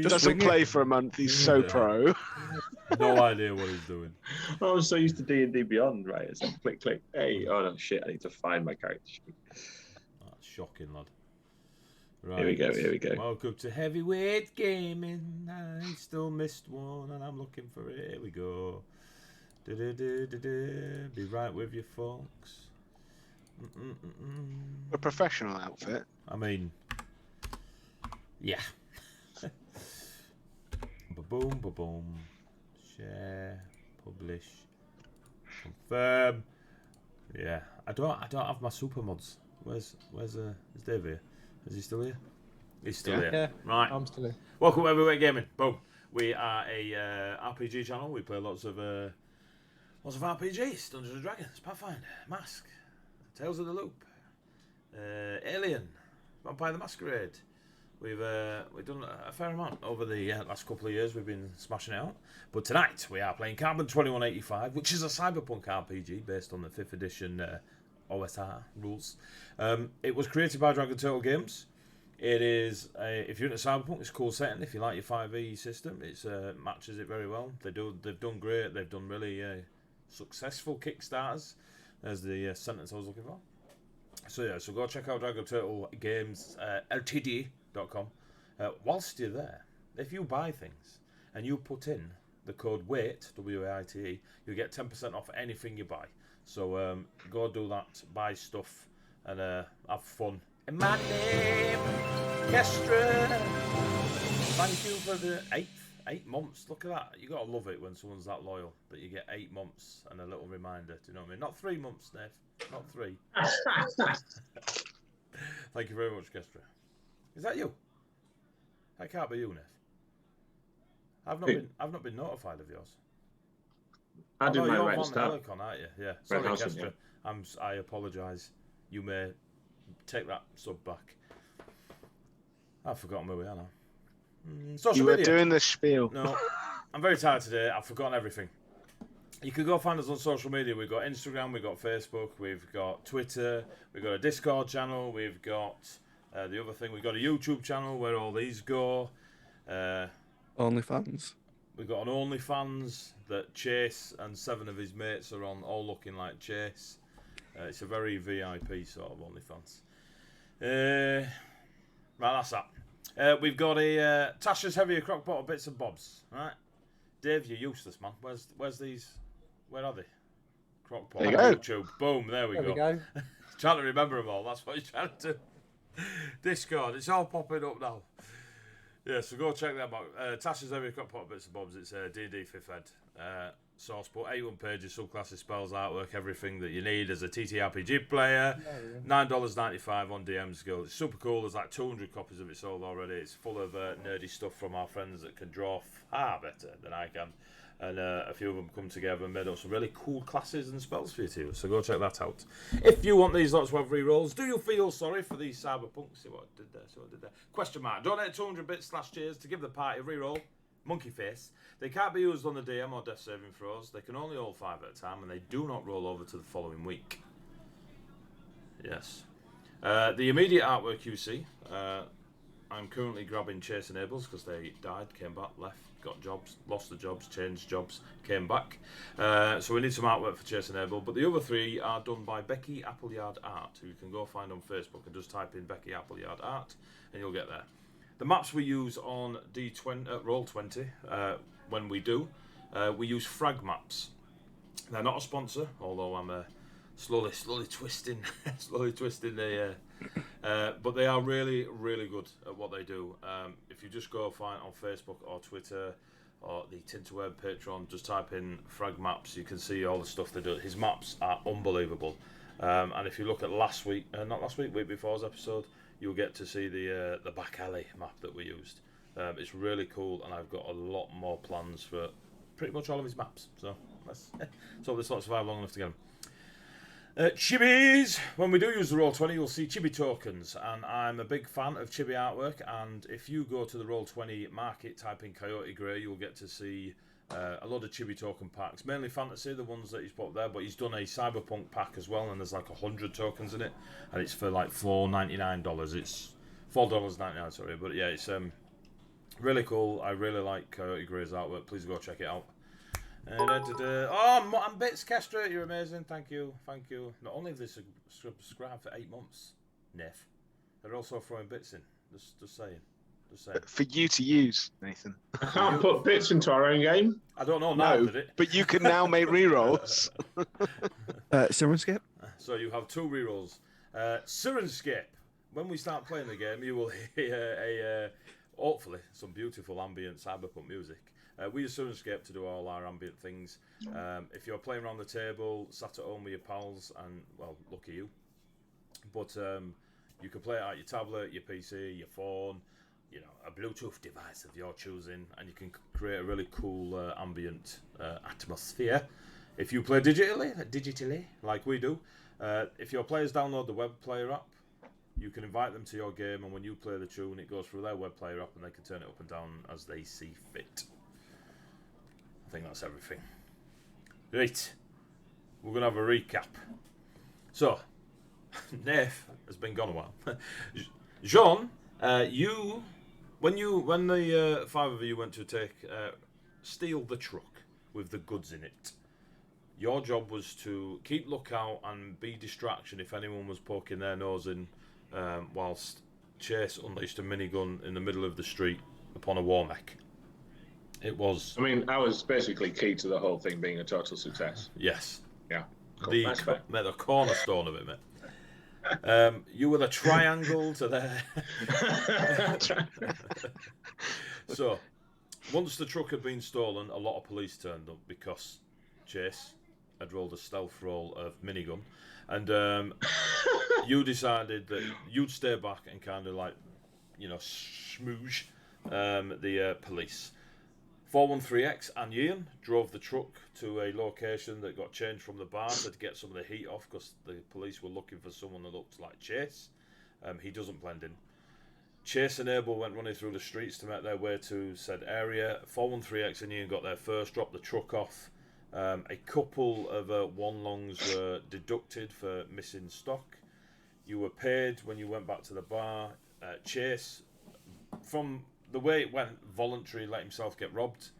Doesn't play for a month. He's so pro. No idea what he's doing. I was so used to D&D Beyond, right? It's like click, click. Hey, oh no, shit! I need to find my character sheet. That's shocking, lad. Right. Here we go. Here we go. Welcome to Heavyweight Gaming. I still missed one, and I'm looking for it. Here we go. Be right with you, folks. A professional outfit. I mean, yeah. Ba-boom, ba-boom. Share, publish, confirm. Yeah, I don't have my super mods. Where's is Dave here? Is he still here? He's still here. Yeah, Right. I'm still here. Welcome to Heavyweight Gaming. Boom. We are a RPG channel. We play lots of RPGs, Dungeons and Dragons, Pathfinder, Mask, Tales of the Loop, Alien, Vampire the Masquerade. We've done a fair amount over the last couple of years. We've been smashing it out. But tonight we are playing Carbon 2185, which is a Cyberpunk RPG based on the 5th edition OSR rules. It was created by Dragon Turtle Games. It is if you're into Cyberpunk, it's a cool setting. If you like your 5e system, it matches it very well. They've done great. They've done really successful Kickstarters. There's the sentence I was looking for. So yeah, so go check out Dragon Turtle Games Ltd.com. Whilst you're there, if you buy things and you put in the code WAIT, WAITE, you get 10% off anything you buy. So go do that, buy stuff, and have fun. In my name, Kestra. Thank you for the 8 months. Look at that. You gotta love it when someone's that loyal that you get 8 months and a little reminder. Do you know what I mean? Not 3 months, Nev. Not 3. Thank you very much, Kestra. Is that you? That can't be you, Nev. I've not been notified of yours. I did my you're right Van start. Helicon, aren't you? Yeah. Sorry, House, Kestra. I apologise. You may take that sub back. I've forgotten where we are now. Social You were media. doing the spiel. No, I'm very tired today. I've forgotten everything. You can go find us on social media. We've got Instagram, we've got Facebook, we've got Twitter, we've got a Discord channel, we've got the other thing, we've got a YouTube channel where all these go. OnlyFans. We've got an OnlyFans that Chase and 7 of his mates are on, all looking like Chase. It's a very VIP sort of OnlyFans. Right, that's that. We've got a Tasha's Heavier Crockpot of Bits and Bobs. Right, Dave, you're useless, man. Where's these? Where are they? Crockpot. There you go. YouTube. Boom. There we There go. we go. Trying to remember them all. That's what he's trying to do. Discord. It's all popping up now. Yeah, so go check that out. Tasha's Heavy Crockpot Bits and Bobs. It's D&D 5th Ed. Source book, 81 pages, subclasses, spells, artwork, everything that you need as a TTRPG player. $9.95 on DM's Guild. It's super cool. There's like 200 copies of it sold already. It's full of nerdy stuff from our friends that can draw far better than I can. And a few of them come together and made up some really cool classes and spells for you too. So go check that out. If you want these lots of rerolls, do you feel sorry for these Cyberpunk? See what I did there. Question mark. Donate 200 bits / cheers to give the party a reroll. Monkey face. They can't be used on the DM or death saving throws. They can only hold 5 at a time, and they do not roll over to the following week. Yes. The immediate artwork you see, I'm currently grabbing Chase and Abel's because they died, came back, left, got jobs, lost the jobs, changed jobs, came back. So we need some artwork for Chase and Abel. But the other 3 are done by Becky Appleyard Art, who you can go find on Facebook and just type in Becky Appleyard Art, and you'll get there. The maps we use on Roll20, when we do, we use frag maps. They're not a sponsor, although I'm slowly twisting the. But they are really, really good at what they do. If you just go find on Facebook or Twitter or the Tinterweb Patreon, just type in frag maps, you can see all the stuff they do. His maps are unbelievable. And if you look at week before's episode, you'll get to see the back alley map that we used. It's really cool, and I've got a lot more plans for pretty much all of his maps. So let's hope this lot survive long enough to get them. Chibis! When we do use the Roll20, you'll see chibi tokens, and I'm a big fan of chibi artwork, and if you go to the Roll20 market, type in Coyote Grey, you'll get to see a lot of chibi token packs, mainly fantasy, the ones that he's put there, but he's done a Cyberpunk pack as well, and there's like 100 tokens in it, and it's for like $4.99. It's $4.99, sorry. But yeah, it's really cool. I really like Coyote Grey's artwork. Please go check it out. Oh, and Bits Castrate, you're amazing. Thank you. Not only have they subscribed for 8 months, Neff, they're also throwing bits in. Just saying. For you to use, Nathan. I can't put bits into our own game. I don't know now, did it? But you can now make rerolls. Sirenscape? So you have 2 rerolls. Sirenscape. When we start playing the game, you will hear hopefully some beautiful ambient cyberpunk music. We use Sirenscape to do all our ambient things. If you're playing around the table, sat at home with your pals, and well, lucky you. But you can play it at your tablet, your PC, your phone, a Bluetooth device of your choosing, and you can create a really cool ambient atmosphere. If you play digitally, like we do, if your players download the web player app, you can invite them to your game, and when you play the tune, it goes through their web player app, and they can turn it up and down as they see fit. I think that's everything. Right, we're going to have a recap. So, Nef has been gone a while. Jean, when the 5 of you went to steal the truck with the goods in it, your job was to keep lookout and be distraction if anyone was poking their nose in, whilst Chase unleashed a minigun in the middle of the street upon a war mech. It was... I mean, I was basically key to the whole thing being a total success. Yes. Yeah. Cool. The cornerstone of it, mate. You were the triangle to their... So, once the truck had been stolen, a lot of police turned up because Chase had rolled a stealth roll of minigun, and you decided that you'd stay back and kind of like, smoosh the police. 413X and Ian drove the truck to a location that got changed from the bar to get some of the heat off because the police were looking for someone that looked like Chase. He doesn't blend in. Chase and Abel went running through the streets to make their way to said area. 413X and Ian got there first, dropped the truck off. A couple of one-longs were deducted for missing stock. You were paid when you went back to the bar. Chase, from the way it went, voluntarily let himself get robbed.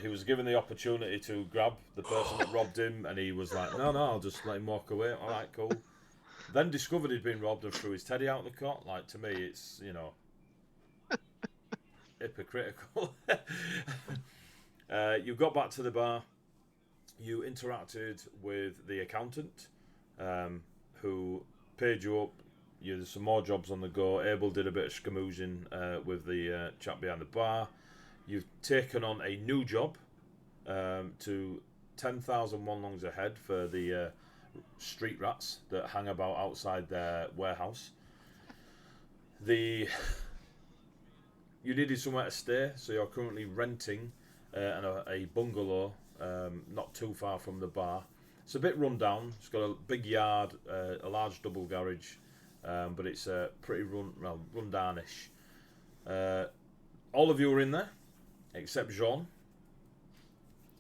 He was given the opportunity to grab the person that robbed him, and he was like, no, I'll just let him walk away. All right, cool. Then discovered he'd been robbed and threw his teddy out the cot. Like, to me, it's, hypocritical. You got back to the bar. You interacted with the accountant, who paid you up. There's some more jobs on the go. Abel did a bit of schmoozing with the chap behind the bar. You've taken on a new job to 10,000 one-longs ahead for the street rats that hang about outside their warehouse. You needed somewhere to stay, so you're currently renting a bungalow not too far from the bar. It's a bit run down. It's got a big yard, a large double garage. But it's pretty run-downish. All of you are in there, except Jean.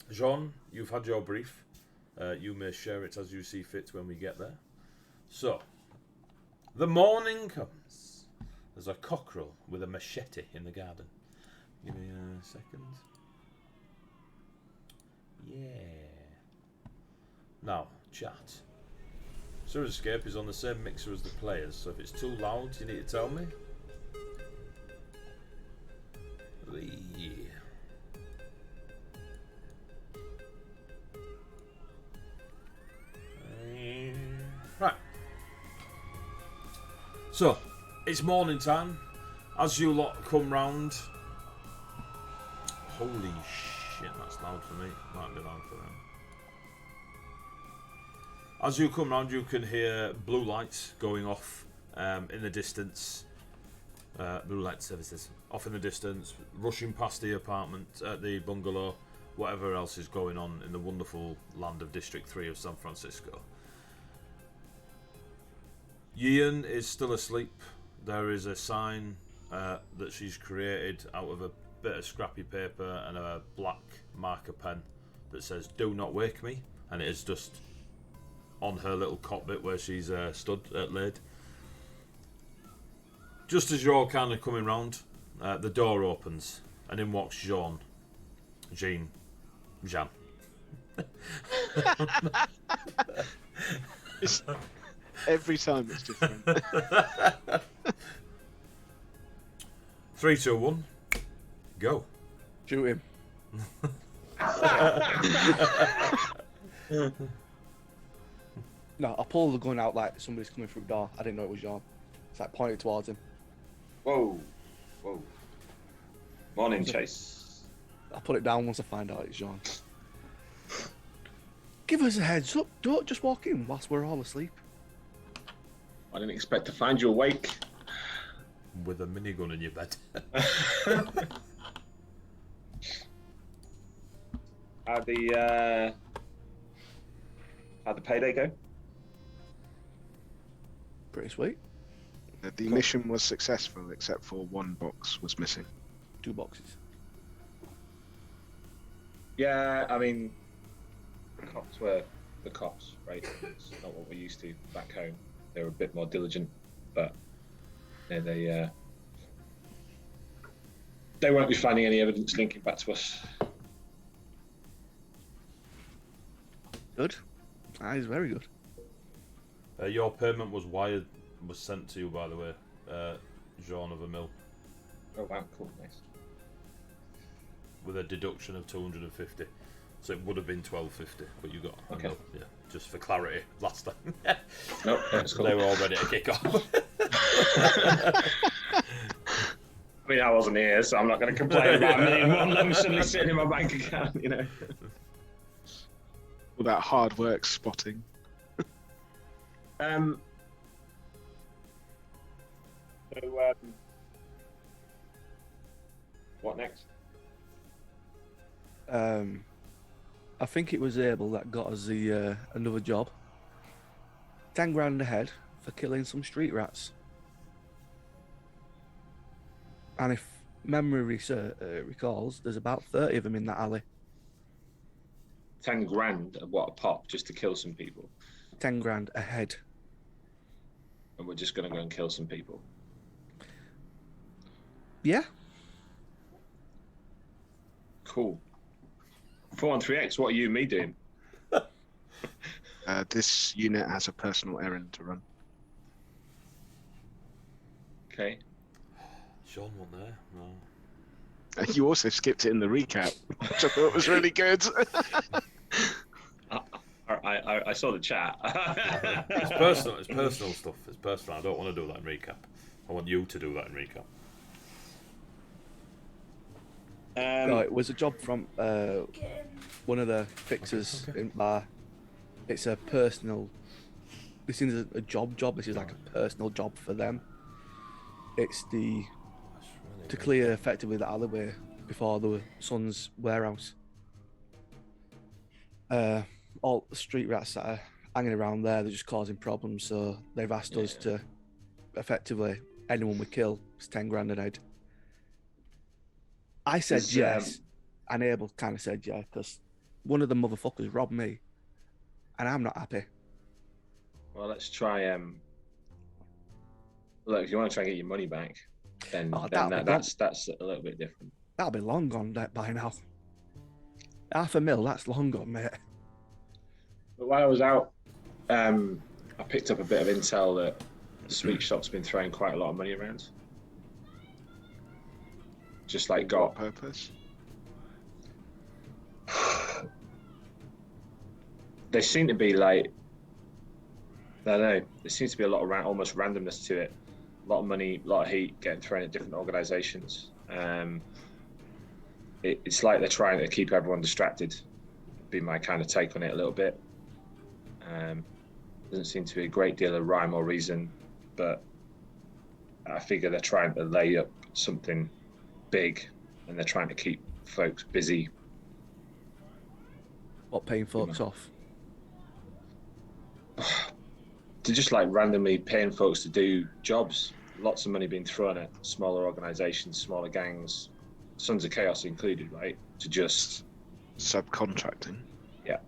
Jean, you've had your brief. You may share it as you see fit when we get there. So, the morning comes. There's a cockerel with a machete in the garden. Give me a second. Yeah. Now, chat. Sirenscape is on the same mixer as the players, so if it's too loud, you need to tell me. Yeah. Right. So, it's morning time. As you lot come round... Holy shit, that's loud for me. Might be loud for them. As you come round, you can hear blue lights going off in the distance. Blue light services off in the distance, rushing past the apartment, the bungalow, whatever else is going on in the wonderful land of District 3 of San Francisco. Ian is still asleep. There is a sign that she's created out of a bit of scrappy paper and a black marker pen that says "Do not wake me," and it is just on her little cockpit where she's stood laid. Just as you're all kind of coming round, the door opens and in walks Jean. Jean. Every time it's different. 3, 2, 1, go. Shoot him. No, I pull the gun out like somebody's coming through the door. I didn't know it was Jean. It's like pointed towards him. Whoa. Morning, Chase. I put it down once I find out it's Jean. Give us a heads up. Don't just walk in whilst we're all asleep. I didn't expect to find you awake. With a minigun in your bed. How'd the payday go? Pretty sweet. The mission was successful, except for one box was missing. 2 boxes. Yeah, I mean, the cops were the cops, right? It's not what we're used to back home. They were a bit more diligent, but they won't be finding any evidence linking back to us. Good. That is very good. Your payment was sent to you, by the way, Jean of a mil, Oh wow, cool, nice. with a deduction of 250. So it would have been 1250, but you got a Okay. mil. Yeah, just for clarity, last time. Nope, that's cool. They were all ready to kick off. I mean, I wasn't here, so I'm not going to complain about $1 million suddenly sitting in my bank account, you know. All that hard work spotting. What next? I think it was Abel that got us the another job. 10 grand ahead for killing some street rats. And if memory recalls, there's about 30 of them in that alley. 10 grand of what, a pop, just to kill some people? 10 grand ahead. And we're just going to go and kill some people? Yeah. Cool. 413X, what are you and me doing? This unit has a personal errand to run. Okay. Sean wasn't there. No. And you also skipped it in the recap, which I thought was really good. I saw the chat. It's personal. It's personal stuff. It's personal. I don't want to do that in recap. I want you to do that in recap. No, it was a job from one of the fixers in bar. It's a personal. This is a job. This is like a personal job for them. It's to clear effectively the alleyway before the Sun's warehouse. All the street rats that are hanging around there, they're just causing problems. So they've asked us to effectively anyone we kill is 10 grand a head. I said yes, and Abel kind of said yeah, because one of the motherfuckers robbed me, and I'm not happy. Well, let's try. Look, if you want to try and get your money back, then that's a little bit different. That'll be long gone by now. $500,000, that's long gone, mate. But while I was out, I picked up a bit of intel that the sweet shop's been throwing quite a lot of money around. Just like got purpose. They seem to be like, I don't know. There seems to be a lot of almost randomness to it. A lot of money, a lot of heat getting thrown at different organisations. It's like they're trying to keep everyone distracted. Be my kind of take on it a little bit. Doesn't seem to be a great deal of rhyme or reason, but I figure they're trying to lay up something big, and they're trying to keep folks busy. What, paying folks off? They're just like randomly paying folks to do jobs. Lots of money being thrown at smaller organisations, smaller gangs, Sons of Chaos included, right? To just subcontracting. Yeah.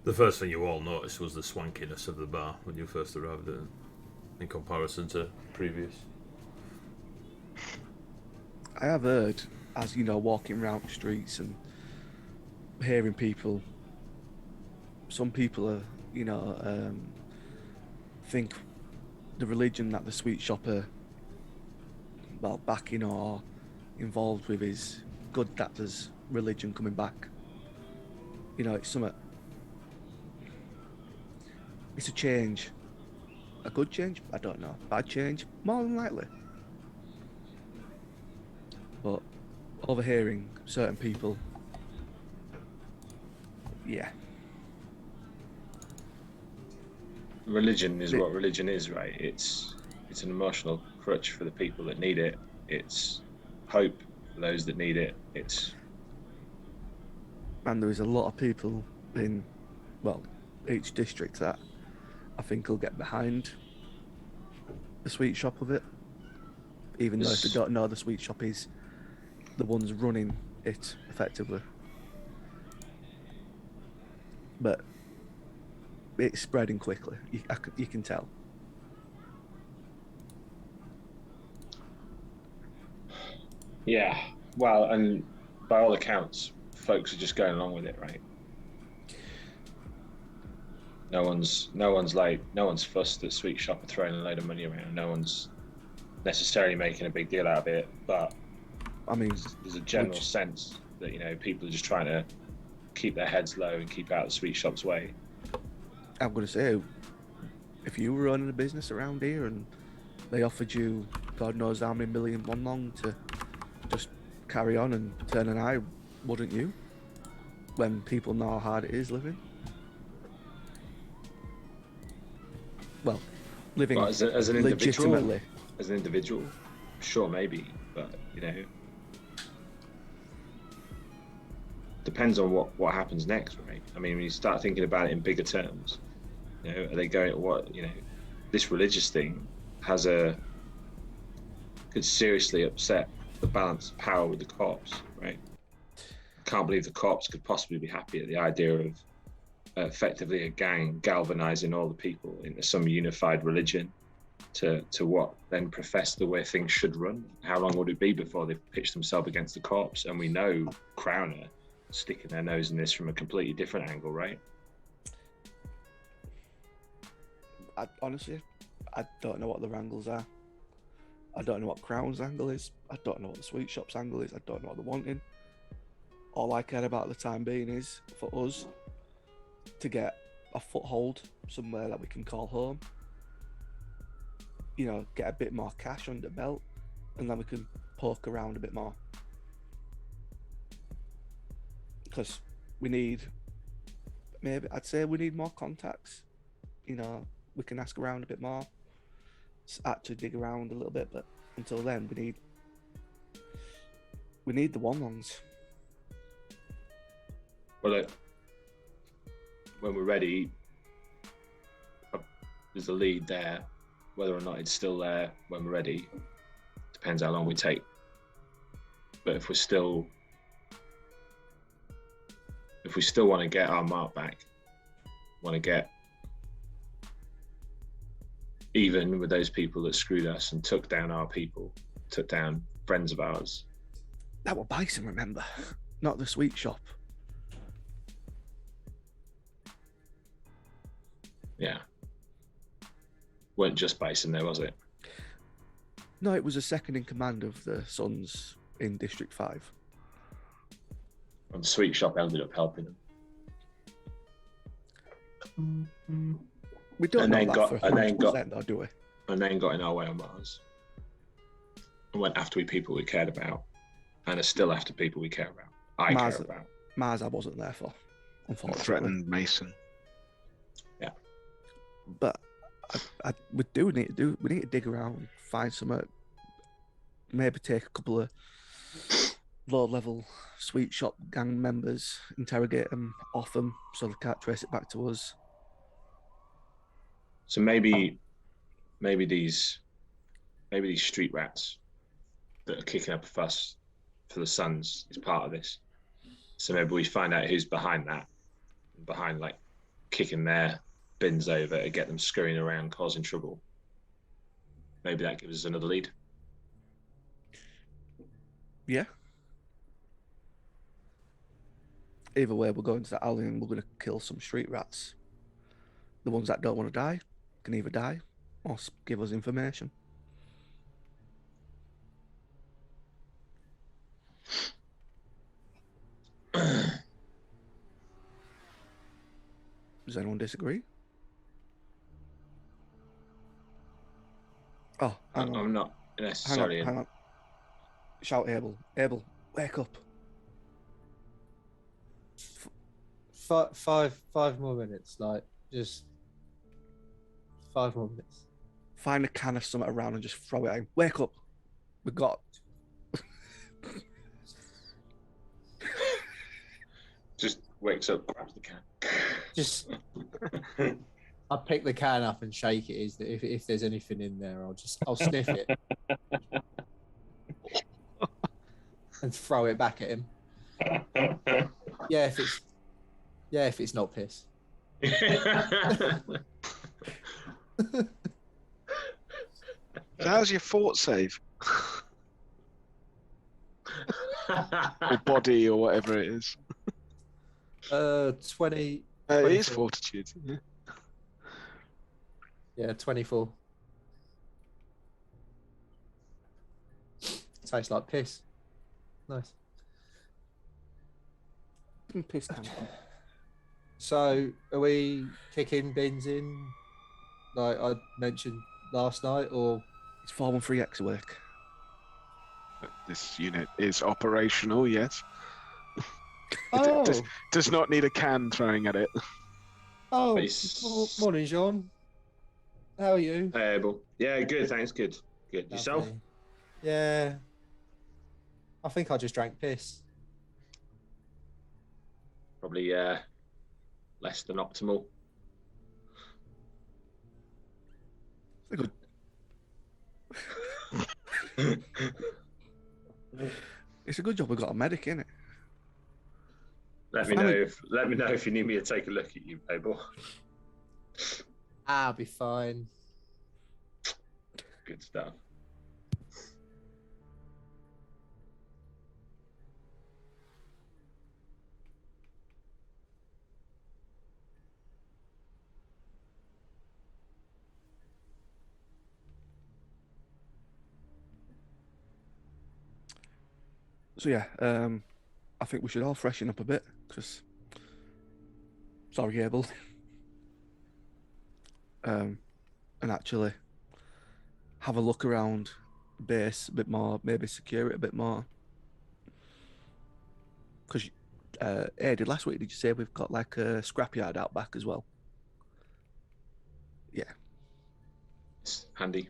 The first thing you all noticed was the swankiness of the bar when you first arrived at it. in comparison to previous. I have heard, as you know, walking around the streets and hearing people. Some people are, think the religion that the sweet shop are, well, backing or involved with is good that there's religion coming back. It's something. It's a change. A good change? I don't know. Bad change? More than likely. But overhearing certain people, yeah. Religion is what religion is, right? It's an emotional crutch for the people that need it. It's hope for those that need it. And there is a lot of people in, well, each district that I think will get behind the sweet shop of it. Even though if they don't know the sweet shop is the ones running it effectively. But it's spreading quickly. You can tell. Yeah. Well, and by all accounts, folks are just going along with it, right? No one's fussed that sweet shop are throwing a load of money around. No one's necessarily making a big deal out of it, but I mean, there's a general sense that people are just trying to keep their heads low and keep out the sweet shop's way. I'm going to say, if you were running a business around here and they offered you God knows how many million one long to just carry on and turn an eye, wouldn't you? When people know how hard it is living. Well, living as an individual, legitimately. As an individual, sure, maybe, but depends on what happens next, right? I mean, when you start thinking about it in bigger terms, are they going this religious thing could seriously upset the balance of power with the cops, right? I can't believe the cops could possibly be happy at the idea of effectively a gang galvanizing all the people into some unified religion to what then profess the way things should run. How long would it be before they pitch themselves against the cops? And we know Crown are sticking their nose in this from a completely different angle, right? Honestly, I don't know what the wrangles are. I don't know what Crown's angle is. I don't know what the sweet shop's angle is. I don't know what they're wanting. All I care about at the time being is for us to get a foothold somewhere that we can call home. Get a bit more cash under belt, and then we can poke around a bit more. Because we need, I'd say we need more contacts. We can ask around a bit more, actually dig around a little bit, but until then, we need the one-longs. Well, when we're ready, there's a lead there. Whether or not it's still there when we're ready depends how long we take. But if we still want to get our mark back, want to get even with those people that screwed us and took down our people, took down friends of ours. That were Bison, remember? Not the sweet shop. Yeah. Weren't just Bison there, was it? No, it was a second in command of the Sons in District 5. And the sweet shop ended up helping them. We don't know that for 100% though, do we? And then got in our way on Mars. And went after people we cared about. And are still after people we care about. I care about. Mars I wasn't there for, unfortunately. Threatened Mason. Yeah. But we need to dig around, find some, maybe take a couple of low-level sweet shop gang members, interrogate them, off them, so they can't trace it back to us. So maybe these street rats that are kicking up a fuss for the Sons is part of this. So maybe we find out who's behind that, behind like kicking their bins over to get them scurrying around causing trouble. Maybe that gives us another lead. Yeah. Either way, we're going to the alley and we're going to kill some street rats. The ones that don't want to die can either die or give us information. Does anyone disagree? Oh, hang on. I'm not necessarily. Hang on. Shout, Abel. Abel, wake up. 5 more minutes. Like, just 5 more minutes. Find a can of something around and just throw it at him. Wake up. We got. Just wakes up, grabs the can. Just, I pick the can up and shake it. If there's anything in there, I'll sniff it and throw it back at him. Yeah, if it's not piss. So how's your fort save? Or body or whatever it is. 20. It 24. is fortitude. Yeah. Yeah, 24. Tastes like piss. Nice. Piss can. So, are we kicking bins in, like I mentioned last night, or It's 413X work. This unit is operational, yes. oh, Does not need a can throwing at it. morning, Jean. How are you? Hey, Abel. Yeah, good. Thanks. Good. Good. Yourself? Lovely. Yeah. I think I just drank piss. Probably less than optimal. Good. It's a good job we got a medic in it. Let me know if you need me to take a look at you, Abel. I'll be fine. Good stuff. So yeah, I think we should all freshen up a bit because sorry, Abel. And actually have a look around the base a bit more, maybe secure it a bit more. Because did last week, did you say we've got like a scrapyard out back as well? Yeah. It's handy.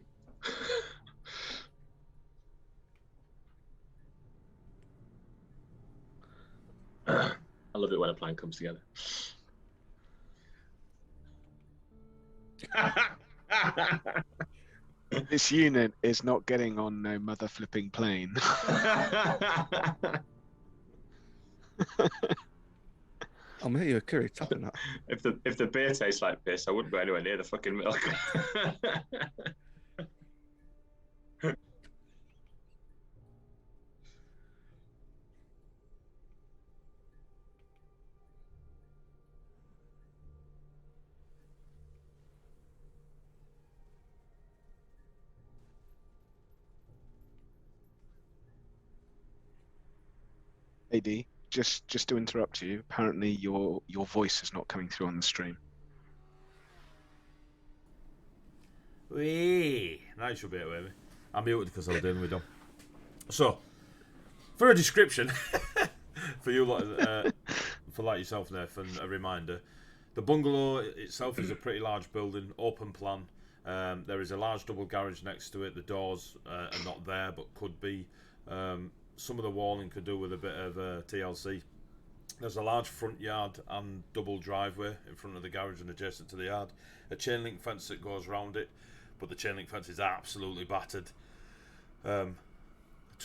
I love it when a plan comes together. This unit is not getting on no mother flipping plane. I'll make you a curry tapping that. If the beer tastes like piss, I wouldn't go anywhere near the fucking milk. AD, just to interrupt you, apparently your voice is not coming through on the stream. Wee. Now you should be able to hear me. I'm muted because I was dealing with them. So, for a description, for you lot, for like yourself, Nathan, a reminder, the bungalow itself is a pretty large building, open plan. There is a large double garage next to it. The doors are not there, but could be. Some of the walling could do with a bit of TLC. There's a large front yard and double driveway in front of the garage and adjacent to the yard. A chain link fence that goes around it, but the chain link fence is absolutely battered. At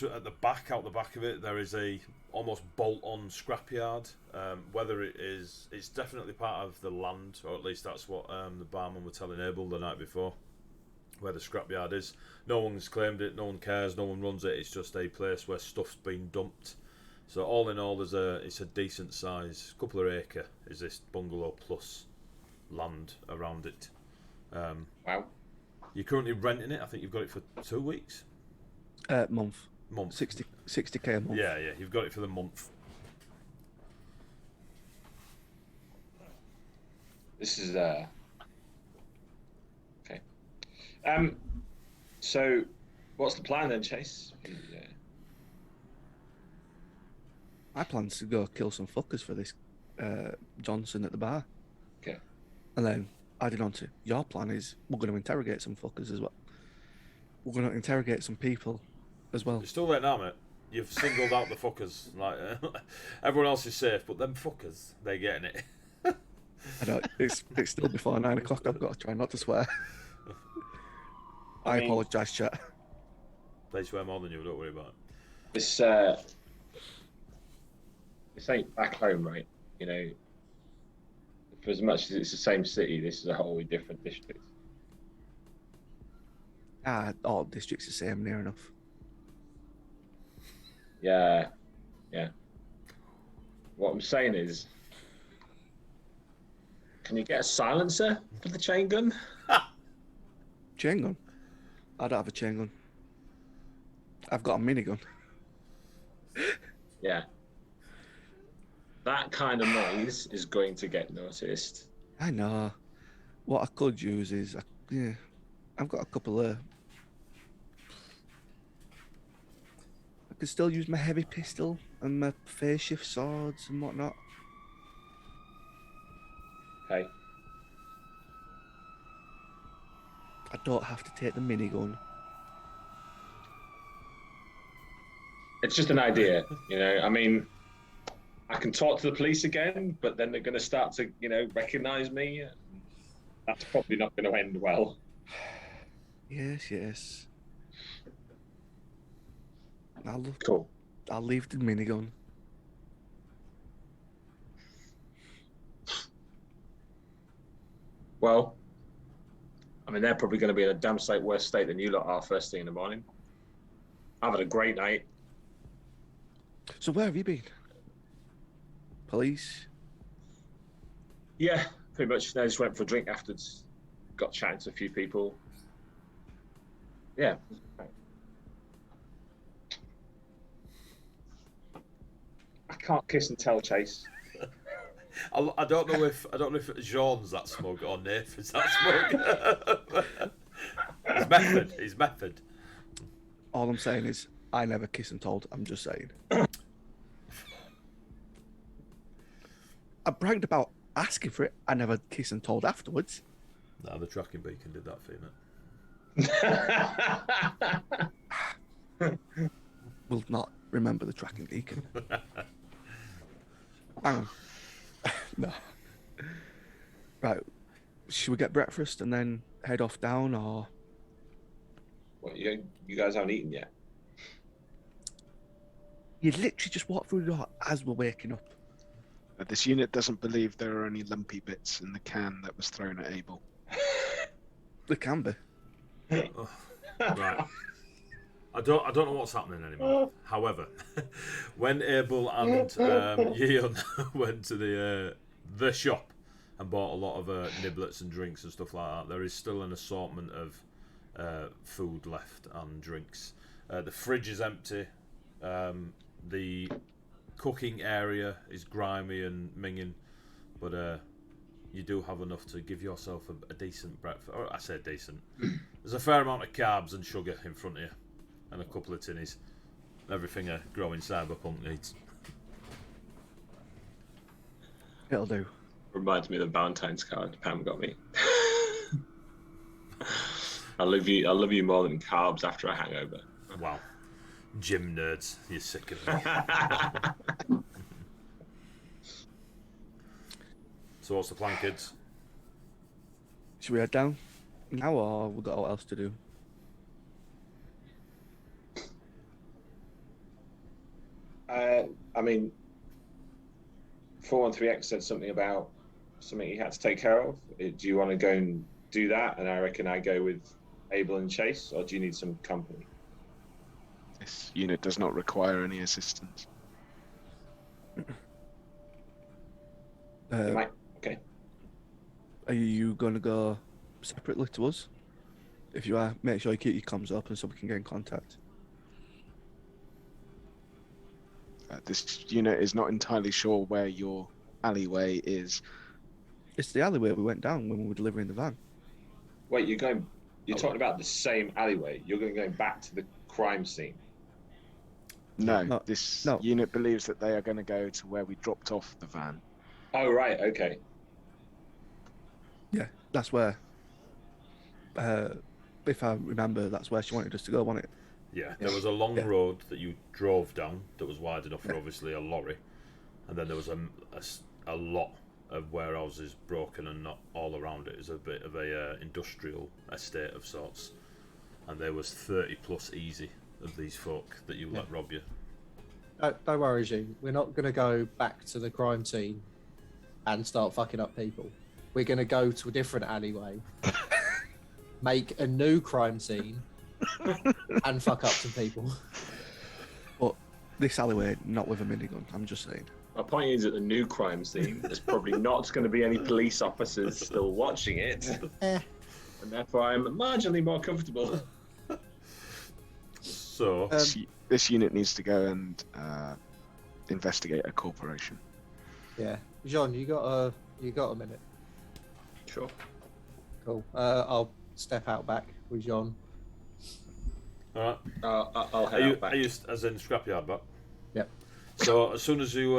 the back, out the back of it, there is a almost bolt-on scrapyard. Whether it's definitely part of the land, or at least that's what the barman were telling Abel the night before. where the scrapyard is. No one's claimed it, no one cares, no one runs it. It's just a place where stuff's been dumped. So all in all, it's a decent size, couple of acre is this bungalow plus land around it. Wow. You're currently renting it. I think you've got it for 2 weeks. Month. Month. 60k a month. Yeah, you've got it for the month. This is okay. So, what's the plan then, Chase? My plan's to go kill some fuckers for this Johnson at the bar. Okay. And then adding on to your plan is we're going to interrogate some fuckers as well. We're going to interrogate some people as well. It's still late now, mate. You've singled out the fuckers. Like everyone else is safe, but them fuckers, they're getting it. I know it's still before 9 o'clock. I've got to try not to swear. I apologise, chat. They swear more than you. Don't worry about it. This ain't back home, right? You know, for as much as it's the same city, this is a wholly different district. All districts are the same, near enough. Yeah. What I'm saying is, can you get a silencer for the chain gun? Chain gun? I don't have a chain gun. I've got a minigun. Yeah. That kind of noise is going to get noticed. I know. What I could use is, I've got a couple of. I could still use my heavy pistol and my phase shift swords and whatnot. Okay. I don't have to take the minigun. It's just an idea, you know. I mean, I can talk to the police again, but then they're going to start to, recognise me. That's probably not going to end well. Yes. Cool. I'll leave the minigun. Well, I mean, they're probably going to be in a damn sight worse state than you lot are first thing in the morning. I've had a great night. So where have you been? Police? Yeah, pretty much. I just went for a drink afterwards. Got chatting to a few people. Yeah. I can't kiss and tell, Chase. I don't know if Jean's that smug or Nathan's that smug. He's method. All I'm saying is, I never kiss and told. I'm just saying. I bragged about asking for it. I never kiss and told afterwards. No, the tracking beacon did that for you, mate. Will not remember the tracking beacon. Hang on. No. Right. Should we get breakfast and then head off down, or? What, you guys haven't eaten yet? You literally just walked through the door as we're waking up. This unit doesn't believe there are any lumpy bits in the can that was thrown at Abel. There can be. Oh, right. I don't know what's happening anymore. However, when Abel and Yeon went to the shop and bought a lot of niblets and drinks and stuff like that, there is still an assortment of food left and drinks. The fridge is empty. The cooking area is grimy and minging, but you do have enough to give yourself a decent breakfast. Or I say decent. There's a fair amount of carbs and sugar in front of you, and a couple of tinnies. Everything a growing cyberpunk needs. It'll do. Reminds me of the Valentine's card Pam got me. I love you more than carbs after a hangover. Wow. Gym nerds, you're sick of me. So what's the plan, kids? Should we head down now, or we've got what else to do? I mean, 413X said something about something he had to take care of. Do you want to go and do that? And I reckon I go with able and chase, or do you need some company? This unit does not require any assistance. You might. Okay. Are you going to go separately to us? If you are, make sure you keep your comms open so we can get in contact. This unit is not entirely sure where your alleyway is. It's the alleyway we went down when we were delivering the van. Wait, you're talking about the same alleyway. You're going back to the crime scene. No, this no. unit believes that they are going to go to where we dropped off the van. Oh, right. Okay. Yeah, that's where. If I remember, that's where she wanted us to go, wasn't it? Yeah, there was a long road that you drove down that was wide enough for obviously a lorry, and then there was a lot of warehouses broken and not all around it. It's a bit of a industrial estate of sorts, and there was 30 plus easy of these folk that you let rob you. Don't worry, Jean. We're not going to go back to the crime scene and start fucking up people. We're going to go to a different alleyway, make a new crime scene, and fuck up some people. But this alleyway, not with a minigun, I'm just saying. My point is, at the new crime scene, there's probably not going to be any police officers still watching it. And therefore I'm marginally more comfortable. So This unit needs to go and investigate a corporation. Yeah, Jean, you got a minute. Sure. Cool. I'll step out back with Jean. all right, I'll head out back. Are you as in scrapyard back? Yep. So as soon as you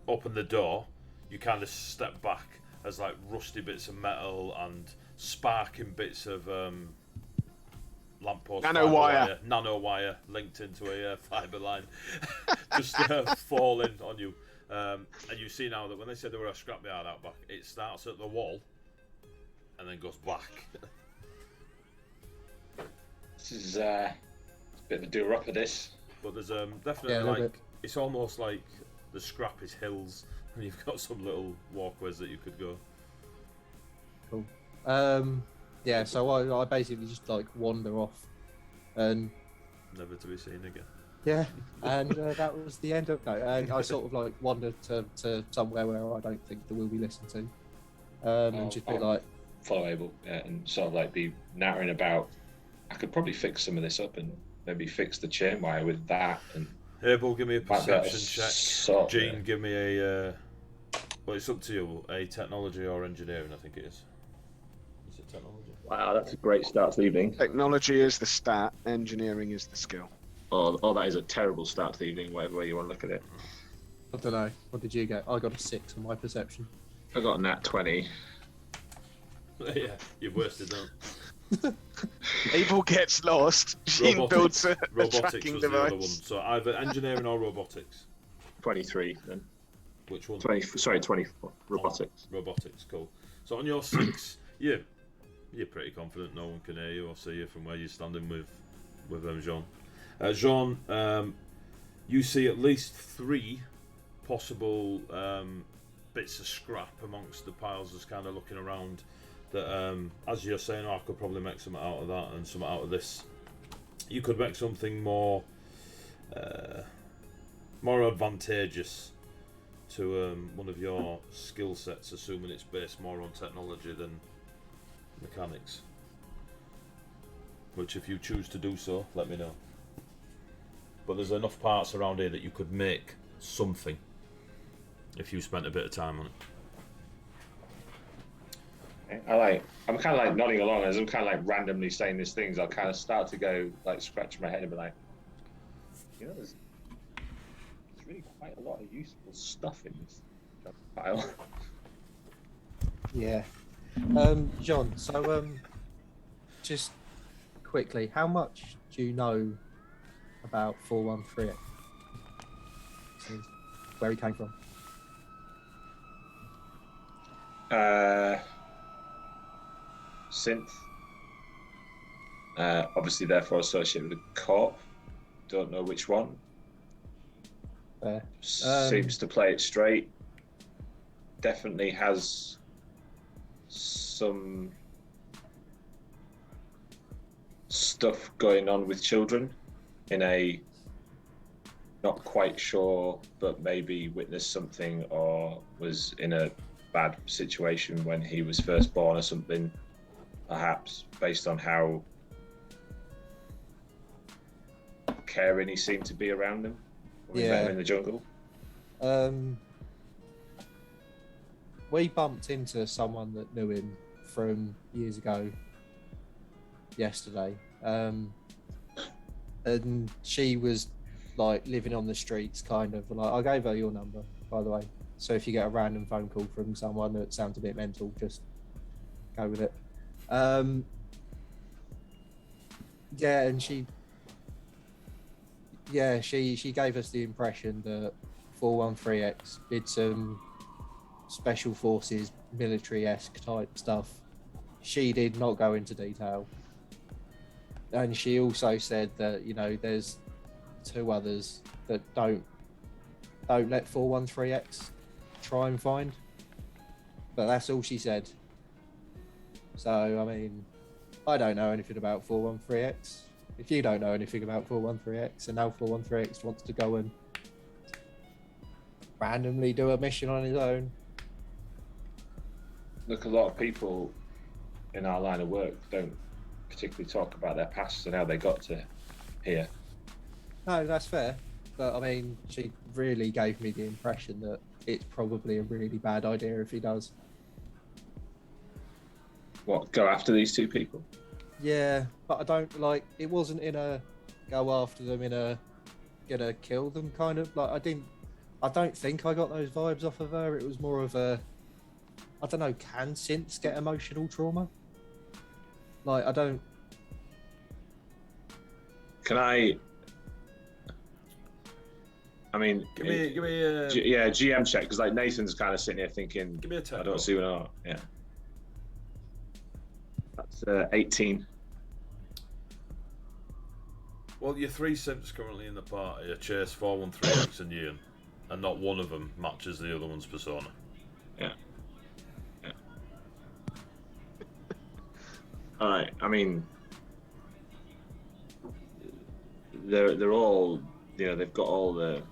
open the door, you kind of step back as like rusty bits of metal and sparking bits of lamppost nano wire linked into a fibre line just falling on you. And you see now that when they said there were a scrapyard out back, it starts at the wall and then goes black. This is a bit of a do-up of this. But there's definitely it's almost like the scrap is hills and you've got some little walkways that you could go. Cool. Yeah, so I basically just like wander off, and Never to be seen again. yeah, and that was the end of and I sort of like wandered to somewhere where I don't think they will be listened to, and just be like, follow Abel, and sort of like be nattering about. I could probably fix some of this up and maybe fix the chain wire with that. And Abel, give me a might be able to perception check. sort Gene, it. give me a. Well, it's up to you. A technology or engineering, I think it is. Is it technology? Wow, that's a great start to the evening. Technology is the stat, engineering is the skill. Oh, that is a terrible start to the evening, whatever way you want to look at it. I don't know, what did you get? I got a 6 on my perception. I got a nat 20. Yeah, you've worsted them. Abel gets lost. Gene builds a robotics tracking was the other one. device. So either engineering or robotics. 23 then. Which one? 24. Robotics. Robotics, cool. So on your 6, you're pretty confident no one can hear you or see you from where you're standing with Jean. Jean, you see at least 3 possible bits of scrap amongst the piles, just kind of looking around. That as you're saying, I could probably make something out of that and something out of this. You could make something more advantageous to one of your skill sets, assuming it's based more on technology than mechanics. Which, if you choose to do so, let me know. But there's enough parts around here that you could make something if you spent a bit of time on it. I'm kind of like nodding along as I'm kind of like randomly saying these things. I'll kind of start to go like scratch my head and be like, there's really quite a lot of useful stuff in this file. Yeah. John, so just quickly, how much do you know about 413? Where he came from? Synth. Obviously, therefore associated with a corp. Don't know which one. Fair. Seems to play it straight. Definitely has some stuff going on with children in a not quite sure, but maybe witnessed something or was in a bad situation when he was first born or something, perhaps based on how caring he seemed to be around him when we met him in the jungle. We bumped into someone that knew him from years ago yesterday, and she was like living on the streets, kind of. Like, I gave her your number, by the way, so if you get a random phone call from someone that sounds a bit mental, just go with it. Yeah, and she gave us the impression that 413X did some special forces military-esque type stuff. She did not go into detail, and she also said that, you know, there's 2 others that don't let 413X try and find, but that's all she said. So I mean, I don't know anything about 413X. If you don't know anything about 413X, and now 413X wants to go and randomly do a mission on his own. Look, a lot of people in our line of work don't particularly talk about their past and how they got to here. No, that's fair. But I mean, she really gave me the impression that it's probably a really bad idea if he does. What, go after these 2 people? Yeah, but I don't like. It wasn't in a go after them, in a gonna kill them kind of. Like, I don't think I got those vibes off of her. It was more of a, I don't know, can synths get emotional trauma? Like, I don't. Can I mean, give me a GM check, because like Nathan's kind of sitting here thinking, give me a tech I don't roll. see what not. Yeah, that's 18. Well, your 3 simps currently in the party are Chase, 413X, and Ian, and not one of them matches the other one's persona. Yeah. All right. I mean, they're all, you know, they've got all the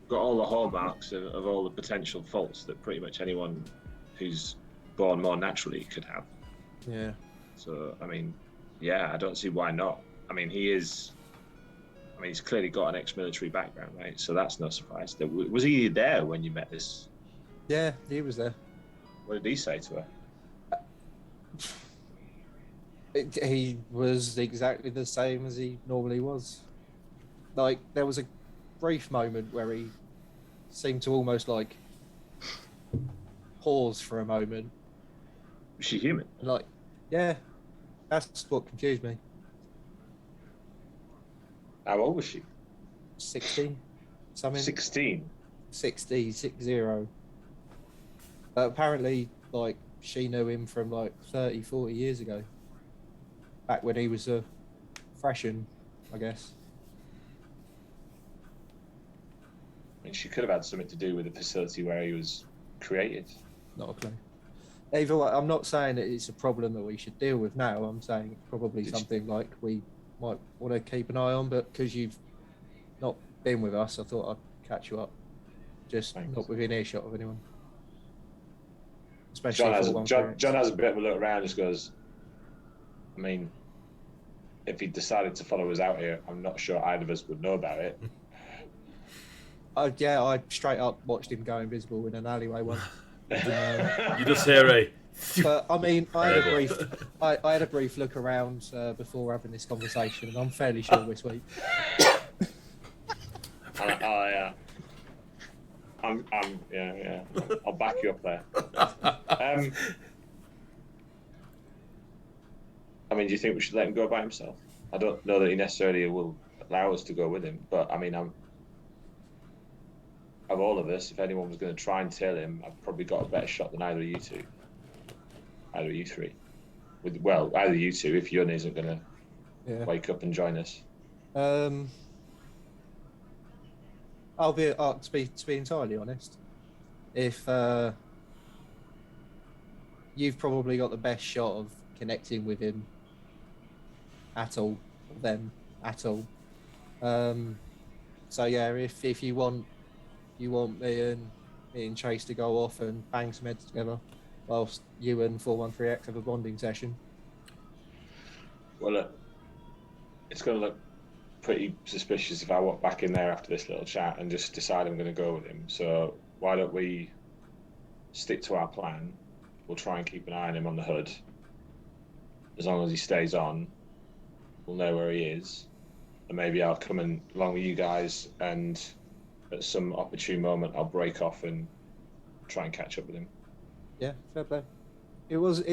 hallmarks of all the potential faults that pretty much anyone who's born more naturally could have. Yeah. So I mean, yeah, I don't see why not. I mean, he's clearly got an ex-military background, right? So that's no surprise. Was he there when you met this? Yeah, he was there. What did he say to her? He was exactly the same as he normally was. Like, there was a brief moment where he seemed to almost like pause for a moment. Was she human? Like, yeah, that's what confused me. How old was she? 16, something. 16. 60. Apparently, like, she knew him from like 30, 40 years ago. Back when he was a freshen, I guess. I mean, she could have had something to do with the facility where he was created. Not a clue. Either way, I'm not saying that it's a problem that we should deal with now. I'm saying it's probably something like we might want to keep an eye on, but because you've not been with us, I thought I'd catch you up. Just Thanks. not within earshot of anyone. Especially John has a bit of a look around, just goes, I mean, if he decided to follow us out here, I'm not sure either of us would know about it. Yeah, I straight up watched him go invisible in an alleyway once. You just hear a. But I mean, I had a brief look around before having this conversation, and I'm fairly sure we're sweet. Yeah. Yeah. I'll back you up there. I mean, do you think we should let him go by himself? I don't know that he necessarily will allow us to go with him, but I mean, of all of us, if anyone was going to try and tail him, I've probably got a better shot than either of you two. Either of you three. Either you two, if Yun isn't going to wake up and join us. I'll be to be entirely honest. If you've probably got the best shot of connecting with him at all, or them at all. So yeah, if you want me and Chase to go off and bang some heads together, whilst you and 413X have a bonding session. Well, look, it's going to look pretty suspicious if I walk back in there after this little chat and just decide I'm going to go with him. So why don't we stick to our plan? We'll try and keep an eye on him on the hood. As long as he stays on, we'll know where he is. And maybe I'll come in along with you guys, and at some opportune moment, I'll break off and try and catch up with him. Yeah, fair play. It was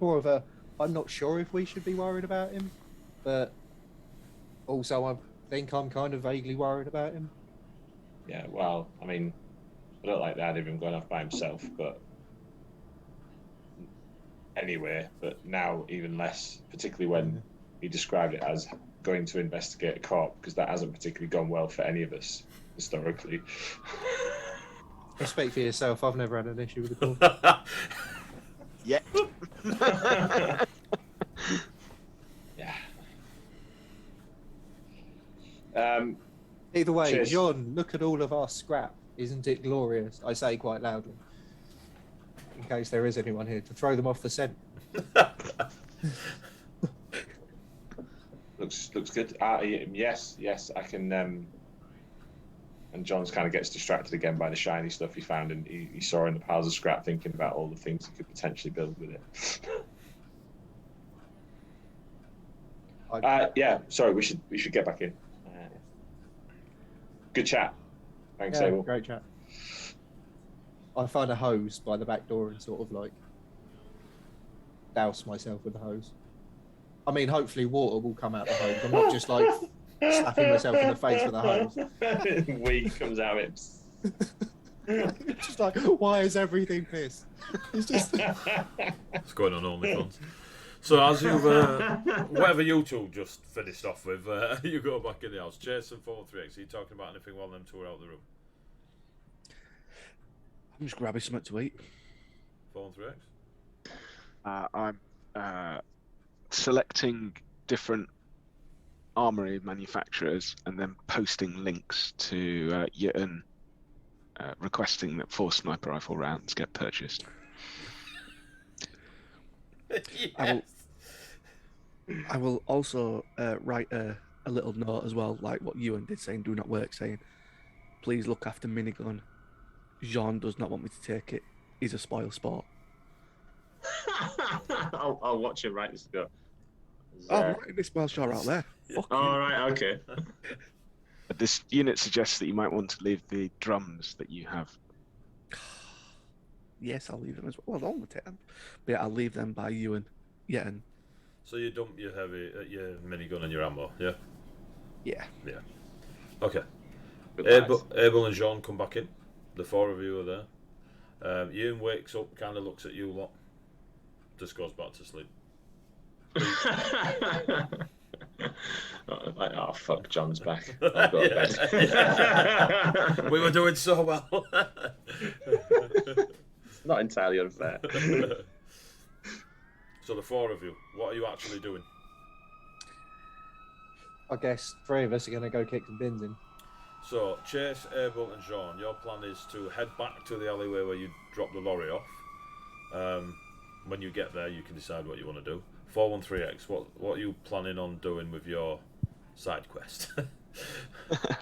more of a, I'm not sure if we should be worried about him, but also I think I'm kind of vaguely worried about him. Yeah, well, I mean, I don't like the idea of him going off by himself, but anyway, but now even less, particularly when he described it as going to investigate a cop, because that hasn't particularly gone well for any of us historically. Speak for yourself. I've never had an issue with the cop. Yet. Yeah. Either way, Cheers. John, look at all of our scrap. Isn't it glorious? I say quite loudly, in case there is anyone here to throw them off the scent. Looks good. Yes, I can. And John's kind of gets distracted again by the shiny stuff he found, and he saw in the piles of scrap, thinking about all the things he could potentially build with it. Yeah. Sorry, we should get back in. Good chat. Thanks, Yeah, Abel. great chat. I find a hose by the back door and sort of like douse myself with the hose. I mean, hopefully water will come out the hose. I'm not just like slapping myself in the face with a hose. Weed comes out of it. Just like, why is everything piss? It's just It's going on OnlyFans. So as you've whatever you two just finished off with, you go back in the house. Jason 4-3X, are you talking about anything while them two are out of the room? I'm just grabbing something to eat. 4-3X? I'm selecting different armory manufacturers and then posting links to Yitten, requesting that 4 sniper rifle rounds get purchased. Yes. I will also write a little note as well, like what Ewan did, saying do not work, saying please look after minigun. Jean does not want me to take it. He's a spoil sport. I'll watch him write this go. I'm writing this whilst you're out there. Fuck you. All right, okay. This unit suggests that you might want to leave the drums that you have. Yes, I'll leave them as well. Well, I'll take them. But yeah, I'll leave them by Ewan. Yeah, and So you dump your your minigun and your ammo, yeah? yeah. Yeah. Okay. Good Abel and Jean come back in. The 4 of you are there. Ian wakes up, kind of looks at you lot, just goes back to sleep. Like, oh fuck, John's back. I'll go to bed. Yeah. We were doing so well. Not entirely unfair. So the 4 of you, what are you actually doing? I guess 3 of us are going to go kick some bins in. So Chase, Abel and Jean, your plan is to head back to the alleyway where you dropped the lorry off. When you get there, you can decide what you want to do. 413X, what are you planning on doing with your side quest?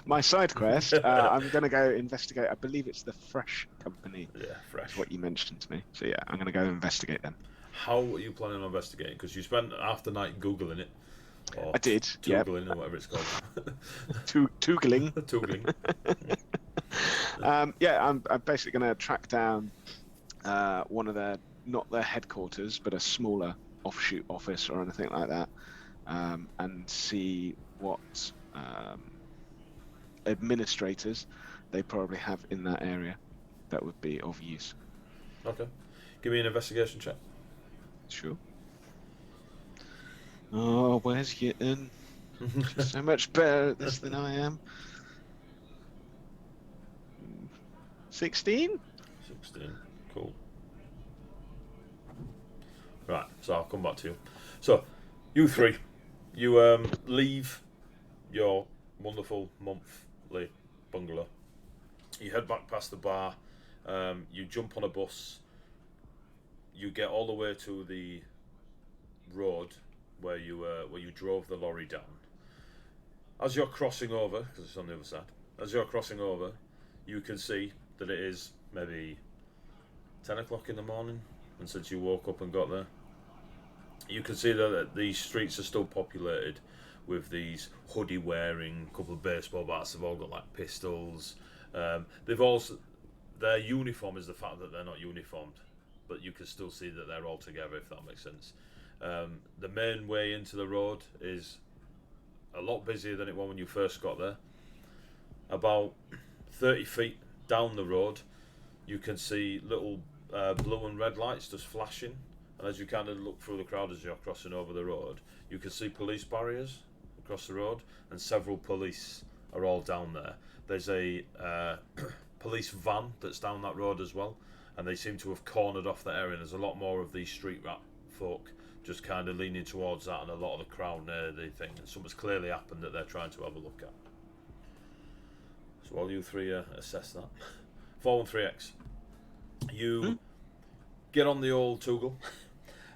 My side quest, I'm going to go investigate, I believe it's the Fresh Company. Yeah, Fresh. Is what you mentioned to me. So yeah, I'm going to go investigate them. How are you planning on investigating? Because you spent half the night Googling it. Or I did, yeah. Googling or whatever it's called. Toogling. Toogling. Yeah, I'm basically going to track down one of their, not their headquarters, but a smaller offshoot office or anything like that, and see what administrators they probably have in that area that would be of use. Okay. Give me an investigation check. Sure. Oh, where's Yitten? She's so much better at this than I am. 16? 16. Cool. Right, so I'll come back to you. So, you 3, You leave your wonderful monthly bungalow. You head back past the bar. You jump on a bus. You get all the way to the road where you drove the lorry down. As you're crossing over, because it's on the other side, as you're crossing over, you can see that it is maybe 10 o'clock in the morning, and since you woke up and got there, you can see that these streets are still populated with these hoodie-wearing couple of baseball bats. They've all got like pistols. They've also, their uniform is the fact that they're not uniformed, but you can still see that they're all together, if that makes sense. The main way into the road is a lot busier than it was when you first got there. About 30 feet down the road, you can see little blue and red lights just flashing. And as you kind of look through the crowd as you're crossing over the road, you can see police barriers across the road, and several police are all down there. There's a police van that's down that road as well, and they seem to have cornered off that area. There's a lot more of these street rat folk just kind of leaning towards that, and a lot of the crowd near the thing. And something's clearly happened that they're trying to have a look at. So while you three assess that, 413X, you get on the old Toogle,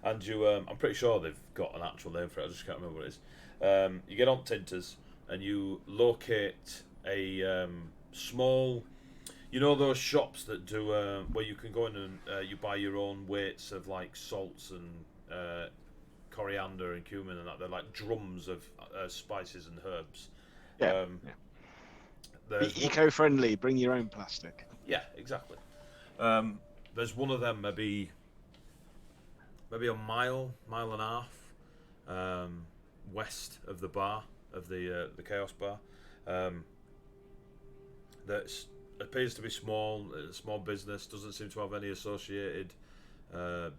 and you, I'm pretty sure they've got an actual name for it, I just can't remember what it is. You get on Tinters, and you locate a small, you know those shops that do, where you can go in and you buy your own weights of like salts and coriander and cumin and that. They're like drums of spices and herbs. Yeah. Be eco-friendly. Bring your own plastic. Yeah, exactly. There's one of them, maybe a mile and a half west of the bar, of the Chaos Bar. That appears to be small business. Doesn't seem to have any associated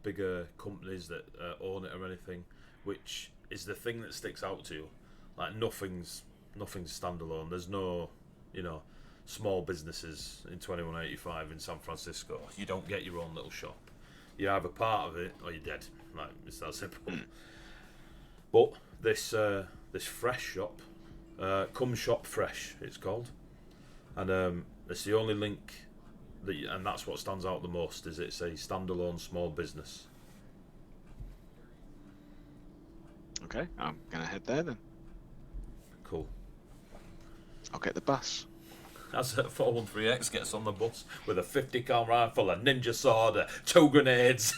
bigger companies that own it or anything, which is the thing that sticks out to you. Like nothing's standalone. There's no, small businesses in 2185 in San Francisco. You don't get your own little shop. You're either part of it or you're dead. Like, it's that simple. But this fresh shop, Come Shop Fresh, it's called, and it's the only link and that's what stands out the most. Is it's a standalone small business. Okay, I'm gonna head there then. Cool. I'll get the bus. As 413X gets on the bus with a 50 cal rifle, a ninja sword, 2 grenades.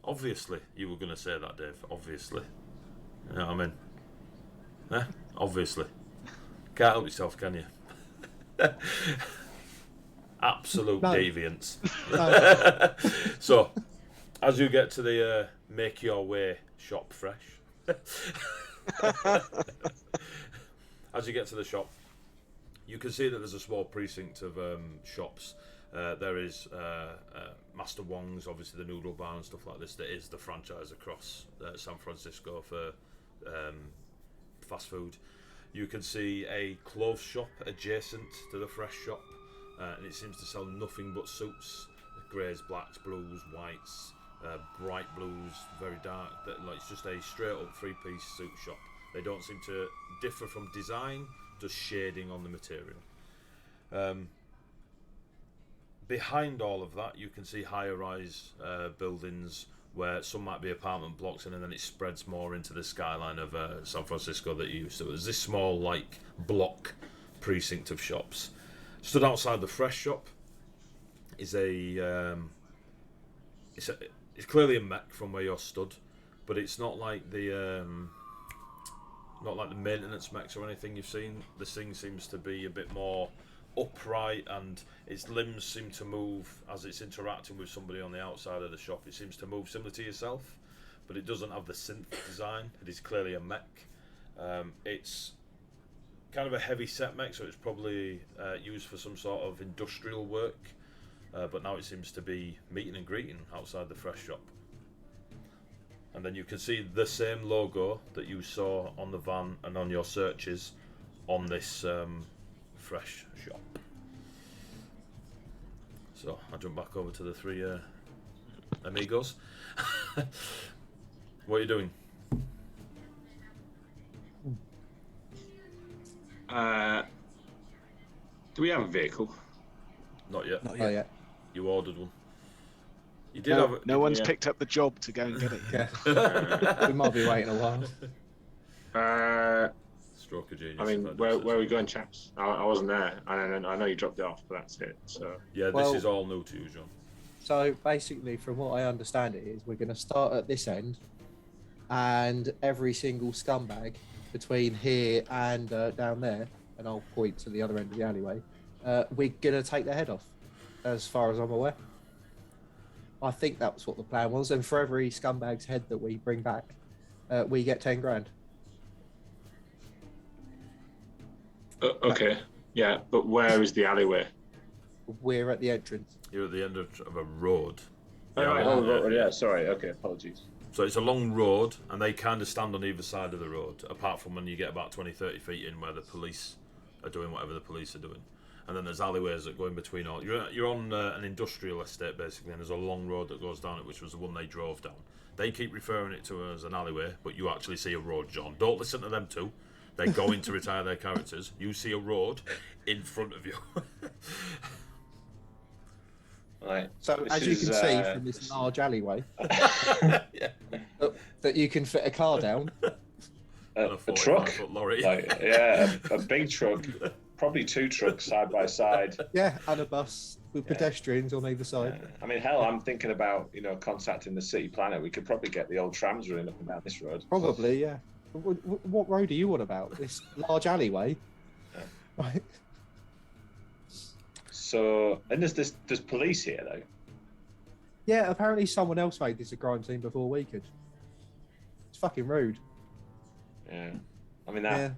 Obviously, you were going to say that, Dave. Obviously. You know what I mean? Eh? Obviously. Can't help yourself, can you? Absolute deviance. No. So, as you get to the Make Your Way Shop Fresh, as you get to the shop, you can see that there's a small precinct of shops. There is Master Wong's, obviously the noodle bar and stuff like this. That is the franchise across San Francisco for fast food. You can see a clothes shop adjacent to the fresh shop, and it seems to sell nothing but suits: greys, blacks, blues, whites, bright blues, very dark. It's just a straight up 3-piece suit shop. They don't seem to differ from design, just shading on the material. Behind all of that, you can see higher-rise buildings where some might be apartment blocks, and then it spreads more into the skyline of San Francisco that you used to. There's this small, block precinct of shops. Stood outside the fresh shop is it's clearly a mech from where you're stood, but it's not like the maintenance mechs or anything you've seen. This thing seems to be a bit more upright, and its limbs seem to move as it's interacting with somebody on the outside of the shop. It seems to move similar to yourself, but it doesn't have the synth design. It is clearly a mech. It's kind of a heavy set mech, so it's probably used for some sort of industrial work, but now it seems to be meeting and greeting outside the fresh shop. And then you can see the same logo that you saw on the van and on your searches on this fresh shop. So I jump back over to the 3 amigos. What are you doing? Do we have a vehicle? Not yet. Not Oh yet. yeah. You ordered one. You did have. No one's yeah. picked up the job to go and get it. Yeah. We might be waiting a while. Stroke of genius. I mean, if where did are we going, chaps? I wasn't there. I know you dropped it off, but that's it. So Yeah, this Well- is all new to you, John. So basically, from what I understand, it is we're going to start at this end, and every single scumbag between here and down there, and I'll point to the other end of the alleyway. We're going to take their head off, as far as I'm aware. I think that's what the plan was, and for every scumbag's head that we bring back, we get 10 grand. okay, yeah, but where is the alleyway? We're at the entrance. You're at the end of a road. Yeah, sorry. Okay, apologies. So it's a long road, and they kind of stand on either side of the road, apart from when you get about 20-30 feet in where the police are doing whatever the police are doing. And then there's alleyways that go in between all. You're on an industrial estate, basically, and there's a long road that goes down it, which was the one they drove down. They keep referring it to as an alleyway, but you actually see a road, John. Don't listen to them two. They're going to retire their characters. You see a road in front of you. Right. So This as you is, can see from this large alleyway, that you can fit a car down. a truck, 45-foot lorry. like yeah, a big truck, probably two trucks side by side. Yeah, and a bus with pedestrians on either side. I mean, hell, I'm thinking about contacting the city planner. We could probably get the old trams running up and down this road. Probably, yeah. What road are you on about? This large alleyway? Right. So, and there's police here though. Yeah, apparently someone else made this a crime scene before we could. It's fucking rude. Yeah, I mean that.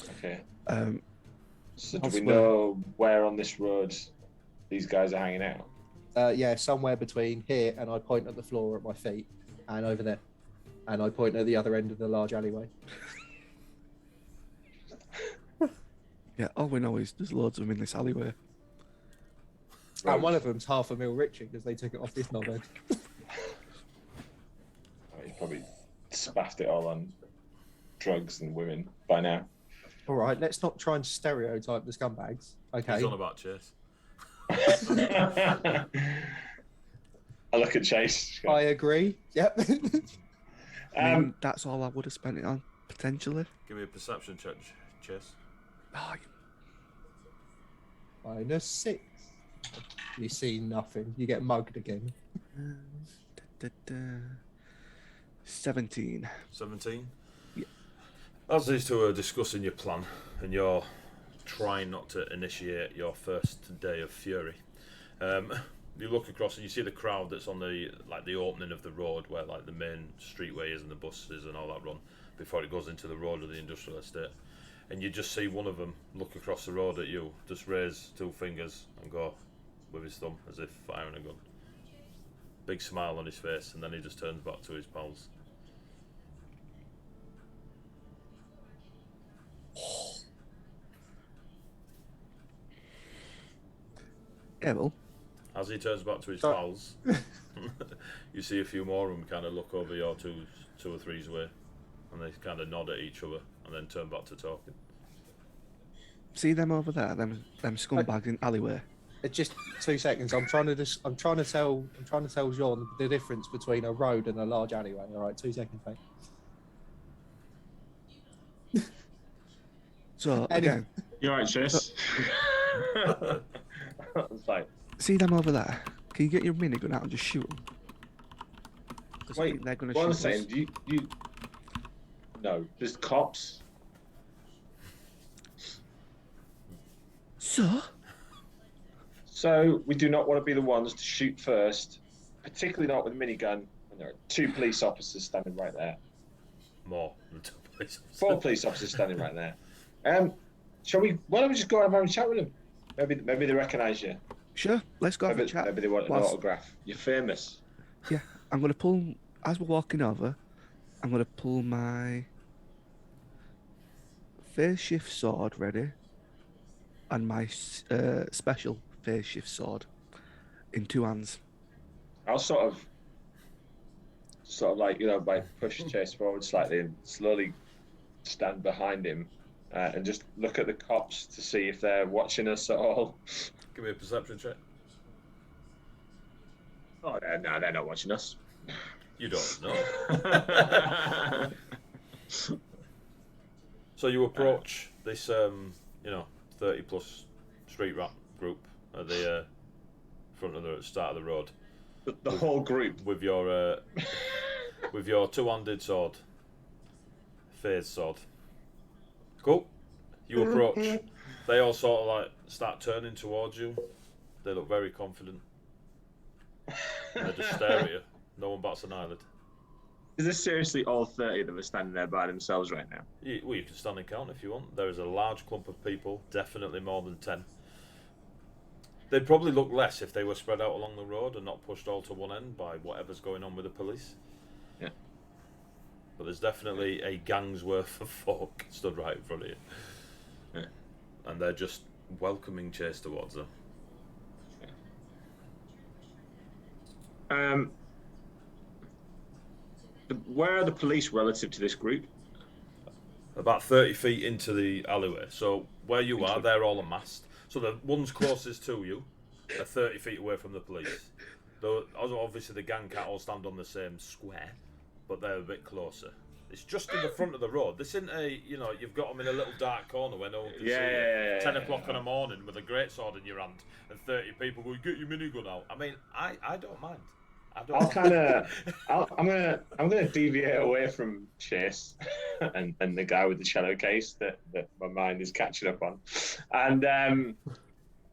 Yeah. Okay. So do I'll we swear. know where on this road these guys are hanging out? Yeah, somewhere between here, and I point at the floor at my feet, and over there. And I point at the other end of the large alleyway. Yeah, all we know is there's loads of them in this alleyway. And one of them's $500,000 richer because they took it off this knobhead. He's probably spaffed it all on drugs and women by now. All right, let's not try and stereotype the scumbags. Okay. He's on about Chase. I look at Chase. I agree. Yep. I mean, that's all I would have spent it on, potentially. Give me a perception check, Chase. Oh, -6. You see nothing. You get mugged again. 17. 17? Yeah. As these two are discussing your plan, and you're trying not to initiate your first day of fury, you look across and you see the crowd that's on the opening of the road where like the main streetway is and the buses and all that run before it goes into the road of the industrial estate. And you just see one of them look across the road at you, just raise two fingers and go with his thumb as if firing a gun. Big smile on his face, and then he just turns back to his pals. Yeah, well, As he turns back to his So- pals, you see a few more of them kind of look over your two or three's way, and they kind of nod at each other and then turn back to talking. see them over there, them scumbags in alleyway. Just 2 seconds. I'm trying to tell Jean the difference between a road and a large alleyway. All right, 2 seconds, mate. So Anyway. again, You alright, Chase? It's like, see them over there. Can you get your minigun out and just shoot them? wait, they're gonna what I'm shoot us. saying, you no, there's cops. So we do not want to be the ones to shoot first, particularly not with a minigun when there are two police officers standing right there. More than two police officers. 4 police officers standing right there. Shall we? Why don't we just go and have a chat with them? Maybe they recognise you. Sure, let's go have a Maybe, chat. maybe they want an Whilst- autograph. You're famous. Yeah, I'm gonna pull as we're walking over. I'm gonna pull my phase shift sword ready, and my special phase shift sword in 2 hands. I'll sort of like like push Chase forward slightly and slowly stand behind him and just look at the cops to see if they're watching us at all. Give me a perception check. Oh, no, they're not watching us. You don't know. So you approach this, 30-plus street rat group at the front of the start of the road. The whole group with your with your two-handed sword, phase sword. Cool. You approach. They all sort of like start turning towards you. They look very confident. And they just stare at you. No one bats an eyelid. Is this seriously all 30 that are standing there by themselves right now? You can stand and count if you want. There is a large clump of people, definitely more than 10. They'd probably look less if they were spread out along the road and not pushed all to one end by whatever's going on with the police. Yeah. But there's definitely a gang's worth of folk stood right in front of you. Yeah. And they're just welcoming Chase towards them. Where are the police relative to this group? About 30 feet into the alleyway. So where you are, they're all amassed. So the ones closest to you are 30 feet away from the police. Though obviously the gang can't all stand on the same square, but they're a bit closer. It's just in the front of the road. This isn't you've got them in a little dark corner where no one can see you. 10 o'clock in the morning with a greatsword in your hand and 30 people going, get your minigun out. I mean, I don't mind. I'm gonna deviate away from Chase and the guy with the cello case that my mind is catching up on, and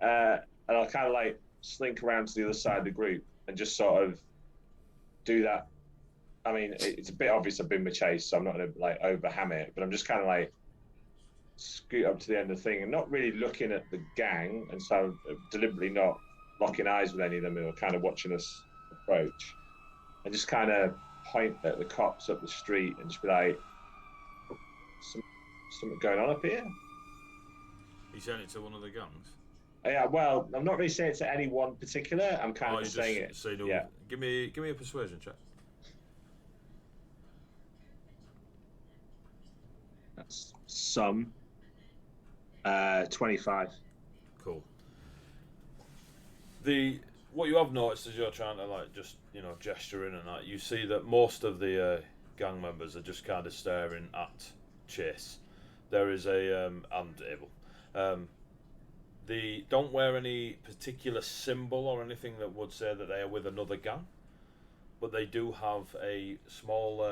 I'll kind of like slink around to the other side of the group and just sort of do that. I mean, it's a bit obvious I've been with Chase, so I'm not gonna like overham it, but I'm just kind of like scoot up to the end of the thing and not really looking at the gang, and so I'm deliberately not locking eyes with any of them who are kind of watching us approach, and just kind of point at the cops up the street and just be like, something going on up here? You saying it to one of the gangs? Yeah, well, I'm not really saying it to any one particular. I'm kind of saying it. Say no. Yeah. Give me a persuasion check. That's some. 25. Cool. What you have noticed as you're trying to like just gesturing and that, you see that most of the gang members are just kind of staring at Chase. There is and Abel. They don't wear any particular symbol or anything that would say that they are with another gang, but they do have a small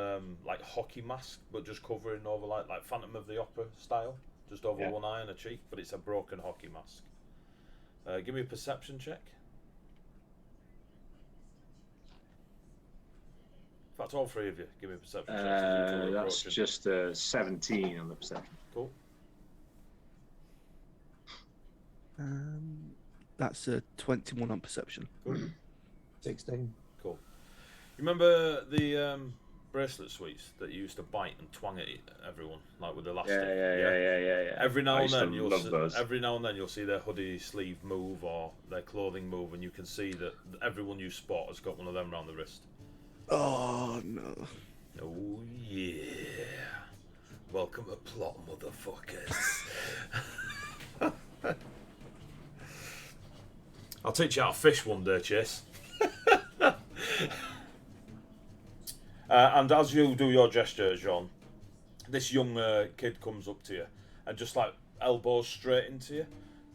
like hockey mask, but just covering over like Phantom of the Opera style, just over one eye and a cheek, but it's a broken hockey mask. Give me a perception check. In fact, all three of you, give me a perception check. That's just 17 on the perception. Cool. That's a 21 on perception. Cool. 16. Cool. You remember the bracelet sweets that you used to bite and twang at everyone, like with elastic? Yeah. Every now and then you'll see their hoodie sleeve move or their clothing move, and you can see that everyone you spot has got one of them around the wrist. Oh no. Oh yeah. Welcome to plot, motherfuckers. I'll teach you how to fish one day, Chase. And as you do your gesture, Jean, this young kid comes up to you and just like elbows straight into you.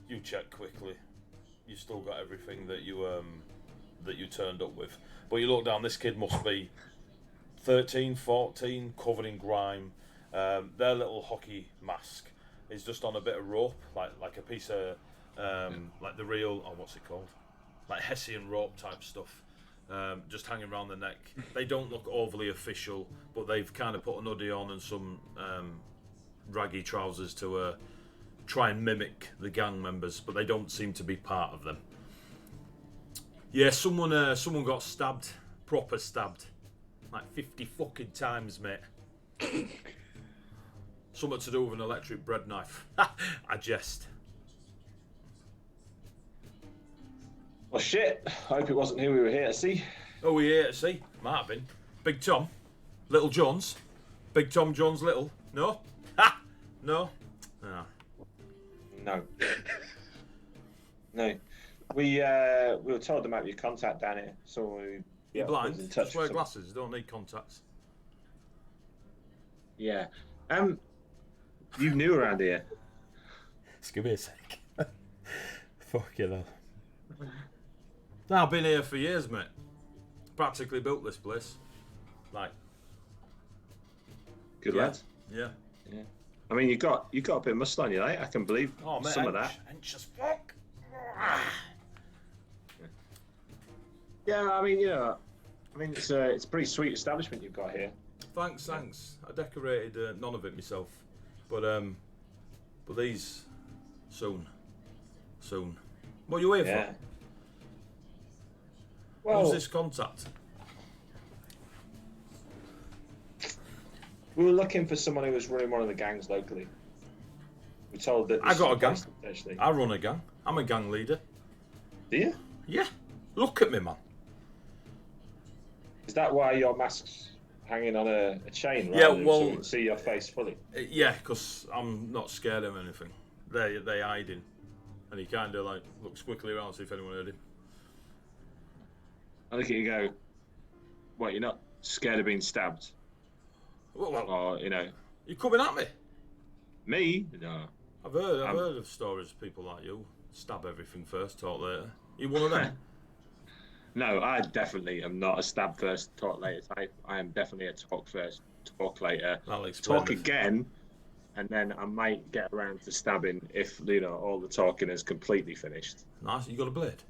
You check quickly. You still got everything that you turned up with. But you look down, this kid must be 13, 14, covered in grime. Their little hockey mask is just on a bit of rope, like a piece of, like the real, what's it called? Like Hessian rope type stuff, just hanging around the neck. They don't look overly official, but they've kind of put an hoodie on and some raggy trousers to try and mimic the gang members, but they don't seem to be part of them. Yeah, someone got stabbed, proper stabbed, like 50 fucking times, mate. Something to do with an electric bread knife. I jest. Well, shit. I hope it wasn't who we were here to see. Oh, we here to see? Might have been. Big Tom, Little Jones, Big Tom Jones Little. No, ha, no. Yeah. No. No. We were told there might be a contact down here, so we You're blind. in touch Just wear with glasses. You don't need contacts. Yeah. You new around here? Just give me a sec. Fucking hell. Now, I've been here for years, mate. Practically built this place. Like. Good Yeah. lad. Yeah. Yeah. I mean, you got a bit of muscle on you, like. I can believe some of that. Hench as fuck. Yeah, I mean, it's a pretty sweet establishment you've got here. Thanks. I decorated none of it myself, but these soon. What are you here Yeah. for? Well, Who's this contact? we were looking for someone who was running one of the gangs locally. We're told that I got a gang. Potentially. I run a gang. I'm a gang leader. Do you? Yeah. Look at me, man. Is that why your mask's hanging on a chain? Yeah, rather than well- so we can see your face fully. Yeah, because I'm not scared of anything. They hiding, and he kind of like looks quickly around to see if anyone heard him. I look at you and go, what, you're not scared of being stabbed? Well, Or, you coming at me? me? No. I've heard of stories of people like you stab everything first, talk later. You one of them? No, I definitely am not a stab first, talk later type. I am definitely a talk first, talk later. That'll explain Talk it. again, and then I might get around to stabbing if, all the talking is completely finished. Nice. You got a blade?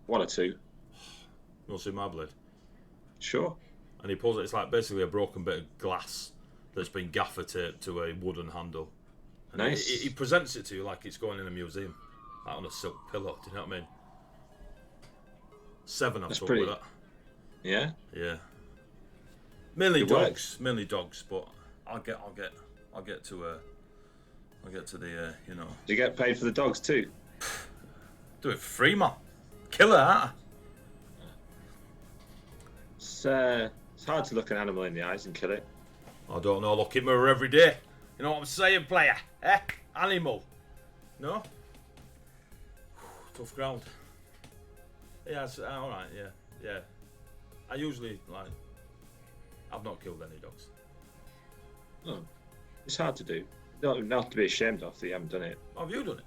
One or two. You want to see my blade? Sure. And he pulls it. It's like basically a broken bit of glass that's been gaffer taped to a wooden handle. And Nice. He presents it to you like it's going in a museum, like on a silk pillow. Do you know what I mean? 7 I've That's took pretty- with that. Yeah? Yeah. Mainly It dogs. Mainly dogs, but I'll get to the Do you get paid for the dogs too? do it for free, man. Killer, huh? It's hard to look an animal in the eyes and kill it. I don't know. Look at me every day. You know what I'm saying, player? Eh? Animal. No? Tough ground. Yeah, it's all right. Yeah. I usually I've not killed any dogs. Oh, it's hard to do. Not to be ashamed of that you haven't done it. Have you done it?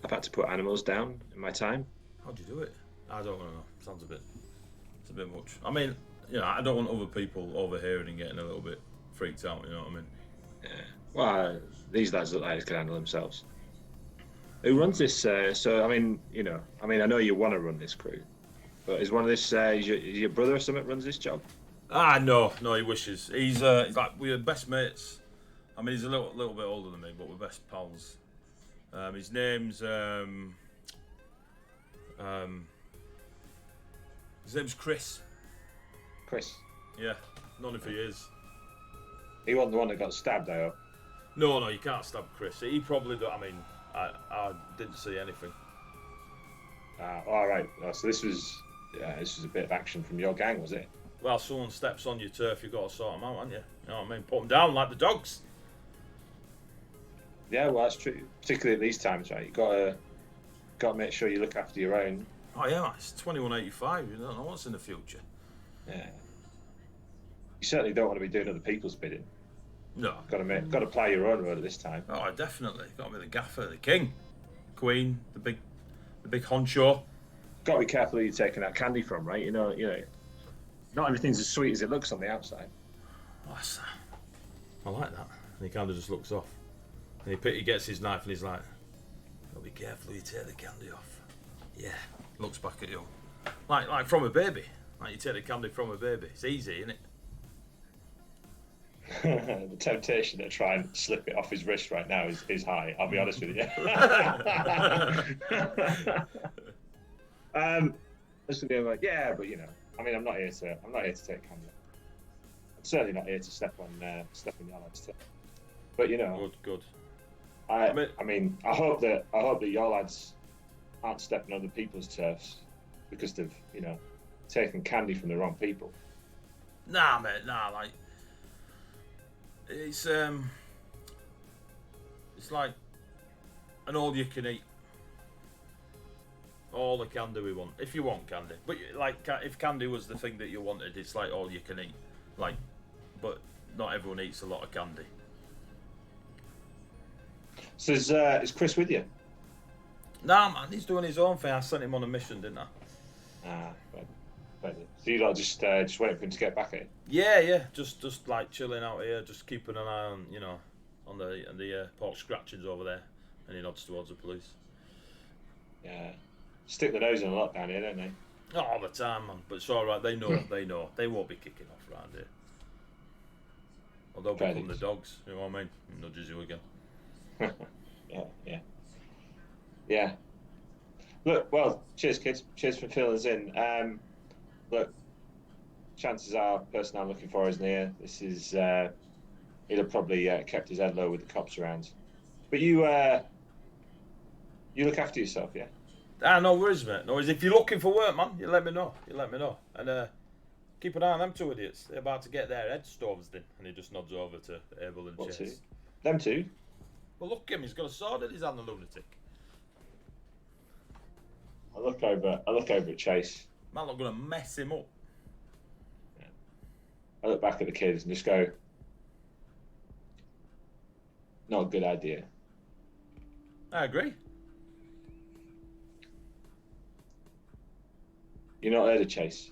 I've had to put animals down in my time. How'd you do it? I don't know. Sounds it's a bit much. I mean, I don't want other people overhearing and getting a little bit freaked out. You know what I mean? Yeah. Well, these lads look like they can handle themselves. Who runs this? I know you want to run this crew, but is one of this your brother or something runs this job? No, he wishes. He's like we're best mates. I mean, he's a little bit older than me, but we're best pals. His name's Chris. Chris. Yeah, known him for years. He wasn't the one that got stabbed, I hope. No, you can't stab Chris. He probably don't. I mean, I didn't see anything. All right. So this was a bit of action from your gang, was it? Well, someone steps on your turf, you've got to sort them out, haven't you? You know what I mean? Put them down like the dogs. Yeah, well, that's true. Particularly at these times, right? You got to make sure you look after your own. Oh yeah, it's 2185. You don't know what's in the future. Yeah. You certainly don't want to be doing other people's bidding. No. Got to play your own role at this time. Oh, definitely. Got to be the gaffer, the king, queen, the big honcho. Got to be careful who you're taking that candy from, right? You know. Not everything's as sweet as it looks on the outside. Oh, I like that. And he kind of just looks off. And he gets his knife and he's like, "Gotta be careful who you take the candy off." Yeah. Looks back at you, like from a baby. Like you take the candy from a baby. It's easy, isn't it? The temptation to try and slip it off his wrist right now is high. I'll be honest with you. Just being like, yeah, but I'm not here to take candy. I'm certainly not here to step on your lads' toe. But Good. I hope that your lads aren't stepping on other people's turfs because they've taken candy from the wrong people. Nah, mate. Nah, like it's It's like an all-you-can-eat. All the candy we want, if you want candy. But like, if candy was the thing that you wanted, it's like all you can eat. Like, but not everyone eats a lot of candy. So is Chris with you? Nah, man, he's doing his own thing. I sent him on a mission, didn't I? So you lot just waiting for him to get back at it? Yeah. Just like chilling out here, just keeping an eye on, on the pork scratchings over there, and he nods towards the police. Yeah. Stick the nose in a lot down here, don't they? Not all the time, man. But it's all right. They know. They won't be kicking off around here. Although become the dogs. You know what I mean? Nudges you again. Yeah. Look, well, cheers, kids. Cheers for filling us in. Look, chances are, the person I'm looking for isn't here. This is he'd have probably kept his head low with the cops around. But you look after yourself, yeah. No worries, mate. No worries. If you're looking for work, man, you let me know. And keep an eye on them two idiots. They're about to get their heads stoved in. And he just nods over to Abel and What Chase. two? Them two? Well, look at him. He's got a sword in his hand, the lunatic. I look over at Chase. Man, I'm going to mess him up. Yeah. I look back at the kids and just go, not a good idea. I agree. You're not heard of Chase?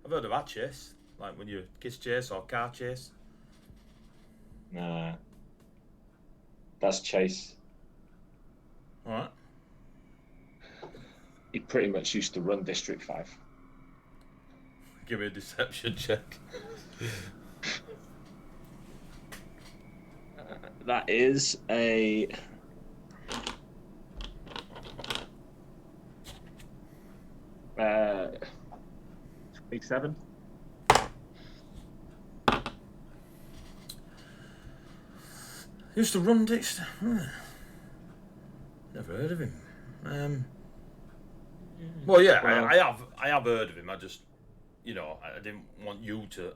I've heard of that chase. Like when you kiss chase or car chase. Nah. That's Chase. Alright. He pretty much used to run District 5. Give me a deception check. That is a... Uh, 27. Used to run Dixter. Never heard of him. Well, yeah, I have heard of him. I just, I didn't want you to.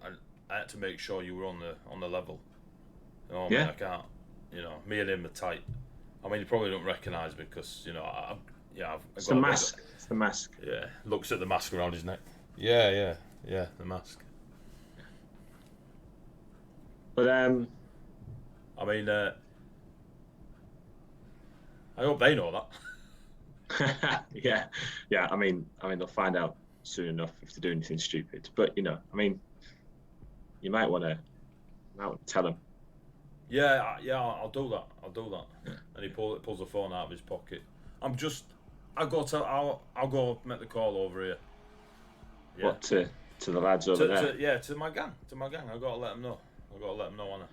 I had to make sure you were on the level. You know, Yeah. I can't. Me and him are tight. I mean, you probably don't recognise me because I've It's got the a mask. It's the mask. Yeah, looks at the mask around his neck. Yeah, the mask. But I mean, I hope they know that. yeah. I mean, they'll find out soon enough if they do anything stupid. But you might want to tell them. Yeah, I'll do that. And he pulls the phone out of his pocket. I'll go make the call over here. Yeah. What to the lads over there? To my gang. I've got to let them know. Anna.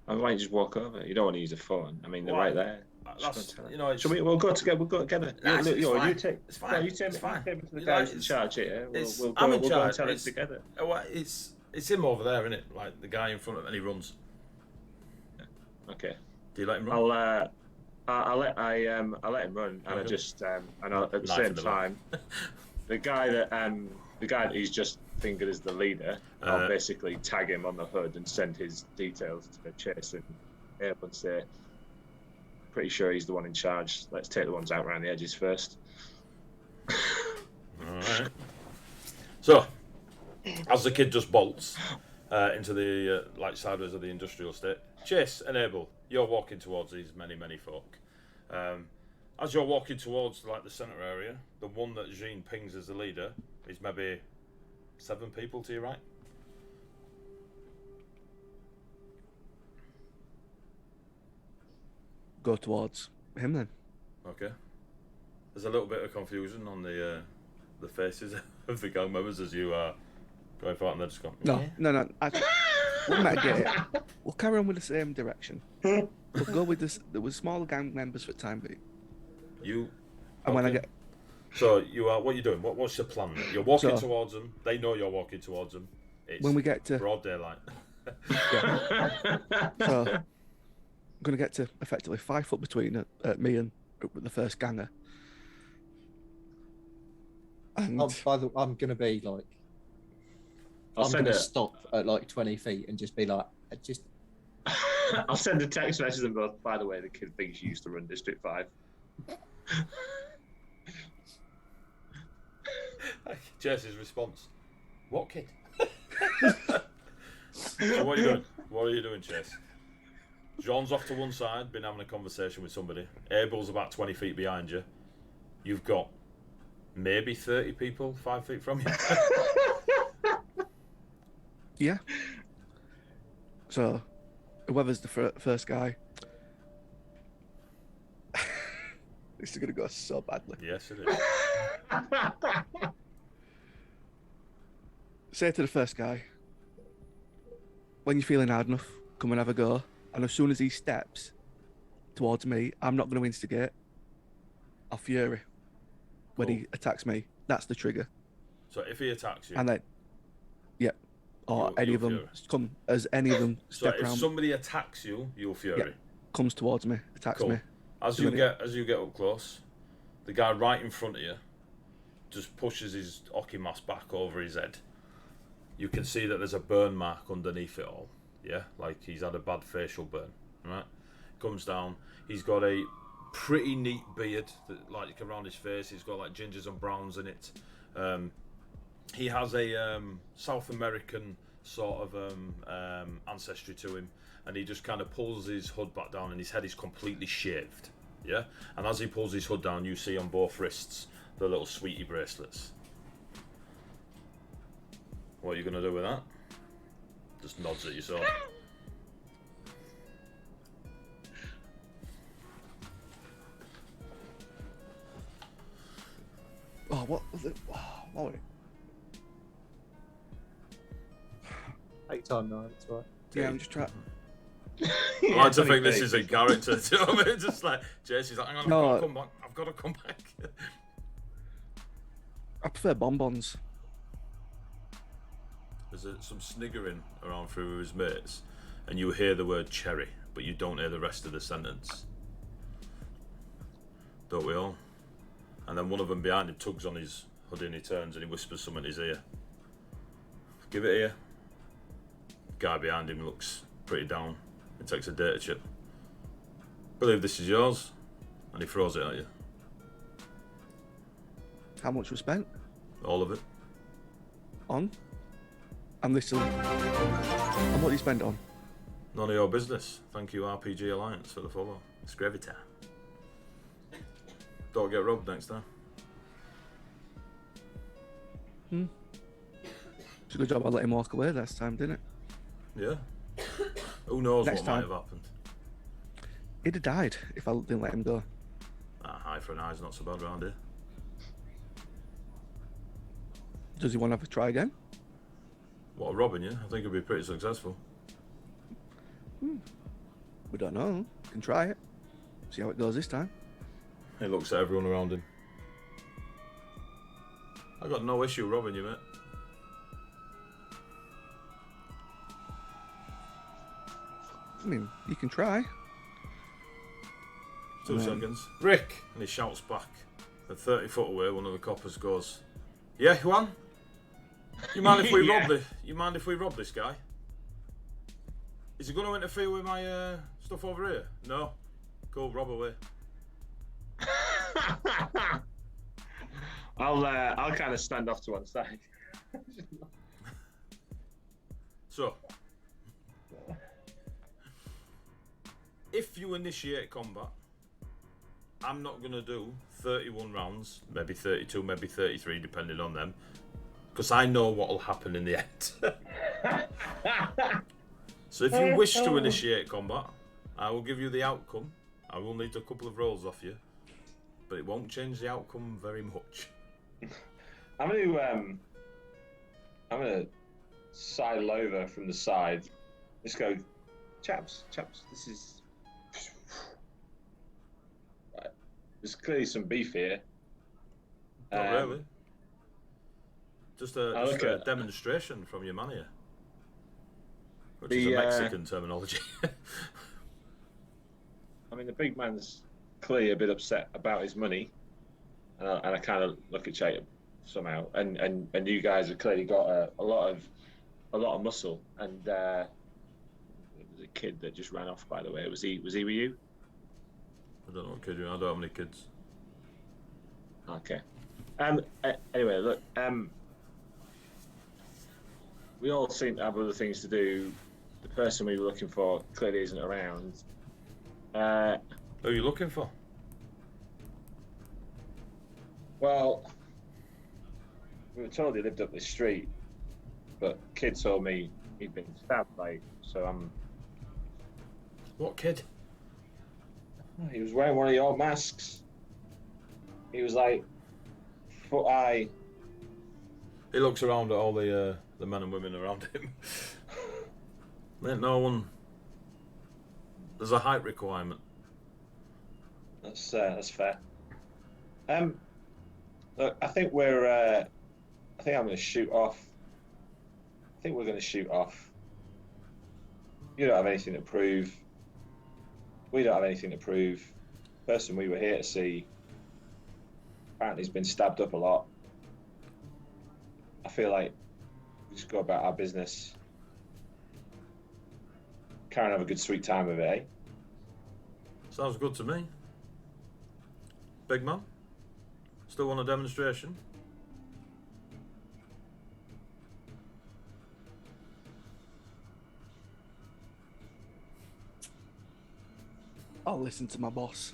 Why don't you just walk over? You don't want to use a phone. I mean, they're right there. We'll go together. We'll go together. It's fine. You take me to the You guy know, who's in charge here. We'll I'm in go charge. and tell it together. It's him over there, isn't it? Like the guy in front of him, and he runs. Okay. Do you let him run? I'll let him run, and I just at the same time, the guy that he's just fingered as the leader, I'll basically tag him on the hood and send his details to Chase and Abel and say, pretty sure he's the one in charge. Let's take the ones out around the edges first. All right. So, as the kid just bolts into the sideways of the industrial estate, Chase and Abel, you're walking towards these many folk. As you're walking towards the centre area, the one that Jean pings as the leader is maybe 7 people to your right. Go towards him then. Okay. There's a little bit of confusion on the faces of the gang members as you are going forward, and they're just going. No. We might get it. We'll carry on with the same direction. We'll go with this. There was smaller gang members for the time being. And when I get. So you are. What are you doing? What's your plan? You're walking towards them. They know you're walking towards them. It's when we get to broad daylight. So I'm gonna get to effectively 5 foot between me and the first ganger. And I'm gonna be like. I'm gonna stop at 20 feet and just be like, I'll send a text message and go, by the way, the kid thinks you used to run District 5. Chase's response: "What kid?" So what are you doing? What are you doing, Chase? Jean's off to one side, been having a conversation with somebody. Abel's about 20 feet behind you. You've got maybe 30 people 5 feet from you. Yeah. So, whoever's the first guy, this is gonna go so badly. Yes, it is. Say to the first guy, when you're feeling hard enough, come and have a go. And as soon as he steps towards me, I'm not going to instigate. I'll fury when he attacks me. That's the trigger. So if he attacks you, And then, yeah, or any of them fury. come as any of them So step if around, somebody attacks you, you'll fury. Yeah. comes towards me, attacks Cool. me. As you get up close, the guy right in front of you just pushes his hockey mask back over his head. You can see that there's a burn mark underneath it all. Yeah, like he's had a bad facial burn. Right, comes down. He's got a pretty neat beard, like around his face. He's got like gingers and browns in it. He has a South American sort of ancestry to him, and he just kind of pulls his hood back down, and his head is completely shaved. Yeah, and as he pulls his hood down, you see on both wrists the little sweetie bracelets. What are you gonna do with that? Just nods at your sword. Oh, what was it? Oh, what was it? Take time, no, it's right. Yeah, I'm just trying. I like to think this is a character. Do you know what I mean? Just like Jason's like, hang on, I've got to come back. I've got to come back. I prefer bonbons. There's some sniggering around through his mates, and you hear the word cherry, but you don't hear the rest of the sentence. Don't we all? And then one of them behind him tugs on his hoodie and he turns and he whispers something in his ear. Give it here. Guy behind him looks pretty down. He takes a data chip. Believe this is yours. And he throws it at you. How much was spent All of it. on? And this and what do you spend it on? None of your business. Thank you, RPG Alliance, for the follow. It's gravy time. Don't get robbed next time. It's a good job I let him walk away last time, didn't it? Yeah. Who knows Next what might time. have happened. He'd have died if I didn't let him go. Eye for an eye's not so bad around here. Does he want to have a try again? What, robbing you? I think it'd be pretty successful. We don't know. Can try it. See how it goes this time. He looks at everyone around him. I got no issue robbing you, mate. I mean, you can try. 2 seconds. Rick! And he shouts back. And 30 foot away, one of the coppers goes, "Yeah, Juan? You mind if we Yeah. rob this? You mind if we rob this guy? Is he going to interfere with my stuff over here? No. Cool, rob away." I'll kind of stand off to one side. So, if you initiate combat, I'm not going to do 31 rounds, maybe 32, maybe 33, depending on them, because I know what will happen in the end. So if you wish to initiate combat, I will give you the outcome. I will need a couple of rolls off you, but it won't change the outcome very much. I'm gonna sidle over from the side. Just go, chaps. This is. Right. There's clearly some beef here. Not really. Just a demonstration from your man here. Which is a Mexican terminology. I mean, the big man's clearly a bit upset about his money, and I kind of look at Jacob somehow, and you guys have clearly got a lot of muscle, and there's There's a kid that just ran off. By the way, was he with you? I don't know what kid you are. I don't have any kids. Okay. Anyway, look. We all seem to have other things to do. The person we were looking for clearly isn't around. Who are you looking for? Well, we were told he lived up this street, but kid told me he'd been stabbed. So I'm. What kid? He was wearing one of your masks. He was like foot high. He looks around at all the men and women around him. Ain't no one. There's a height requirement. That's fair. Look, I think we're. I think I'm going to shoot off. I think we're going to shoot off. You don't have anything to prove. We don't have anything to prove. The person we were here to see apparently has been stabbed up a lot. I feel like we just go about our business. Carry on, have a good sweet time of it, eh? Sounds good to me. Big man? Still want a demonstration? I'll listen to my boss.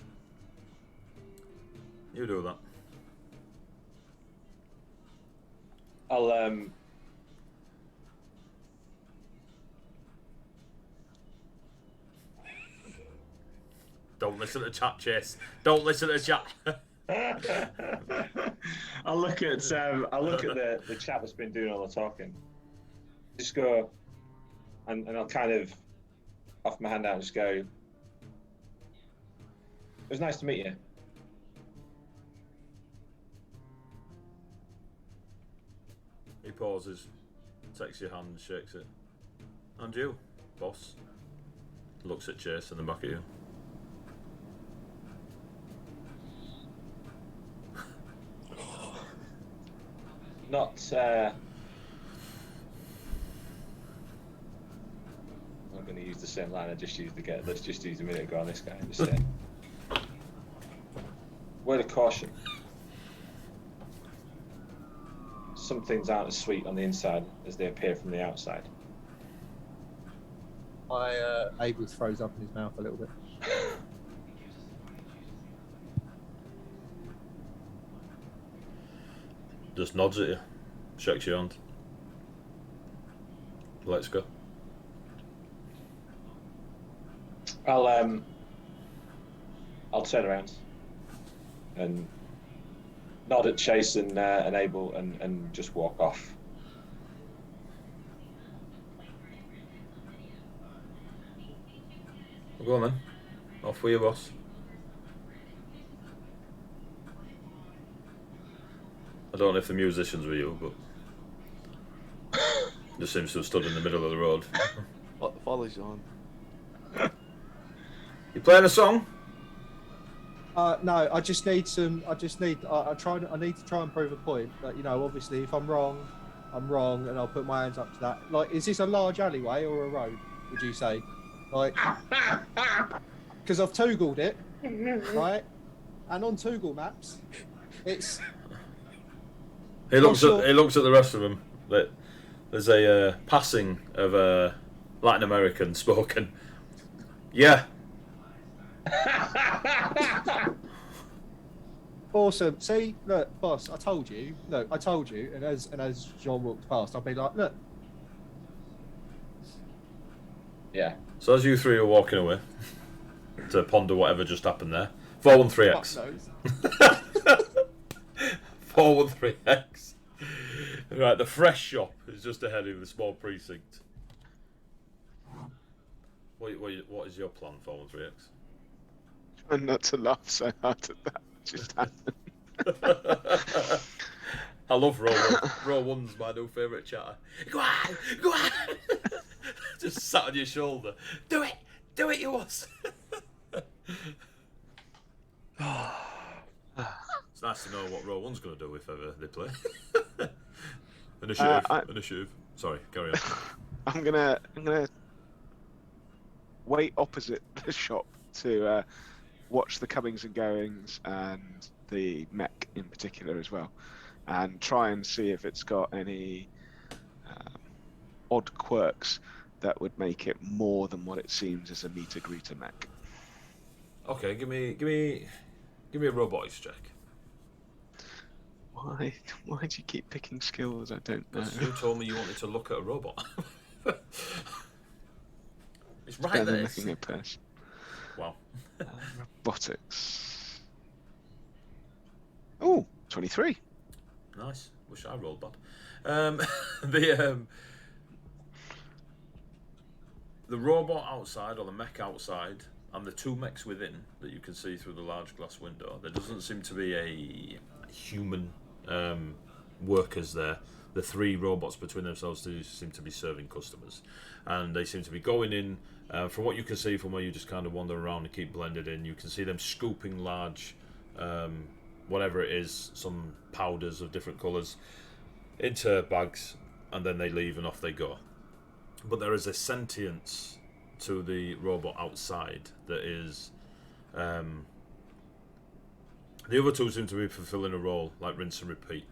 You do that. I'll Don't listen to chat, Chase. Don't listen to chat. I'll look at the chat that's been doing all the talking. Just go, and I'll kind of off my hand out and just go. It was nice to meet you. He pauses, takes your hand and shakes it. And you, boss? Looks at Chase and then back at you. Not. I'm not going to use the same line I just used again. Let's just use a minute ago on this guy. Just say, word of caution. Some things aren't as sweet on the inside as they appear from the outside. Abel throws up in his mouth a little bit. Just nods at you, shakes your hand. Let's go. I'll turn around and nod at Chase and Abel and just walk off. Well, go on then. Off with you, boss. I don't know if the musicians were you, but just seems to have stood in the middle of the road. What the follows on? You playing a song? No, I just need some. I need to try and prove a point. That, you know, obviously, if I'm wrong, and I'll put my hands up to that. Like, is this a large alleyway or a road? Would you say? Like, because I've Googled it, right? And on Google Maps, it's. He looks at the rest of them. There's a passing of Latin American spoken. Yeah. Awesome. See, look, boss, I told you. Look, I told you. And as John walked past, I'll be like, look. Yeah. So as you three are walking away to ponder whatever just happened there, 413X. 413X. Right, the fresh shop is just ahead of the small precinct. What is your plan, 413X? Trying not to laugh so hard at that just happened. I love row one. Row one's my new favourite chatter. Go on! Just sat on your shoulder. Do it, you was. It's nice to know what row one's going to do if ever they play. Initiative. Sorry, carry on. I'm gonna wait opposite the shop to watch the comings and goings and the mech in particular as well, and try and see if it's got any odd quirks that would make it more than what it seems as a meter greeter mech. Okay, give me a robotics check. Why do you keep picking skills? I don't know. Because you told me you wanted to look at a robot. It's right Better there. than looking at person. Wow. Robotics. Oh, 23. Nice. Wish I rolled bad. The robot outside, or the mech outside, and the two mechs within that you can see through the large glass window, there doesn't seem to be a human workers there. The three robots between themselves do seem to be serving customers, and they seem to be going in. From what you can see, from where you just kind of wander around and keep blended in, you can see them scooping large, whatever it is, some powders of different colours, into bags, and then they leave and off they go. But there is a sentience to the robot outside that is. The other two seem to be fulfilling a role like rinse and repeat.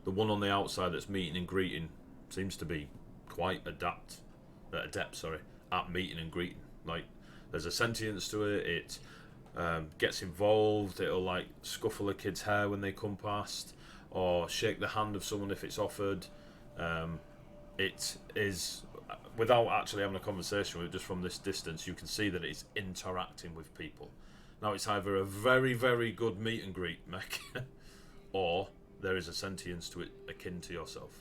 The one on the outside that's meeting and greeting seems to be quite adept at meeting and greeting. Like, there's a sentience to it. It gets involved. It'll like scuffle a kid's hair when they come past, or shake the hand of someone if it's offered. It is, without actually having a conversation with it, just from this distance, you can see that it's interacting with people. Now, it's either a very, very good meet and greet mech, or there is a sentience to it akin to yourself.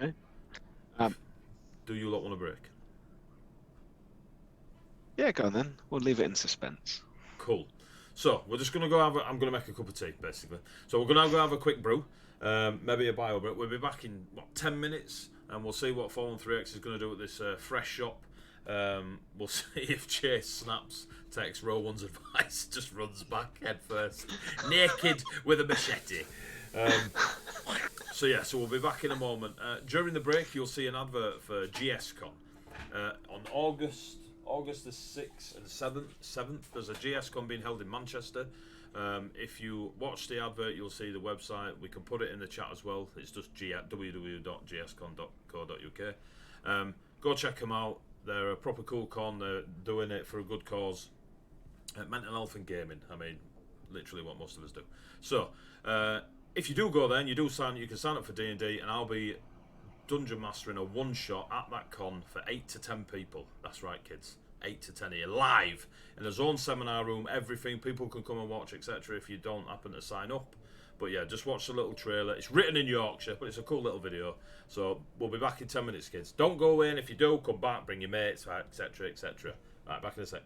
Okay. Do you lot want a break? Yeah, go on then. We'll leave it in suspense. Cool. So we're just gonna go have. I'm gonna make a cup of tea, basically. So we're gonna go have a quick brew, maybe a bio break. We'll be back in 10 minutes, and we'll see what Fallen 3X is gonna do at this fresh shop. We'll see if Chase snaps, takes Row One's advice, just runs back head first, naked with a machete. So we'll be back in a moment. During the break, you'll see an advert for GSCon on August the 6th and 7th. There's a GSCon being held in Manchester. If you watch the advert, you'll see the website. We can put it in the chat as well. It's just www.gscon.co.uk. Go check them out. They're a proper cool con. They're doing it for a good cause. Mental health and gaming. I mean, literally what most of us do. So, if you do go there and you can sign up for D&D, and I'll be dungeon mastering a one-shot at that con for 8 to 10 people. That's right, kids. 8 to 10 here, live, in a zone seminar room, everything. People can come and watch, etc. if you don't happen to sign up. But yeah, just watch the little trailer. It's written in Yorkshire, but it's a cool little video. So we'll be back in 10 minutes, kids. Don't go away, and if you do, come back, bring your mates, etc, etc. Right, back in a sec.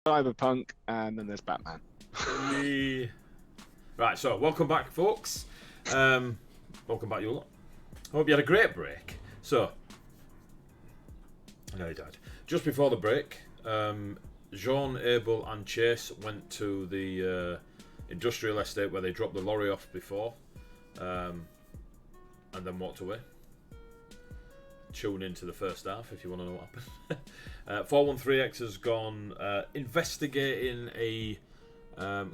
Cyberpunk, and then there's Batman. Right, so welcome back, folks. Welcome back, you lot. I hope you had a great break. So, I know he died. Just before the break, Jean, Abel, and Chase went to the industrial estate where they dropped the lorry off before, and then walked away. Tune into the first half if you want to know what happened. 413X has gone investigating a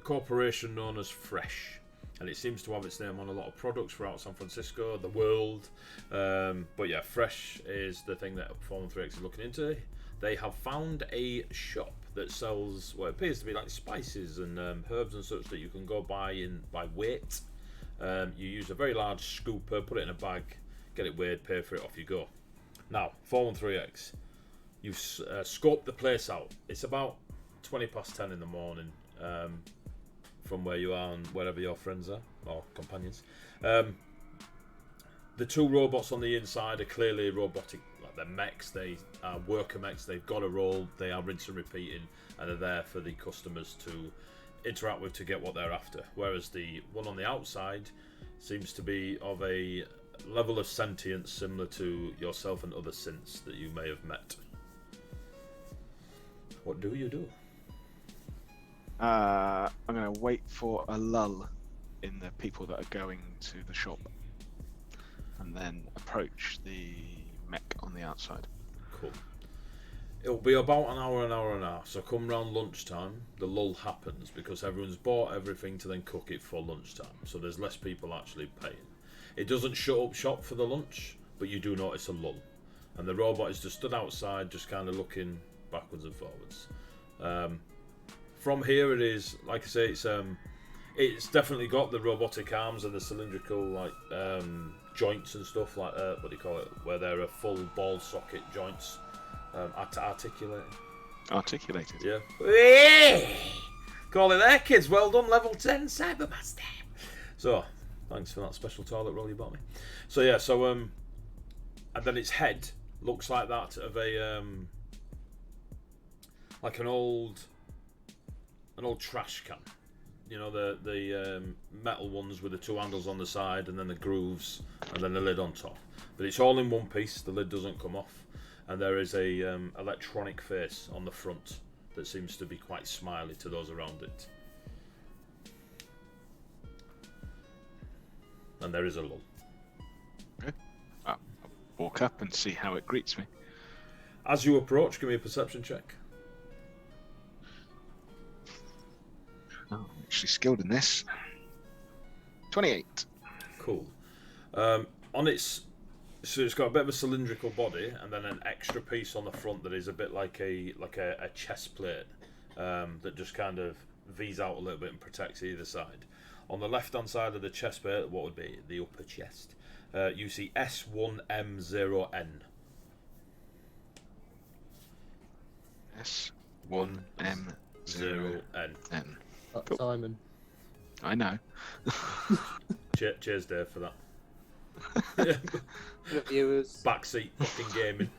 corporation known as Fresh, and it seems to have its name on a lot of products throughout San Francisco, the world. But yeah, Fresh is the thing that 413X is looking into. They have found a shop that sells what appears to be like spices and herbs and such that you can go buy by weight. You use a very large scooper, put it in a bag, get it weighed, pay for it, off you go. Now, 413X, you've scoped the place out. It's about 20 past 10 in the morning from where you are and wherever your friends are, or companions. The two robots on the inside are clearly robotic, like they're mechs, they are worker mechs, they've got a role, they are rinse and repeating, and are there for the customers to interact with to get what they're after. Whereas the one on the outside seems to be of a level of sentience similar to yourself and other synths that you may have met. What do you do? I'm going to wait for a lull in the people that are going to the shop, and then approach the mech on the outside. Cool. It'll be about an hour and a half. So come round lunchtime, the lull happens because everyone's bought everything to then cook it for lunchtime. So there's less people actually paying. It doesn't shut up shop for the lunch, but you do notice a lull. And the robot is just stood outside, just kind of looking backwards and forwards. From here, it is, like I say, it's definitely got the robotic arms and the cylindrical like joints and stuff like what do you call it, where there are full ball socket joints, articulated. Articulated. Yeah. Call it there, kids. Well done, level 10 Cybermaster. So, thanks for that special toilet roll you bought me. So yeah, and then its head looks like that of a like an old trash can. You know, the metal ones with the two handles on the side and then the grooves and then the lid on top. But it's all in one piece, the lid doesn't come off. And there is a electronic face on the front that seems to be quite smiley to those around it. And there is a lull. Okay. I'll walk up and see how it greets me. As you approach, give me a perception check. Oh, I'm actually skilled in this. 28. Cool. So it's got a bit of a cylindrical body and then an extra piece on the front that is a bit like a chest plate that just kind of V's out a little bit and protects either side. On the left hand side of the chest plate, what would be the upper chest, you see S1M0N. S1M0N. Cool. Simon. I know. Cheers, Dave, for that. The viewers. Backseat fucking gaming.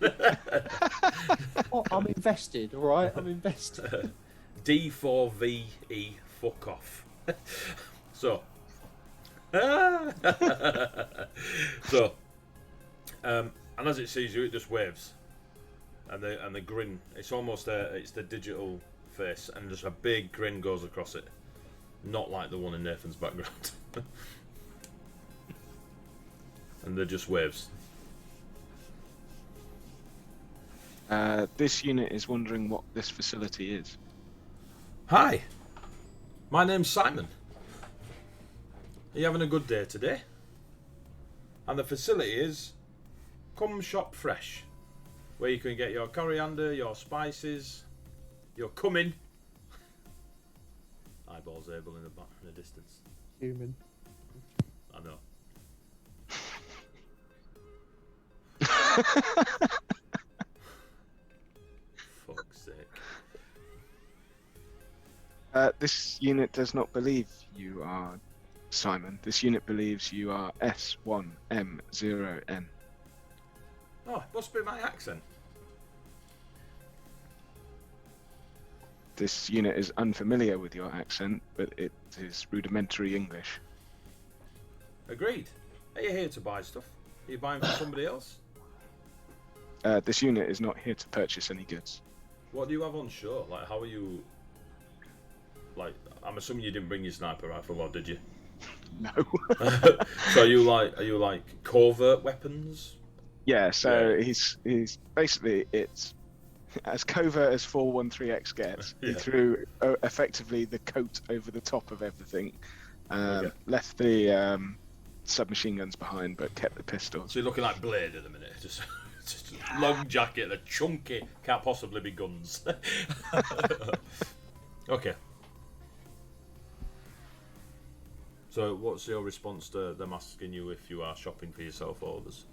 Oh, I'm invested, alright? I'm invested. D4VE, fuck off. So, and as it sees you, it just waves, and the grin. It's almost it's the digital face, and just a big grin goes across it, not like the one in Nathan's background. And they're just waves. This unit is wondering what this facility is. Hi, my name's Simon. Are you having a good day today? And the facility is Come Shop Fresh, where you can get your coriander, your spices, your cumin. Eyeballs able in the back, in the distance. Human. I know. Fuck's sake. This unit does not believe you are Simon. This unit believes you are S1M0N. Oh, must be my accent. This unit is unfamiliar with your accent, but it is rudimentary English. Agreed. Are you here to buy stuff? Are you buying for somebody else? This unit is not here to purchase any goods. What do you have on show? Like, how are you... Like, I'm assuming you didn't bring your sniper rifle, or did you? No. So are you like covert weapons? Yeah, so he's basically, it's as covert as 413X gets. He threw effectively the coat over the top of everything, left the submachine guns behind, but kept the pistols. So you're looking like Blade at the minute, just a long jacket, a chunky, can't possibly be guns. Okay. So what's your response to them asking you if you are shopping for yourself or others?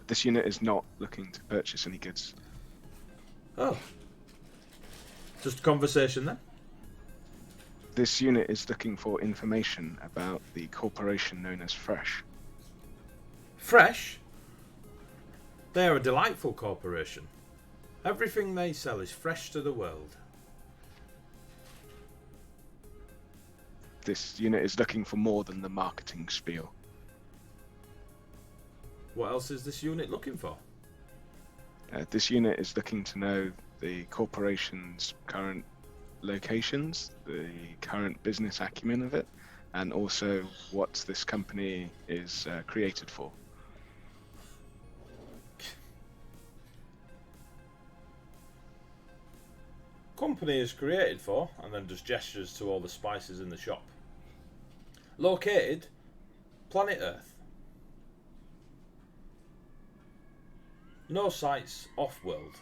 This unit is not looking to purchase any goods. Oh. Just a conversation then? This unit is looking for information about the corporation known as Fresh. Fresh? They're a delightful corporation. Everything they sell is fresh to the world. This unit is looking for more than the marketing spiel. What else is this unit looking for? This unit is looking to know the corporation's current locations, the current business acumen of it, and also what this company is created for. Company is created for, and then does gestures to all the spices in the shop. Located, planet Earth. No sites off-world.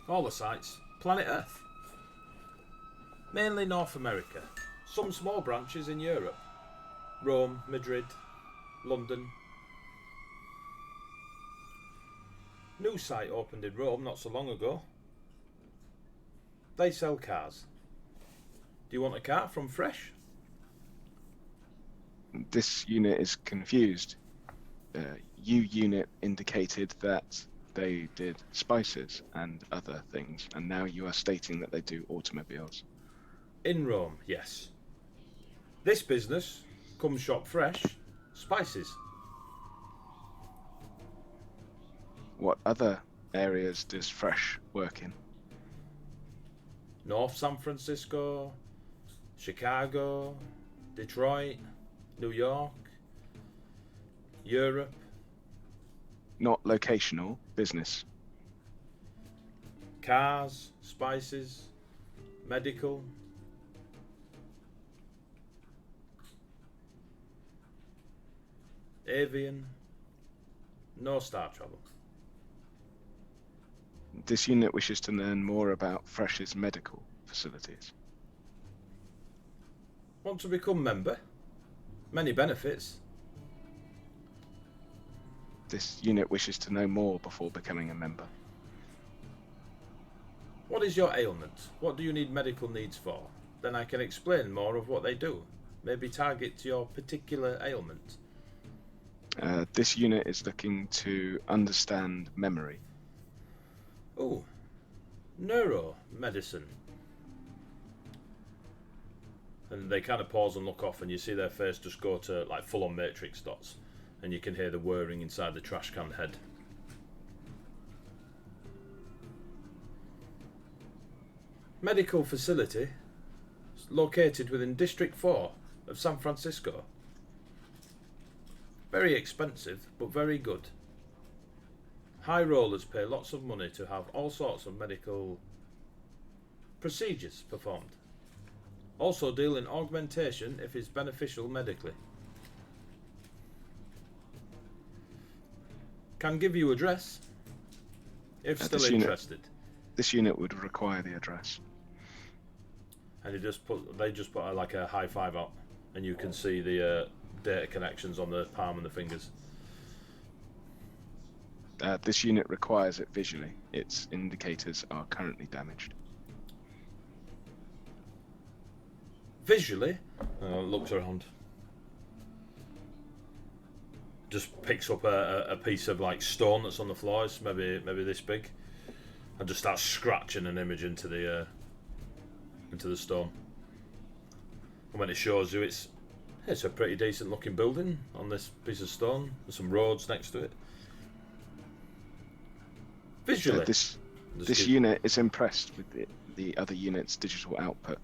All the sites, planet Earth. Mainly North America. Some small branches in Europe. Rome, Madrid, London. New site opened in Rome not so long ago. They sell cars. Do you want a car from Fresh? This unit is confused. Unit indicated that they did spices and other things, and now you are stating that they do automobiles. In Rome, yes. This business comes shop Fresh, spices. What other areas does Fresh work in? North San Francisco, Chicago, Detroit, New York, Europe. Not locational, business. Cars, spices, medical. Avian. No star travel. This unit wishes to learn more about Fresh's medical facilities. Want to become member? Many benefits. This unit wishes to know more before becoming a member. What is your ailment? What do you need medical needs for? Then I can explain more of what they do. Maybe target your particular ailment. This unit is looking to understand memory. Oh, neuro medicine. And they kind of pause and look off, and you see their face just go to like full-on matrix dots, and you can hear the whirring inside the trash can head. Medical facility located within District 4 of San Francisco. Very expensive, but very good. High rollers pay lots of money to have all sorts of medical procedures performed. Also deal in augmentation if it's beneficial medically. Can give you address if still interested. This unit would require the address. And they just put like a high five up, and you can see the data connections on the palm and the fingers. This unit requires it visually. Its indicators are currently damaged. Visually, looks around. Just picks up a piece of like stone that's on the floor. It's maybe this big, and just starts scratching an image into the into the stone. And when it shows you, it's a pretty decent looking building on this piece of stone. There's some roads next to it. Visually, This unit is impressed with the other unit's digital output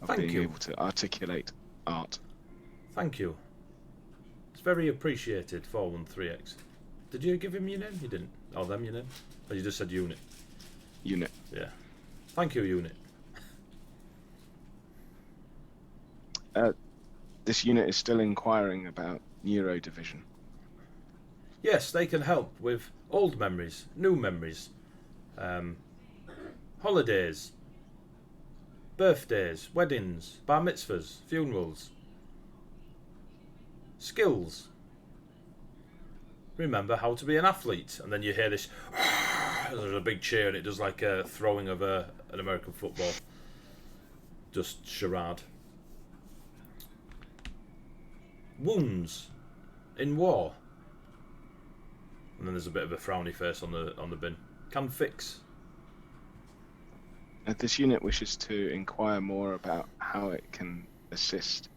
of Thank being you. able to articulate art. Thank you. It's very appreciated, 413X. Did you give him your name? You didn't. Oh, them your name? Or you just said unit? Unit. Yeah. Thank you, unit. This unit is still inquiring about neurodivision. Yes, they can help with old memories, new memories, holidays, birthdays, weddings, bar mitzvahs, funerals, skills. Remember how to be an athlete, and then you hear this. There's a big cheer, and it does like a throwing of an American football. Just charade. Wounds in war. And then there's a bit of a frowny face on the bin. Can fix. This unit wishes to inquire more about how it can assist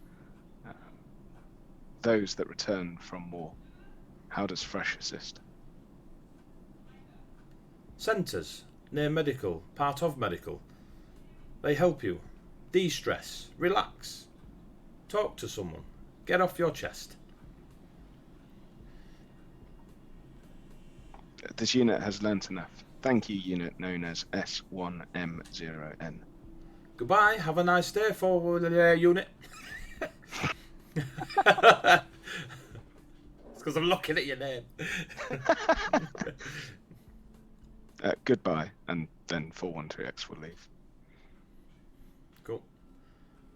those that return from war. How does Fresh assist? Centres, near medical, part of medical. They help you. De-stress, relax. Talk to someone. Get off your chest. This unit has learnt enough. Thank you, unit known as S1M0N. Goodbye, have a nice day, forward unit. It's because I'm looking at your name. Goodbye, and then 413X will leave. Cool.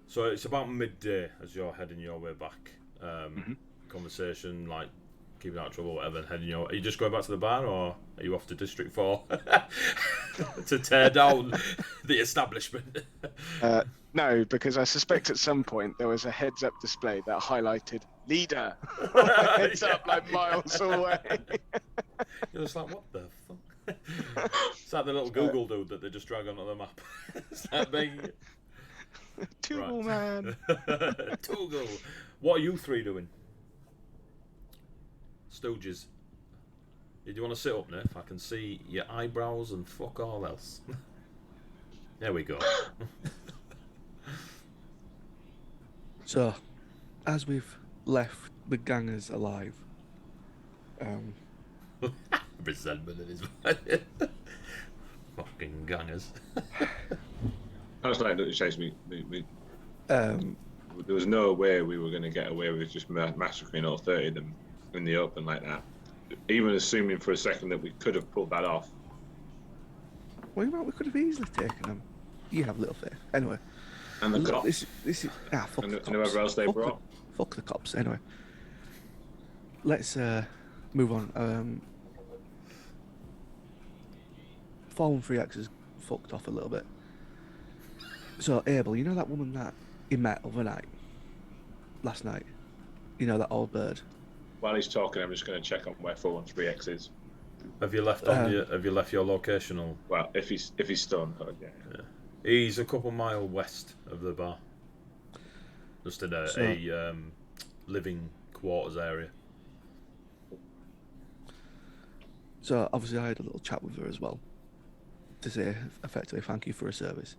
So it's about midday as you're heading your way back. Conversation, like keeping out of trouble, whatever, and heading your. Are you just going back to the bar, or are you off to District 4 to tear down the establishment? No, because I suspect at some point there was a heads-up display that highlighted leader. Heads up like miles away. You're just like, what the fuck? It's like the little Google dude that they just drag onto the map. It's that big. Toogle man. Toogle. What are you three doing? Stooges. Do you want to sit up, Niff? I can see your eyebrows and fuck all else. There we go. So, as we've left the gangers alive, Resentment in his mind. Fucking gangers. I was like, Chase, there was no way we were going to get away with just massacring all 30 of them in the open like that. Even assuming for a second that we could have pulled that off. well, we could have easily taken them. You have little faith. Anyway. And the cops. This is fuck And the cops. whoever else they Fuck brought. Fuck the cops. Anyway, let's move on. 413X has fucked off a little bit. So Abel, you know that woman that he met overnight, last night. You know that old bird. While he's talking, I'm just going to check on where 413X is. Have you left Have you left your locational? Well, if he's stone cold, yeah. He's a couple mile west of the bar. Just in a living quarters area. So obviously I had a little chat with her as well, to say effectively thank you for her service.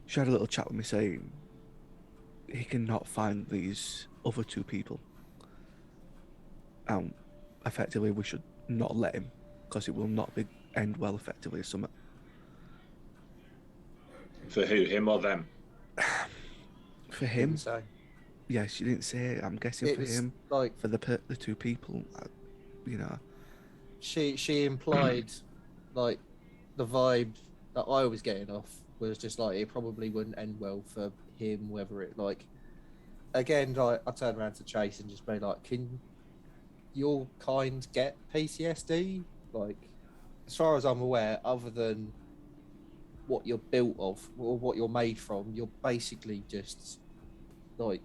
She had a little chat with me saying he cannot find these other two people. Effectively we should not let him, because it will not end well effectively as summit. For who? Him or them? For him? Didn't say. Yeah, she didn't say. I'm guessing It for was him. like For the two people, you know. she implied like the vibe that I was getting off was just like it probably wouldn't end well for him, whether it like again like I turned around to Chase and just be like, can your kind get PTSD? Like as far as I'm aware, other than what you're built of or what you're made from, you're basically just like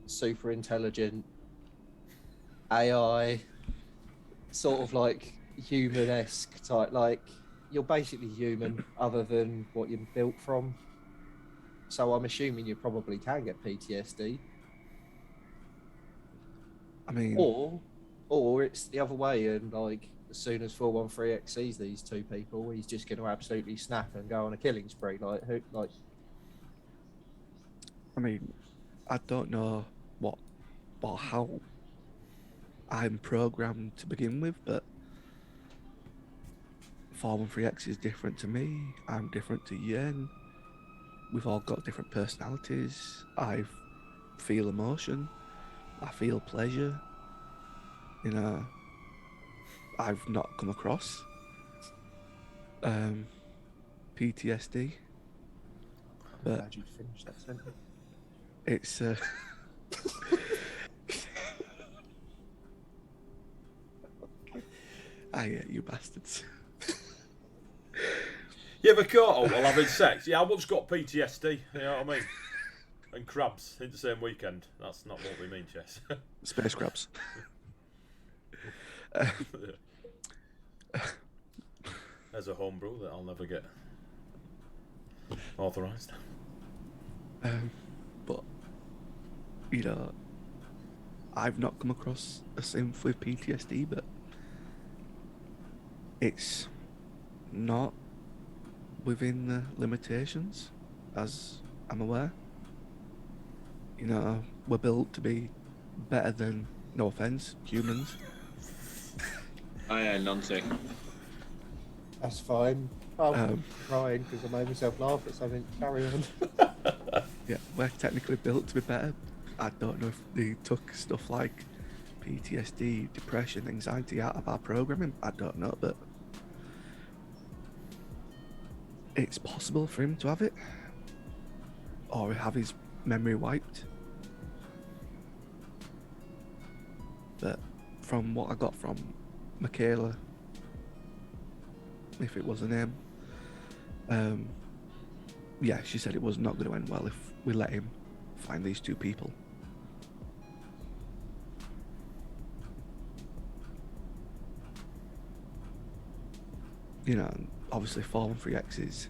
super intelligent AI, sort of like human-esque type. Like you're basically human, other than what you're built from. So I'm assuming you probably can get PTSD. I mean, or it's the other way, and like as soon as 413X sees these two people, he's just going to absolutely snap and go on a killing spree. I mean, I don't know what or how I'm programmed to begin with, but 413X is different to me. I'm different to Yen. We've all got different personalities. I feel emotion. I feel pleasure. You know, I've not come across PTSD, I'm but glad you finished that sentence. it's I hate you bastards. You ever caught up while having sex? Yeah, I once got PTSD. You know what I mean? And crabs in the same weekend. That's not what we mean, Chess. Space crabs. There's a homebrew that I'll never get authorised. But you know, I've not come across a synth with PTSD, but it's not within the limitations, as I'm aware. You know, we're built to be better than, no offence, humans. I non-thing. That's fine. I'm crying because I made myself laugh at something. Carry on. Yeah, we're technically built to be better. I don't know if they took stuff like PTSD, depression, anxiety out of our programming. I don't know, but it's possible for him to have it, or have his memory wiped. But from what I got from Michaela, if it was a name, yeah, she said it was not going to end well if we let him find these two people. You know, obviously 413X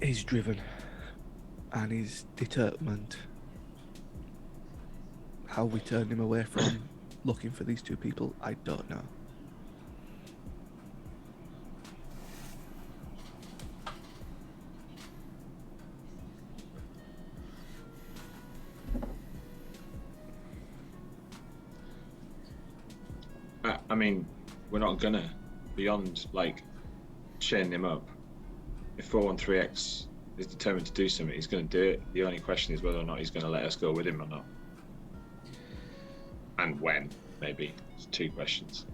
is driven and he's determined. How we turned him away from looking for these two people, I don't know. I mean, we're not gonna, beyond like chaining him up. If 413X is determined to do something, he's gonna do it. The only question is whether or not he's gonna let us go with him or not. And when, maybe. It's two questions.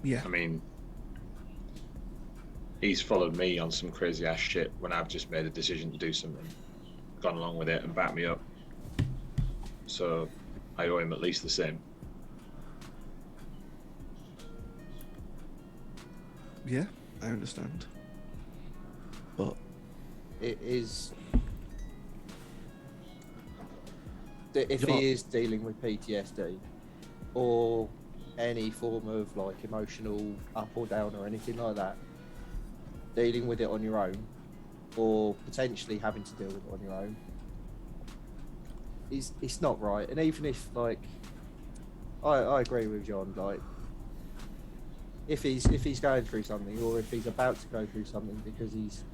Yeah. I mean, he's followed me on some crazy ass shit when I've just made a decision to do something, gone along with it and backed me up. So I owe him at least the same. Yeah, I understand. But It is. If he is dealing with PTSD or any form of like emotional up or down or anything like that, dealing with it on your own or potentially having to deal with it on your own, it's not right. And even if like, I agree with John, like if he's going through something or if he's about to go through something because he's,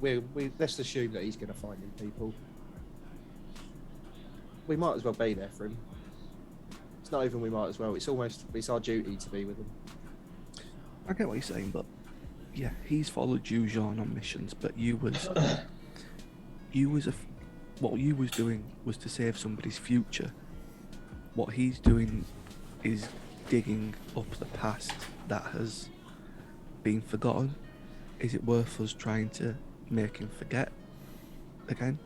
we let's assume that he's going to find new people. We might as well be there for him. It's not even we might as well. It's our duty to be with him. I get what you're saying, but yeah, he's followed you, Jean, on missions, but what you was doing was to save somebody's future. What he's doing is digging up the past that has been forgotten. Is it worth us trying to make him forget again,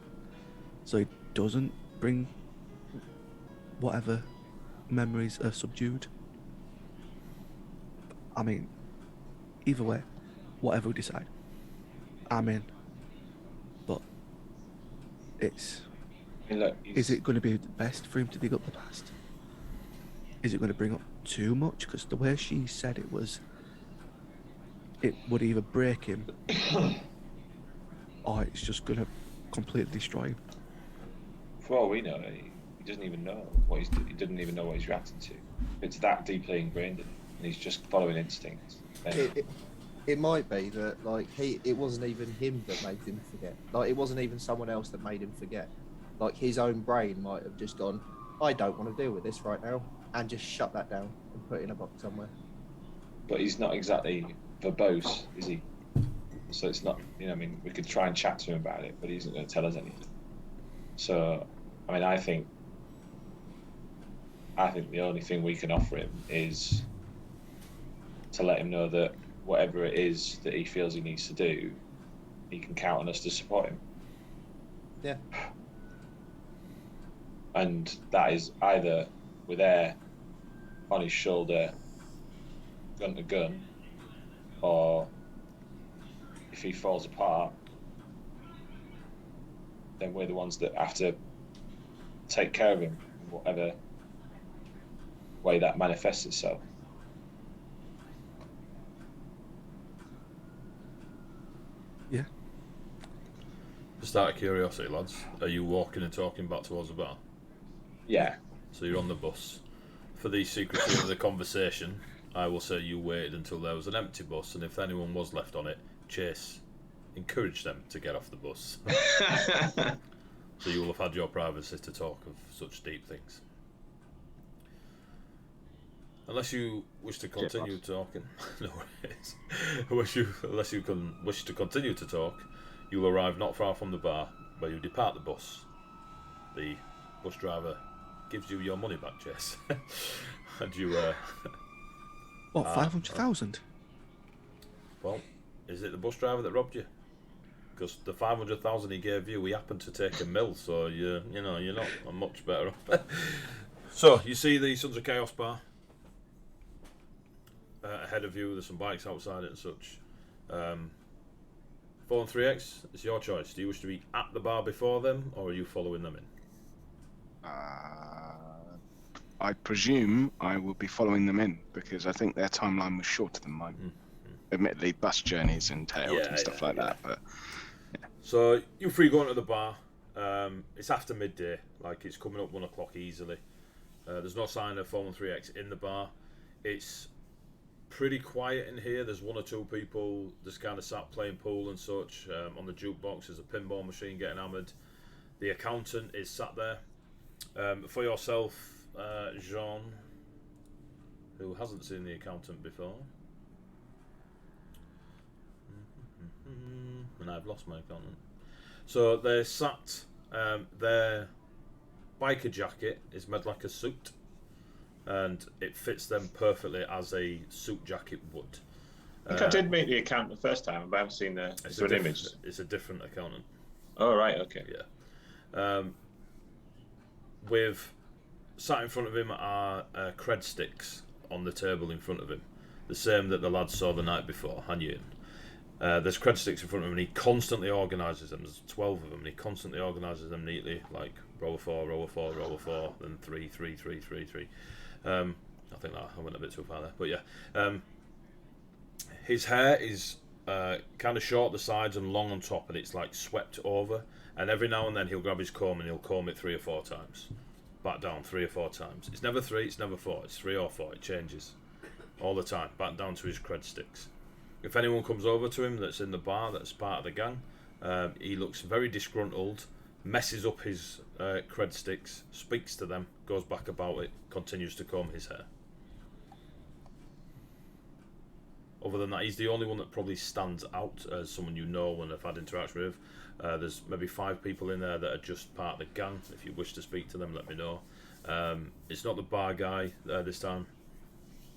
so he doesn't bring whatever memories are subdued? I mean, either way, whatever we decide, I'm in. But I mean, look, is it going to be best for him to dig up the past? is it going to bring up too much? Because the way she said it was, it would either break him or it's just going to completely destroy him. For all we know, he doesn't even know he doesn't even know what he's reacting to. It's that deeply ingrained in him, and he's just following instincts. It might be that like it wasn't even him that made him forget. Like it wasn't even someone else that made him forget. Like his own brain might have just gone, I don't want to deal with this right now, and just shut that down and put it in a box somewhere. But he's not exactly verbose, is he? So it's not, I mean, we could try and chat to him about it, but he isn't going to tell us anything. So, I mean, I think the only thing we can offer him is to let him know that whatever it is that he feels he needs to do, he can count on us to support him. Yeah. And that is either with Air on his shoulder, gun to gun, or if he falls apart, then we're the ones that have to take care of him in whatever way that manifests itself. Yeah. Just out of curiosity, lads, are you walking and talking back towards the bar? Yeah. So you're on the bus. For the secrecy of the conversation, I will say you waited until there was an empty bus, and if anyone was left on it, Chase encouraged them to get off the bus. So you will have had your privacy to talk of such deep things. Unless you wish to continue talking. No worries. Unless you can wish to continue to talk, you'll arrive not far from the bar where you depart the bus. The bus driver gives you your money back, Jess. And you What, 500,000? Well, is it the bus driver that robbed you? Because the 500,000 he gave you, we happened to take a mill, so you're not much better off. So you see the Sons of Chaos bar ahead of you. There's some bikes outside it and such. 4 and 3X, it's your choice. Do you wish to be at the bar before them, or are you following them in? I presume I will be following them in because I think their timeline was shorter than mine. Admittedly, bus journeys entailed and stuff like that, but yeah. So you're free going to the bar. It's after midday, like it's coming up 1 o'clock easily. There's no sign of 413X in the bar. It's pretty quiet in here. There's 1 or 2 people just kind of sat playing pool and such. On the jukebox there's a pinball machine getting hammered. The accountant is sat there. For yourself, Jean, who hasn't seen the accountant before. And I've lost my accountant. So they're sat, their biker jacket is made like a suit, and it fits them perfectly as a suit jacket would. I think I did meet the accountant the first time, but I haven't seen the image. It's a different accountant. Oh, right, okay. Yeah. With sat in front of him are cred sticks on the table in front of him, the same that the lads saw the night before, Hanyin. There's cred sticks in front of him, and he constantly organises them. There's 12 of them, and he constantly organises them neatly, like row of 4, row of 4, row of 4, then 3, 3, 3, 3, 3. I think that I went a bit too far there, but yeah. His hair is kind of short at the sides and long on top, and it's like swept over. And every now and then he'll grab his comb and he'll comb it 3 or 4 times, back down 3 or 4 times. It's never 3, it's never 4, it's 3 or 4. It changes all the time, back down to his cred sticks. If anyone comes over to him that's in the bar, that's part of the gang, he looks very disgruntled, messes up his cred sticks, speaks to them, goes back about it, continues to comb his hair. Other than that, he's the only one that probably stands out as someone you know and have had interaction with. There's maybe 5 people in there that are just part of the gang. If you wish to speak to them, let me know. It's not the bar guy this time,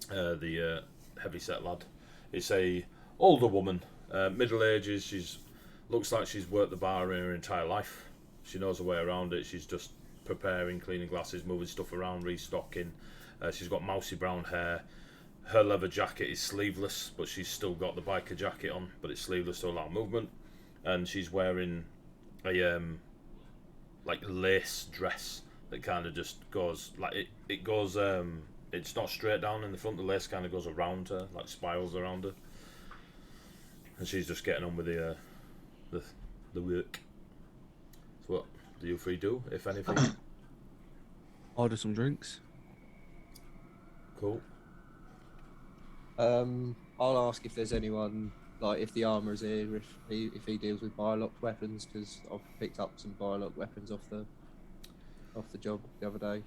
the heavy-set lad. It's a older woman, middle ages. She's looks like she's worked the bar in her entire life. She knows her way around it. She's just preparing, cleaning glasses, moving stuff around, restocking. She's got mousy brown hair. Her leather jacket is sleeveless, but she's still got the biker jacket on, but it's sleeveless to allow movement. And she's wearing a like lace dress that kind of just goes like it goes it's not straight down in the front. The lace kind of goes around her, like spirals around her, and she's just getting on with the work. So what do you three do, if anything? Order some drinks. Cool. I'll ask if there's anyone, like if the armourer's here, if he deals with biolocked weapons, because I've picked up some biolocked weapons off the job the other day.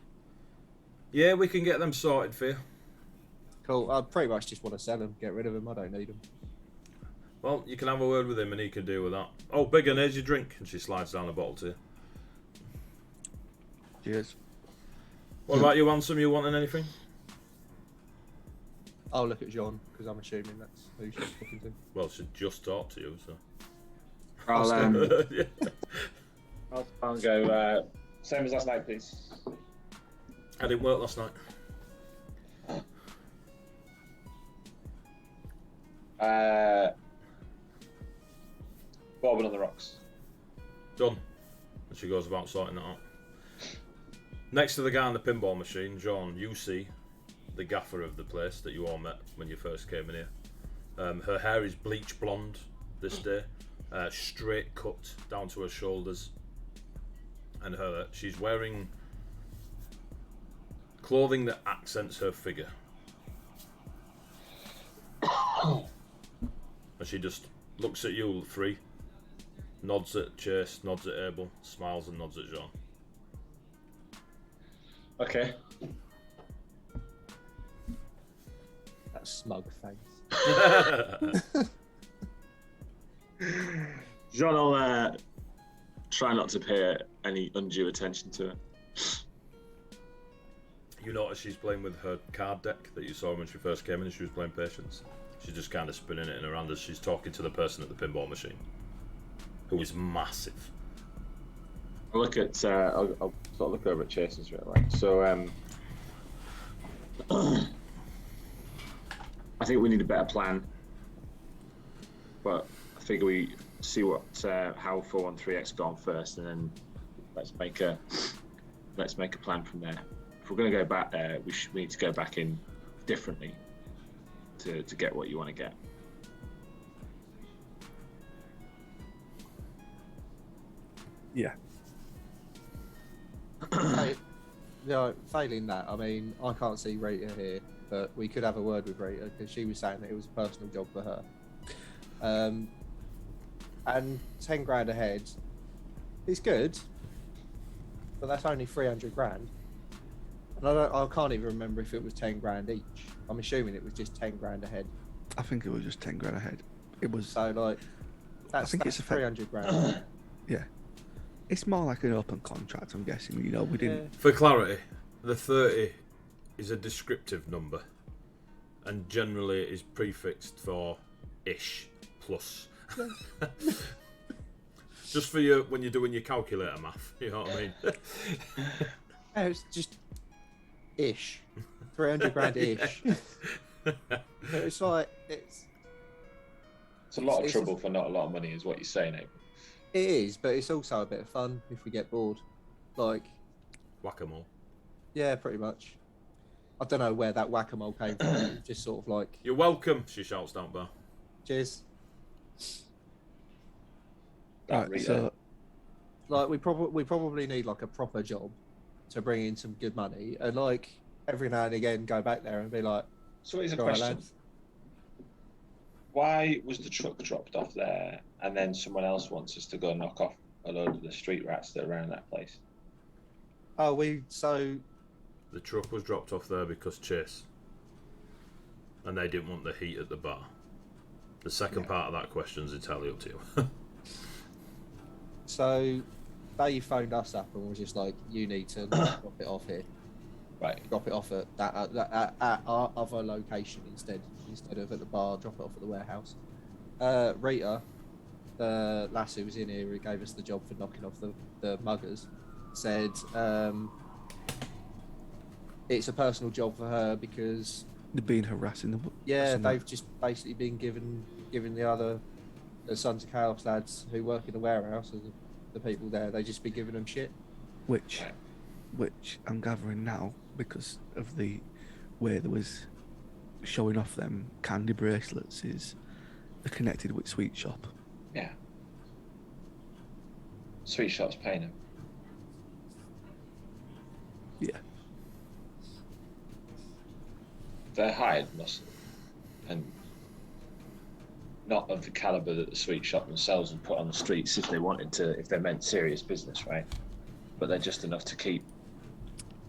Yeah, we can get them sorted for you. Cool. I pretty much just want to sell them, get rid of them. I don't need them. Well, you can have a word with him and he can deal with that. Oh, Big 'un, here's your drink. And she slides down a bottle to you. Cheers. What about you, Ansem? You wanting anything? I'll look at John, because I'm assuming that's who she's talking to. Well, she just talked to you, so. I'll Yeah. I'll go same as last night, please. I didn't work last night. Bobbing on the rocks. Done. And she goes about sorting that out. Next to the guy on the pinball machine, John, you see the gaffer of the place that you all met when you first came in here. Her hair is bleach blonde this day, straight cut down to her shoulders, and she's wearing clothing that accents her figure. And she just looks at you three, nods at Chase, nods at Abel, smiles and nods at Jean. Okay. That smug face. Jean will try not to pay any undue attention to it. You notice she's playing with her card deck that you saw when she first came in. She was playing Patience. She's just kind of spinning it in her hand as she's talking to the person at the pinball machine, who is massive. I'll look at. I'll sort of look over at Chase straight away. So, I think we need a better plan. But I figure we see what how 413X gone first, and then let's make a plan from there. If we're going to go back there, we need to go back in differently to get what you want to get. Yeah. Failing that, I mean, I can't see Rita here, but we could have a word with Rita because she was saying that it was a personal job for her. And 10 grand ahead is good, but that's only 300 grand. And I can't even remember if it was 10 grand each. I'm assuming it was just 10 grand ahead. I think it was just 10 grand ahead. It was. So like, that's 300 grand. Yeah. It's more like an open contract, I'm guessing. You know, we didn't. For clarity, the 30 is a descriptive number, and generally it is prefixed for ish plus. Just for you when you're doing your calculator math, you know what I mean? Yeah, it's just ish, 300 grand ish. It's like it's a lot of trouble for not a lot of money, is what you're saying, April. It is, but it's also a bit of fun if we get bored. Like Whack-a-mole. Yeah, pretty much. I don't know where that whack-a-mole came from. It was just sort of like, You're welcome, she shouts down bar. cheers. Right, so Like we probably need like a proper job to bring in some good money, and like every now and again go back there and be like, So here's a "All right, question. lads." Why was the truck dropped off there, and then someone else wants us to go knock off a load of the street rats that are around that place? Oh, The truck was dropped off there because Chase, and they didn't want the heat at the bar. The second part of that question is entirely up to you. So they phoned us up and was just like, you need to drop it off here. Right. Drop it off at at our other location instead of at the bar. Drop it off at the warehouse. Rita, the lass who was in here who gave us the job for knocking off the muggers, said it's a personal job for her because they're being harassing them. they've just basically been given the Sons of Chaos lads who work in the warehouse, and the people there, they just be giving them shit. Which I'm gathering now, because of the where there was showing off them candy bracelets is they're connected with Sweet Shop. Yeah. Sweet Shop's paying him. Yeah. They're hired muscle, and not of the caliber that the Sweet Shop themselves would put on the streets if they wanted to, if they meant serious business, right? But they're just enough to keep.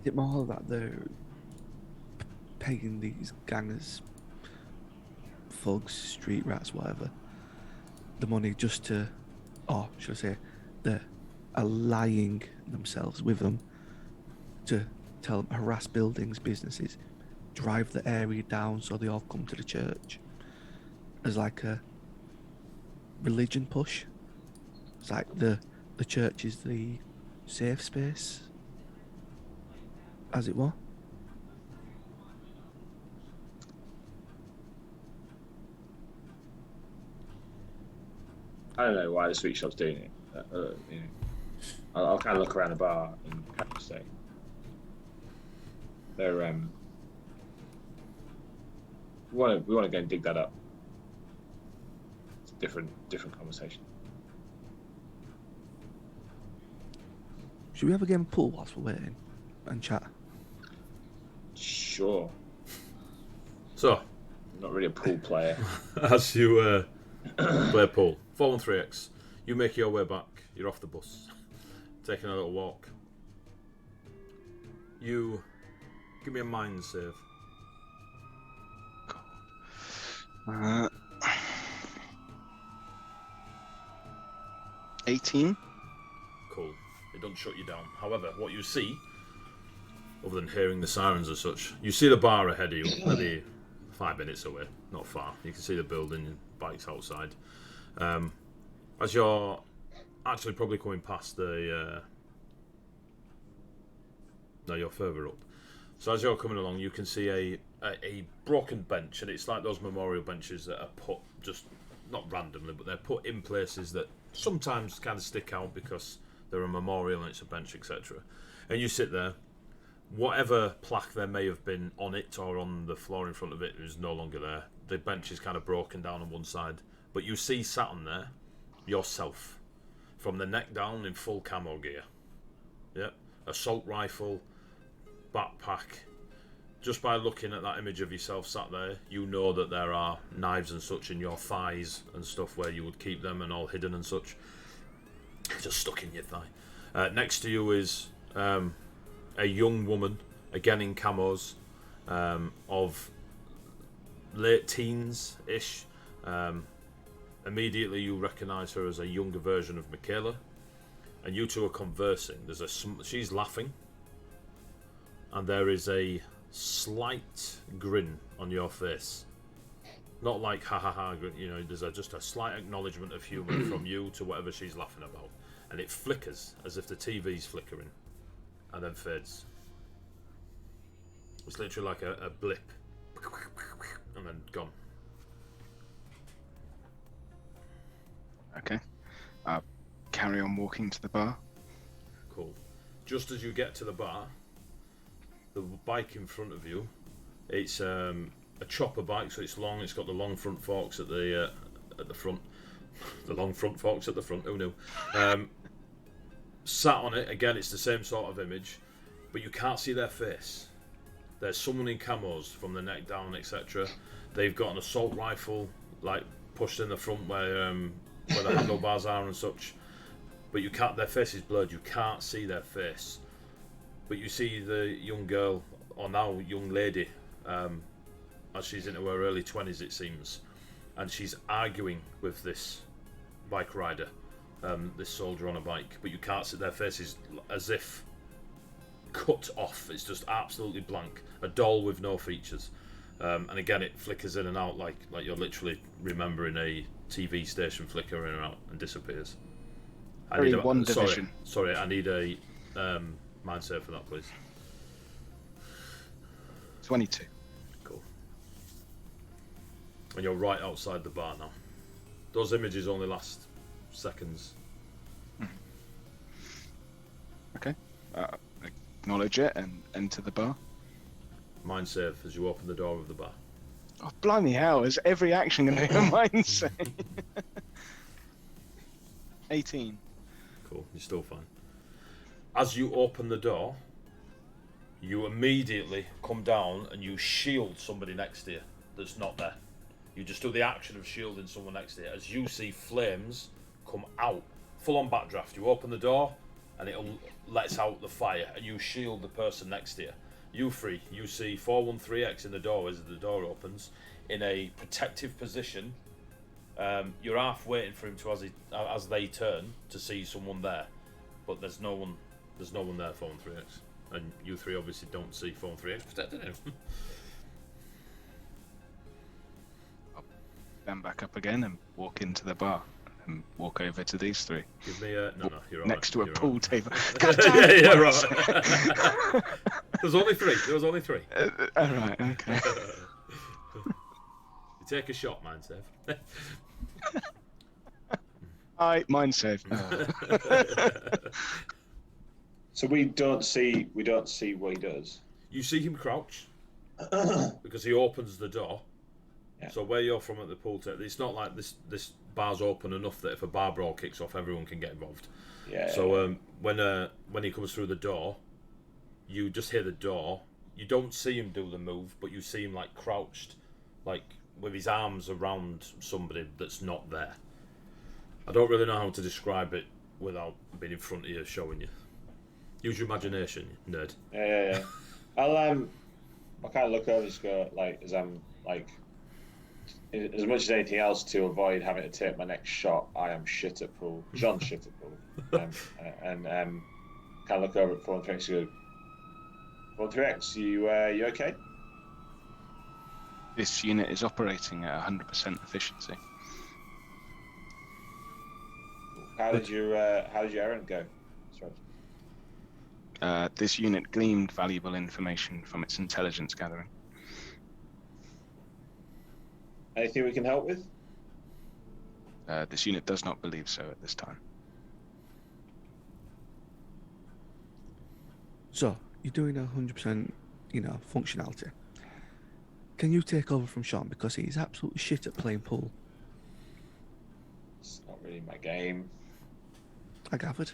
Is it more that they're paying these gangers, thugs, street rats, whatever, the money just to, or should I say, they're allying themselves with them to tell them harass buildings, businesses, drive the area down so they all come to the church as like a religion push. It's like the church is the safe space, as it were. I don't know why the Sweet Shop's doing it. You know, I'll kind of look around the bar and kind of say they're we want to go and dig that up. It's a different conversation. Should we have a game of pool whilst we're waiting and chat? Sure. So, I'm not really a pool player. as you play pool, 4 and 3x, you make your way back. You're off the bus, taking a little walk. You give me a mind save. 18. Cool. It doesn't shut you down. However, what you see, other than hearing the sirens as such, you see the bar ahead of you, maybe 5 minutes away, not far. You can see the building, bikes outside. As you're actually probably coming past the... No, you're further up. So as you're coming along, you can see a broken bench, and it's like those memorial benches that are put just, not randomly, but they're put in places that sometimes kind of stick out because they're a memorial and it's a bench, etc. And you sit there. Whatever plaque there may have been on it or on the floor in front of it is no longer there. The bench is kind of broken down on one side. But you see sat on there yourself, from the neck down in full camo gear. Yeah, assault rifle, backpack. Just by looking at that image of yourself sat there, you know that there are knives and such in your thighs and stuff where you would keep them and all hidden and such. Just stuck in your thigh. Next to you is a young woman, again in camos, of late teens-ish. Immediately you recognise her as a younger version of Michaela, and you two are conversing. She's laughing, and there is a slight grin on your face. Not like ha ha ha, you know, there's just a slight acknowledgement of humour from you to whatever she's laughing about. And it flickers as if the TV's flickering, and then fades. It's literally like a blip, and then gone. Okay. Carry on walking to the bar. Cool. Just as you get to the bar, the bike in front of you, it's a chopper bike, so it's long. It's got the long front forks at the front. The long front forks at the front. Who knew? Sat on it again. It's the same sort of image, but you can't see their face. There's someone in camos from the neck down, etc. They've got an assault rifle, like pushed in the front where the handlebars are and such. But you can't. Their face is blurred. You can't see their face. But you see the young girl, or now young lady, as she's into her early 20s, it seems, and she's arguing with this bike rider, this soldier on a bike. But you can't see their faces, as if cut off. It's just absolutely blank. A doll with no features. And again, it flickers in and out like you're literally remembering a TV station flicker in and out and disappears. Division. Sorry, I need a mind save for that, please. 22. Cool. And you're right outside the bar now. Those images only last seconds. Okay. Acknowledge it and enter the bar. mind save as you open the door of the bar. Oh, blimey, how is every action going to be a mind save? 18. Cool, you're still fine. As you open the door, you immediately come down and you shield somebody next to you that's not there. You just do the action of shielding someone next to you as you see flames come out. Full on backdraft. You open the door and it lets out the fire and you shield the person next to you. You three, you see 413X in the door as the door opens in a protective position. You're half waiting for him to as they turn to see someone there, but there's no one there. 413X, and you three obviously don't see 413X protecting him. Stand back up again and walk into the bar and walk over to these three. Give me a no, you're all next right. to a pool table. Yeah, right. There's only three. There was only three. All right, okay. You take a shot, mind save. Mind save. So we don't see what he does. You see him crouch because he opens the door. Yeah. So where you're from at the pool table, it's not like this bar's open enough that if a bar brawl kicks off, everyone can get involved. Yeah. So when he comes through the door, you just hear the door. You don't see him do the move, but you see him like crouched, like with his arms around somebody that's not there. I don't really know how to describe it without being in front of you, showing you. Use your imagination, nerd. Yeah. I'll I kind of look over and just go like, as I'm like, as much as anything else to avoid having to take my next shot. I am shit at pool. John's shit at pool. And kind of look over at 413X and go, 413X, you okay? This unit is operating at 100% efficiency. How did your errand go? Sorry. This unit gleaned valuable information from its intelligence gathering. Anything we can help with? This unit does not believe so at this time. So, you're doing 100%, functionality. Can you take over from Sean because he's absolutely shit at playing pool? It's not really my game. I gathered.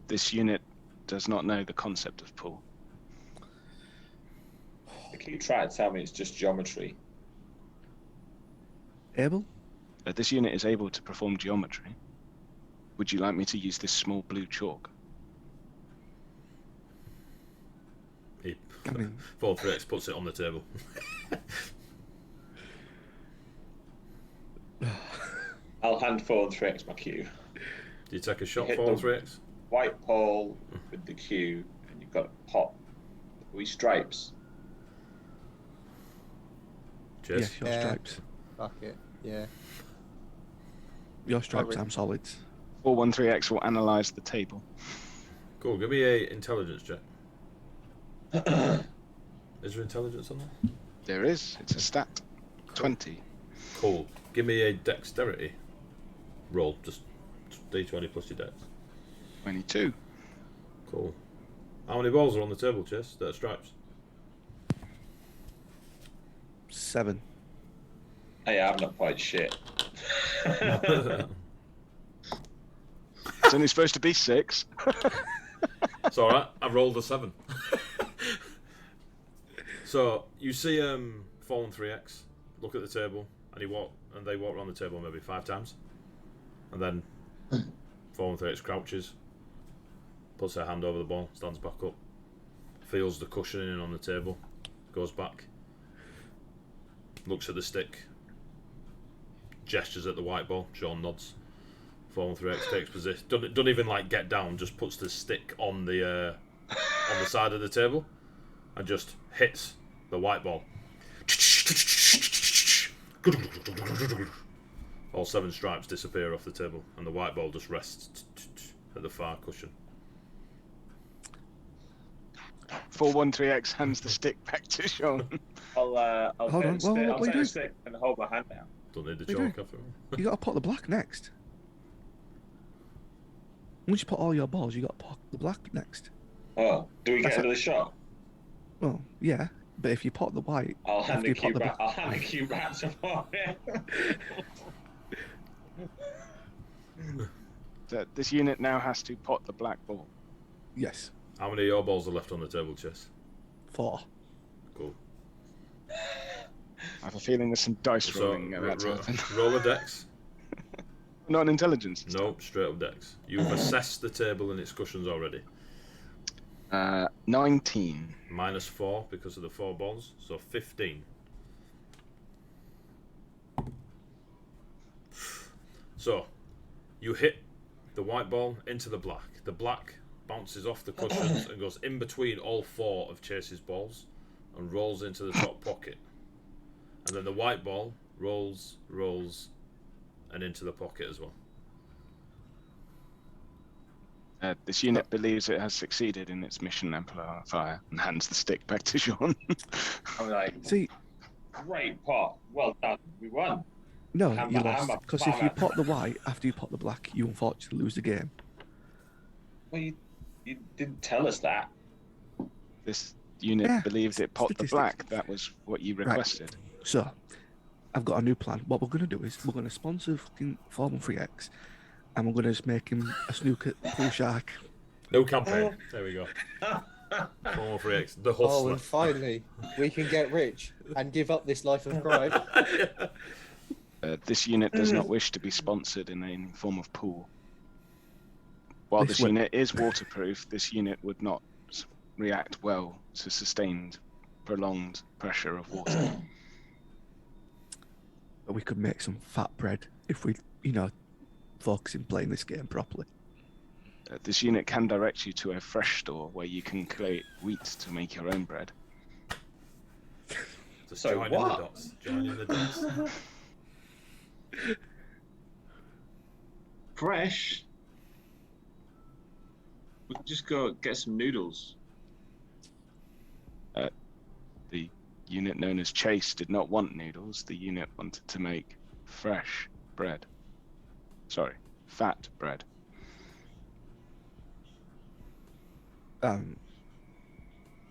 This unit does not know the concept of pool. They keep trying to tell me it's just geometry. Able? This unit is able to perform geometry. Would you like me to use this small blue chalk? He 413X puts it on the table. I'll hand 413X my cue. Do you take a shot, Hit 413X? White pole with the cue, and you've got a pot with stripes. Cheers. Yes, your stripes. Fuck it. Yeah. Your stripes, Sorry. I'm solids. 413X will analyze the table. Cool, give me a intelligence check. Is there intelligence on there? There is. It's a stat. 20. Cool. Give me a dexterity roll. Just D20 plus your dex. 22. Cool. How many balls are on the table, Chess? That are stripes. 7. Hey, I'm not quite shit. It's only supposed to be 6. It's alright, I've rolled a 7. So, you see 413X look at the table, and they walk around the table maybe 5 times. And then 413X crouches, puts her hand over the ball, stands back up, feels the cushioning on the table, goes back, looks at the stick, gestures at the white ball, Sean nods. 413X takes position, doesn't even like get down, just puts the stick on the side of the table and just hits the white ball. All 7 stripes disappear off the table and the white ball just rests at the far cushion. 413X hands the stick back to Sean. I'll Hold on, take what are you the doing? stick and hold my hand out. Don't need the What are you chalk after all. You gotta pot the black next. Once you put all your balls, you gotta pot the black next. Oh, do we get That's another shot? Well, yeah, but if you pot the white, I'll hand after a you pot cube the back. I'll black, hand a cube back to Mario. This unit now has to pot the black ball. yes, How many of your balls are left on the table, Chess? 4. Cool. I have a feeling there's some dice So, rolling about to happen. roll a dex. Not an intelligence. this No, straight up dex. You've assessed the table and its cushions already. time. 19. -4 because of the 4 balls, so 15. So, you hit the white ball into the black. The black bounces off the cushions and goes in between all 4 of Chase's balls and rolls into the top pocket. And then the white ball rolls, and into the pocket as well. This unit believes it has succeeded in its mission amplifier and hands the stick back to Sean. I'm like, See, great pot. Well done. We won. no, I'm you a- lost. I'm a Because if you bummer. pot the white after you pot the black, you unfortunately lose the game. Well, you didn't tell us that. This unit Yeah, believed it pot the statistics. black. That was what you requested. So, I've got a new plan. What we're going to do is we're going to sponsor fucking 413X, and we're going to just make him a snooker pool shark. No campaign. There we go. 4-3x, the Oh, hustler. and finally, we can get rich and give up this life of crime. This unit does not wish to be sponsored in any form of pool. While This this would- unit is waterproof, this unit would not react well to sustained, prolonged pressure of water. But we could make some fat bread if we, focus in playing this game properly. This unit can direct you to a fresh store where you can collate wheat to make your own bread. Just So join in the what? dots. Join in the dots. Fresh. We can just go get some noodles. The unit known as Chase did not want noodles. The unit wanted to make fresh bread. Sorry, fat bread.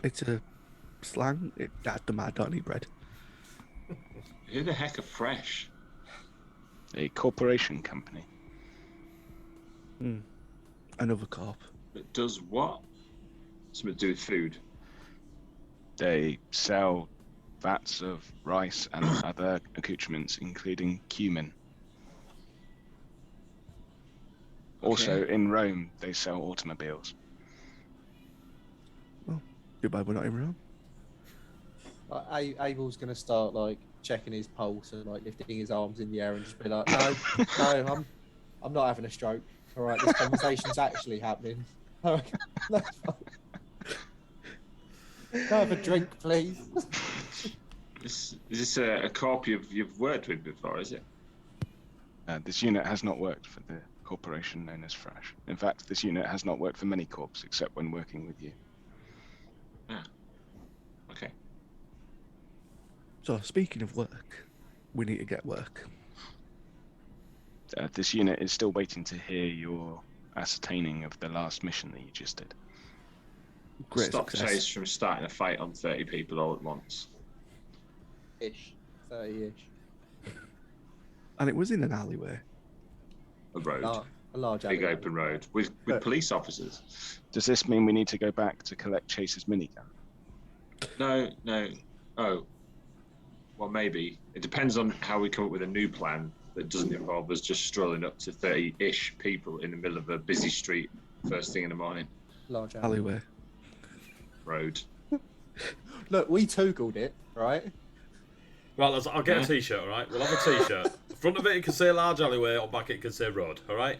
It's a slang. I don't need bread. Who the heck are Fresh? A corporation company. Another corp. That does what? Something to do with food. They sell vats of rice and other accoutrements, including cumin. Also, Okay. in Rome, they sell automobiles. Goodbye, we're not in Rome. Abel's gonna start like checking his pulse and like lifting his arms in the air and just be like, no, I'm not having a stroke. All right, this conversation's actually happening. No, no, can I have a drink, please? Is this a corp you've worked with before, is it? This unit has not worked for the corporation known as Fresh. In fact, this unit has not worked for many corps except when working with you. Okay. So, speaking of work, we need to get work. This unit is still waiting to hear your ascertaining of the last mission that you just did. Great Stop success. Chase from starting a fight on 30 people all at once. Ish, 30-ish. And it was in an alleyway. A road. A large Big alleyway. open road. With police officers. Does this mean we need to go back to collect Chase's minigun? No. Oh. Well, maybe. It depends on how we come up with a new plan that doesn't involve us just strolling up to 30-ish people in the middle of a busy street first thing in the morning. Large alleyway. Alleyway. Road. Look, we Googled it, right? Right, I'll get a t-shirt, alright? We'll have a t-shirt. Front of it can say large alleyway, or back it can say road, alright?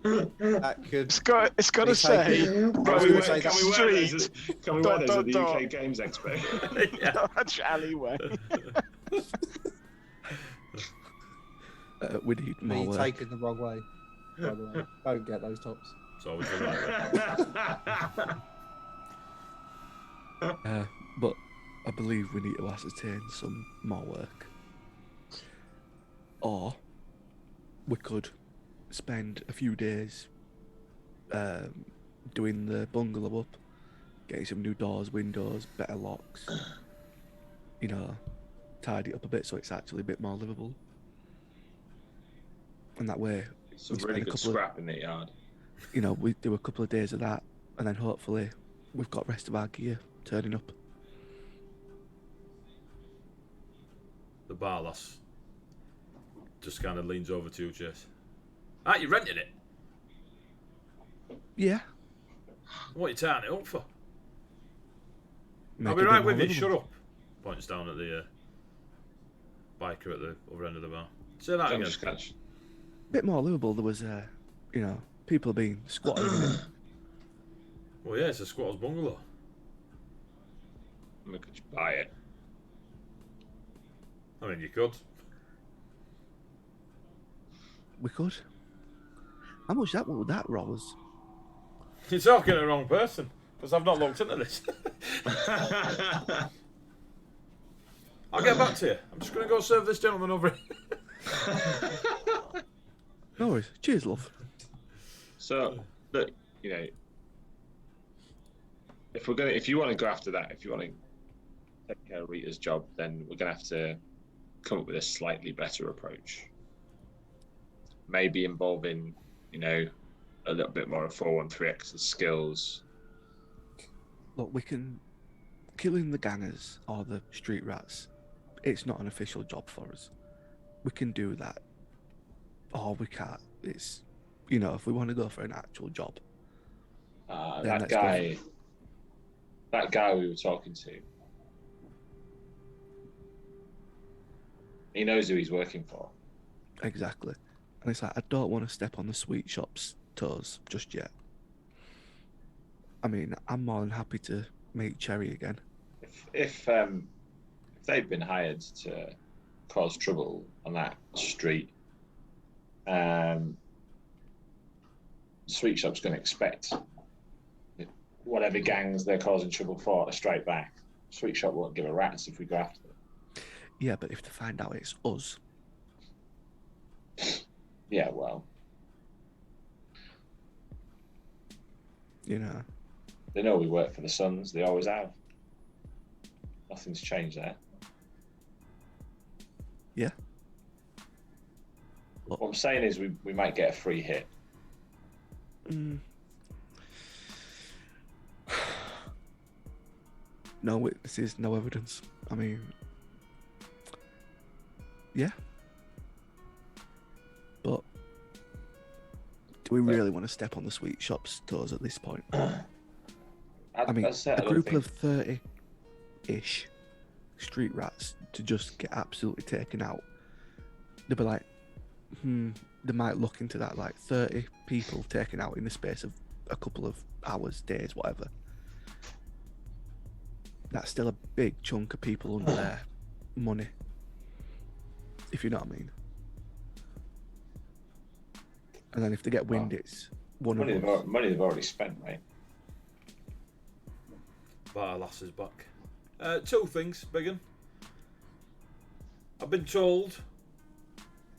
That could. It's got to We say take it. Can was we gonna wear say those that- at the Dot. UK Games Expo? Yeah. large alleyway. We need more Me work. taken the wrong way. By the way, don't get those tops. It's always the right way. But I believe we need to ascertain some more work. Or we could spend a few days doing the bungalow up getting some new doors, windows, better locks. You know, tidy it up a bit so it's actually a bit more livable. And that way, Some we really spend a good couple scrap in the yard. you know, we do a couple of days of that, and then hopefully we've got rest of our gear turning up. The bar lass just kind of leans over to you, Chase. Ah, you renting it? Yeah. What are you tying it up for? Make I'll it be a bit right more with you. livable. Shut up. Points down at the biker at the other end of the bar. Say that Jump again. scratch. Bit more livable. There was, you know, people being squatters in it. Well, yeah, it's a squatter's bungalow. We could just buy it. I mean, you could. We could. How much would that rob us? You're talking to the wrong person, because I've not looked into this. I'll get back to you. I'm just going to go serve this gentleman over here. No worries. Cheers, love. So, look, you know, if you want to go after that, if you want to take care of Rita's job, then we're gonna have to come up with a slightly better approach. Maybe involving, you know, a little bit more of 413X's skills. Look, we can... Killing the gangers or the street rats, it's not an official job for us. We can do that. Or we can't. It's... You know, if we want to go for an actual job. Then That let's go guy, that guy we were talking to, he knows who he's working for. Exactly. And it's like, I don't want to step on the sweet shop's toes just yet. I mean, I'm more than happy to meet Cherry again. If they've been hired to cause trouble on that street, Sweet Shop's going to expect whatever gangs they're causing trouble for to strike back. Sweet Shop won't give a rat's if we go after them. Yeah, but if they find out it's us, Yeah, well, you know. they know we work for the Suns. They always have. Nothing's changed there. Yeah. What I'm saying is we might get a free hit. No witnesses, no evidence. I mean, yeah. But do we really want to step on the sweet shop's toes at this point? I mean, a group of 30-ish street rats to just get absolutely taken out. They'll be like, they might look into that, like 30 people taken out in the space of a couple of hours, days, whatever. That's still a big chunk of people under their money, if you know what I mean. And then if they get wind, it's one of us. Money they've already spent, right? Bar lass is back. Two things, Biggin. I've been told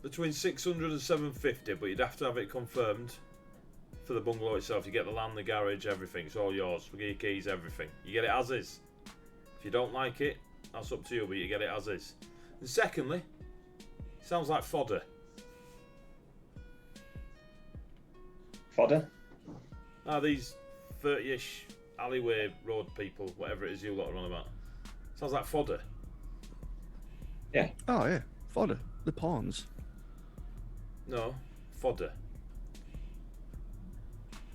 between 600 and 750, but you'd have to have it confirmed for the bungalow itself. You get the land, the garage, everything. It's all yours. We get your keys, everything. You get it as is. If you don't like it, that's up to you, but you get it as is. And secondly, sounds like fodder. Fodder? These 30-ish alleyway road people, whatever it is you lot are on about. Sounds like fodder. Yeah. Oh yeah, fodder. The pawns. No, fodder.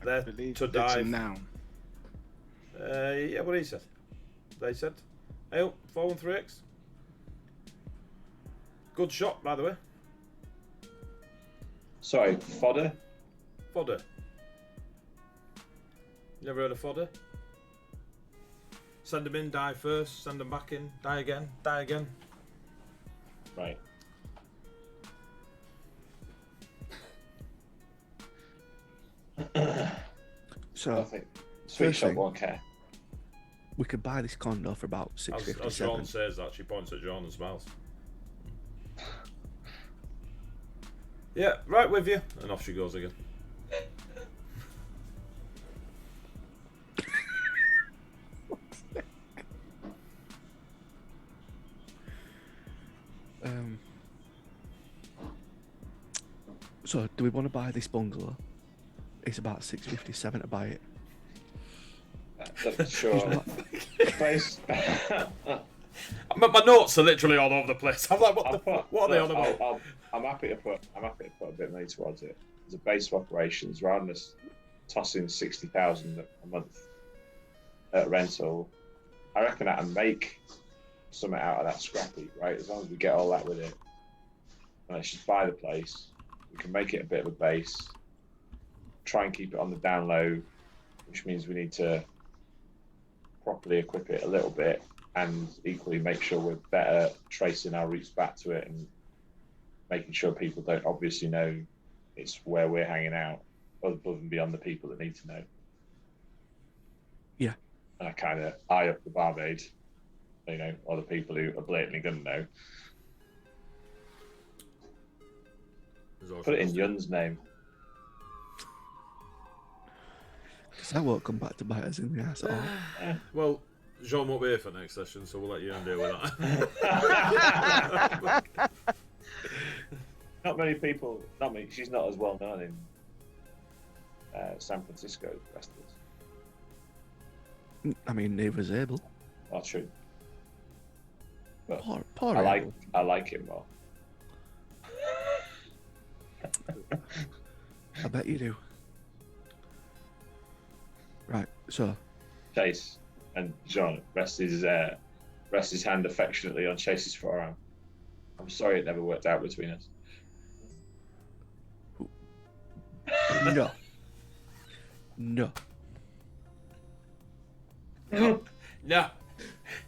I They're believe to it's dive. a noun. Yeah, what he said. They said. Hey, 413X. Good shot, by the way. Sorry, fodder? Fodder. You never heard of fodder? Send them in, die first. Send them back in, die again, die again. Right. So Nothing. Sweet first Shop thing- won't care. we could buy this condo for about As 657. John says that, she points at John and smiles. Yeah, right with you. And off she goes again. So, do we want to buy this bungalow? It's about 650, 7 to buy it. Sure. Place. My notes are literally all over the place. I'm like, what are they on about? I'm happy to put a bit of money towards it. As a base of operations, rather than us tossing 60,000 a month at rental, I reckon I can make something out of that scrappy, right? As long as we get all that with it. And let's just buy the place. We can make it a bit of a base. Try and keep it on the down low, which means we need to properly equip it a little bit, and equally make sure we're better tracing our routes back to it and making sure people don't obviously know it's where we're hanging out, above and beyond the people that need to know. Yeah. And I kind of eye up the barmaid, or the people who are blatantly going to know. Put it in Yun's name. Because that won't come back to bite us in the ass at all. Well, Jean won't be here for next session, so we'll let you deal with that. Not many people. She's not as well known in San Francisco as the rest of us. I mean, neither is Abel. Not true. But Poor I Abel. like him more. I bet you do. Right, so Chase and John rest his hand affectionately on Chase's forearm. I'm sorry it never worked out between us. no. No.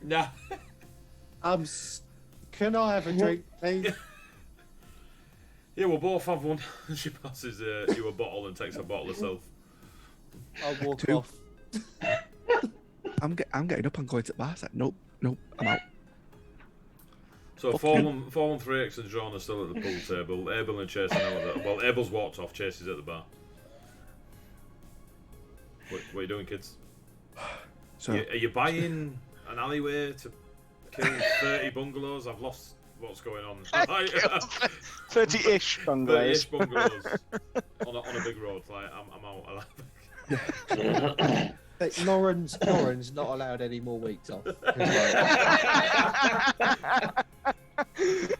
No. Can I have a drink, please? Yeah, we'll both have one. She passes you a bottle and takes a bottle herself. I'll walk 2. off. I'm getting up and going to the bar. It's like, nope, I'm out. So 413X and John are still at the pool table. Abel and Chase are now at the... Well, Abel's walked off, Chase is at the bar. What are you doing, kids? So Are you buying an alleyway to kill 30 bungalows? I've lost what's going on. 30-ish bungalows. 30-ish bungalows on a big road. Like, I'm out. Lauren's not allowed any more weeks off.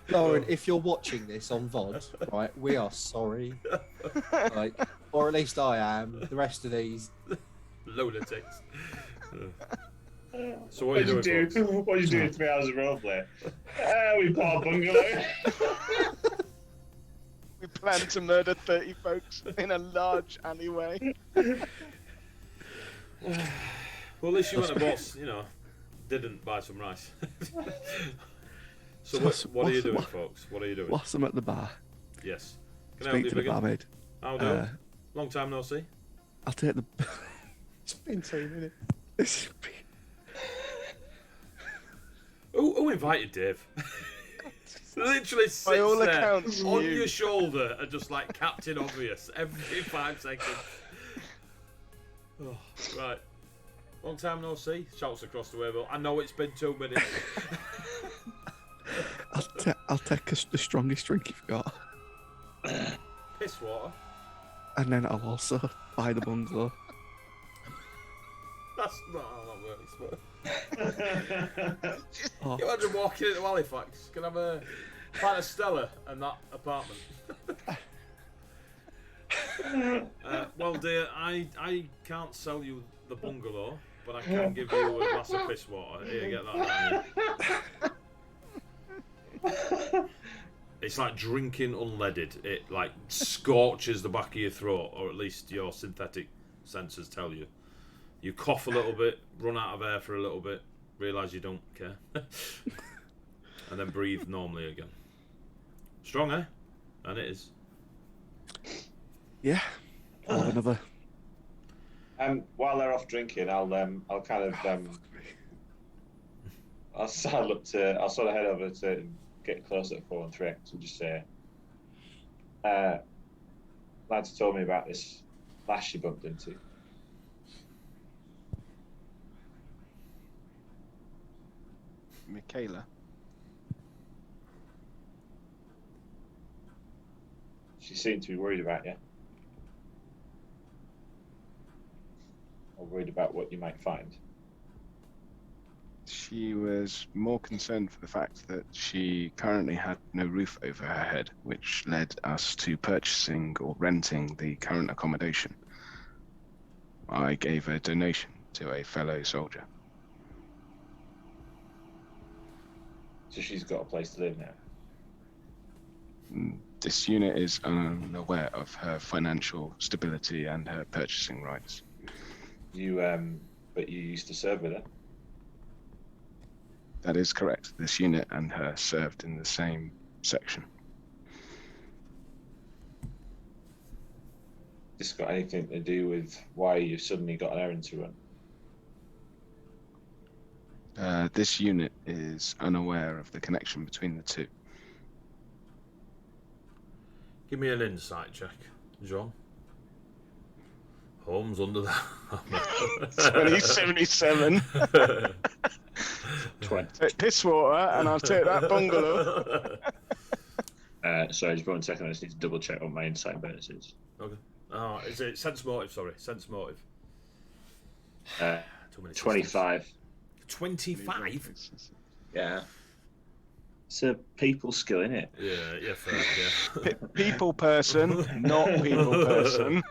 Lauren, if you're watching this on VOD, right, we are sorry. Or at least I am. The rest of these lunatics. So what are you doing? What are you doing 3 hours of roleplay? We bought a bungalow. We plan to murder 30 folks in a large alleyway. Well, at least you went a boss, didn't buy some rice. So what are you doing, folks? What are you doing? whilst I'm at the bar, Yes. Can I help speak you to the begin? barmaid. How do? Long time no see. I'll take the... it's been 2 minutes. It's been- Who invited Dave? Literally sits By all there accounts, on you. your shoulder and just like Captain Obvious every 5 seconds. Oh, right. Long time no see. Shouts across the way, but I know it's been 2 minutes. I'll take the strongest drink you've got, Piss water. and then I'll also buy the bungalow. That's not how that works, but... Oh, You imagine walking into Halifax, can I have a pint of Stella and that apartment? Well, dear, I can't sell you the bungalow, but I can give you a glass of piss water. Here, get that down. It's like drinking unleaded. It like scorches the back of your throat, or at least your synthetic sensors tell you. You cough a little bit, run out of air for a little bit, realise you don't care, and then breathe normally again. Strong, eh? And it is. yeah. I'll have another. While they're off drinking, I'll kind of I'll sort of head over to get closer to 413X and just say, lads told me about this lash you bumped into. Michaela. She seemed to be worried about you. Or worried about what you might find. She was more concerned for the fact that she currently had no roof over her head, which led us to purchasing or renting the current accommodation. I gave a donation to a fellow soldier. So she's got a place to live now. This unit is unaware of her financial stability and her purchasing rights. But you used to serve with her. That is correct. This unit and her served in the same section. This got anything to do with why you suddenly got an errand to run? This unit is unaware of the connection between the two. Give me an insight check, John. Holmes under the 2077. Take piss water and I'll take that bungalow. Sorry, just 1 second. I just need to double check what my insight bonus is. Okay. Oh, is it sense motive? Sorry, sense motive. 25. 25? Yeah. It's a people skill, isn't it? Yeah, fair, yeah. People person, not people person.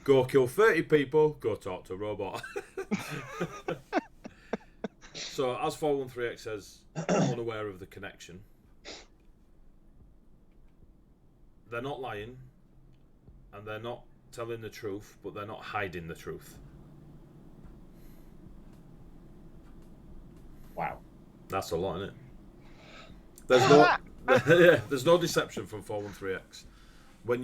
Go kill 30 people, go talk to a robot. So, as 413X says, unaware of the connection. They're not lying, and they're not telling the truth, but they're not hiding the truth. Wow. That's a lot, isn't it? There's no, yeah, there's no deception from 413X. When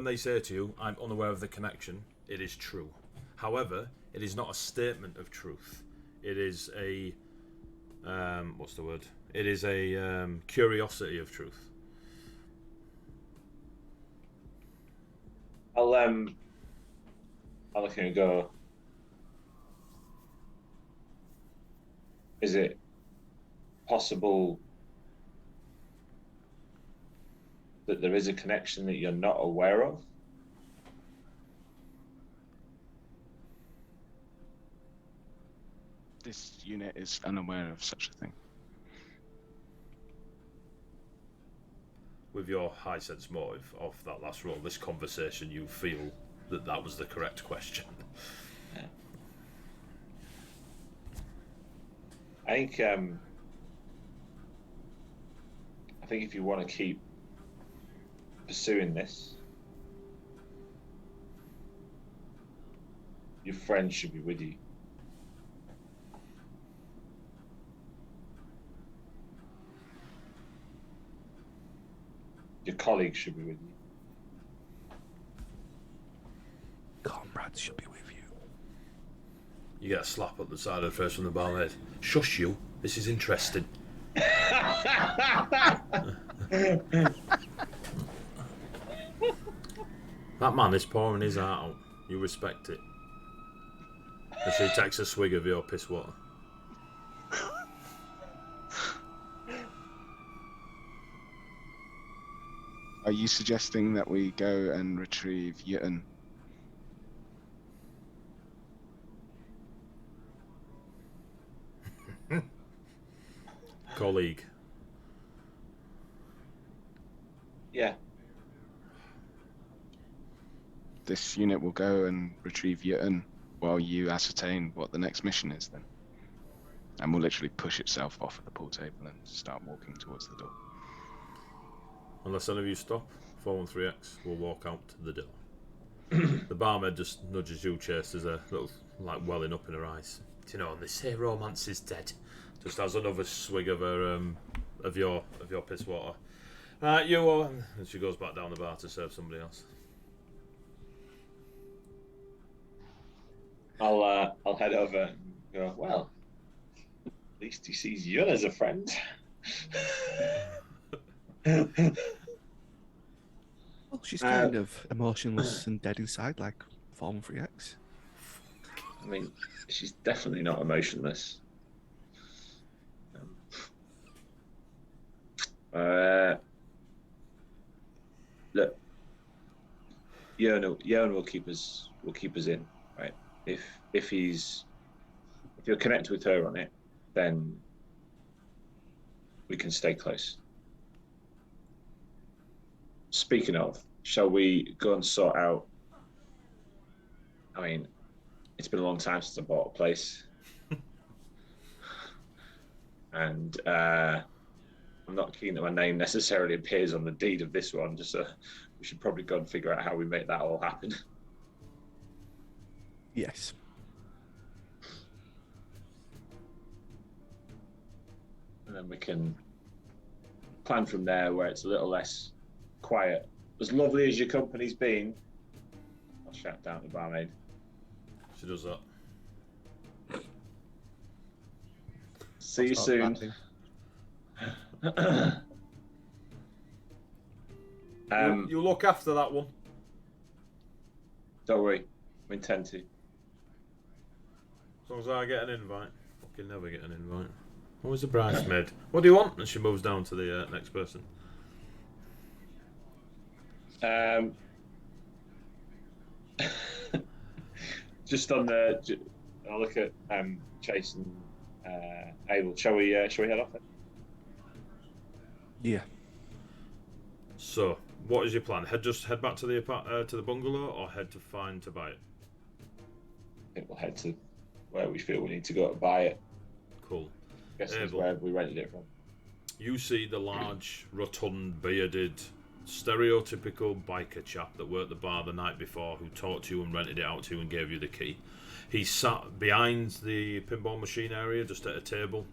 they say to you, "I'm unaware of the connection," it is true. However, it is not a statement of truth. It is a what's the word? It is a curiosity of truth. I'll look at him and go, is it possible that there is a connection that you're not aware of? This unit is unaware of such a thing. With your high sense motive of that last roll, this conversation, you feel that that was the correct question. Yeah. I think if you want to keep pursuing this, your friends should be with you. Your colleagues should be with you. Comrades should be with you. You get a slap at the side of the face from the barmaid. Shush you, this is interesting. That man is pouring his heart out. You respect it. And she takes a swig of your piss water. Are you suggesting that we go and retrieve Yitten? Colleague. Yeah. This unit will go and retrieve Yitten while you ascertain what the next mission is then. And will literally push itself off of the pool table and start walking towards the door. Unless any of you stop, 413X will walk out to the door. The barmaid just nudges you, Chase. There's a little, like, welling up in her eyes. Do you know, they say romance is dead. Just has another swig of her, of your piss water. And she goes back down the bar to serve somebody else. I'll head over and go, well, at least he sees you as a friend. Well, she's kind of emotionless and dead inside, like Form 3X. I mean, she's definitely not emotionless. look, Yona will keep us in, right? If you're connected with her on it, then we can stay close. Speaking of, shall we go and sort out? I mean, it's been a long time since I bought a place, and I'm not keen that my name necessarily appears on the deed of this one. Just we should probably go and figure out how we make that all happen. Yes. And then we can plan from there, where it's a little less quiet. As lovely as your company's been, I'll shout down to the barmaid. She does that. See you soon. You look after that one. Don't worry, we intend to. As long as I get an invite. Fucking never get an invite. Always a bridesmaid. What do you want? And she moves down to the next person. Just on the, I'll look at Chase and Abel. Shall we head off then? Yeah. So, what is your plan? Head back to the bungalow, or head to buy it? I think we'll head to where we feel we need to go to buy it. Cool. Guess that's where we rented it from. You see the large, rotund, bearded, stereotypical biker chap that worked the bar the night before, who talked to you and rented it out to you and gave you the key. He sat behind the pinball machine area, just at a table,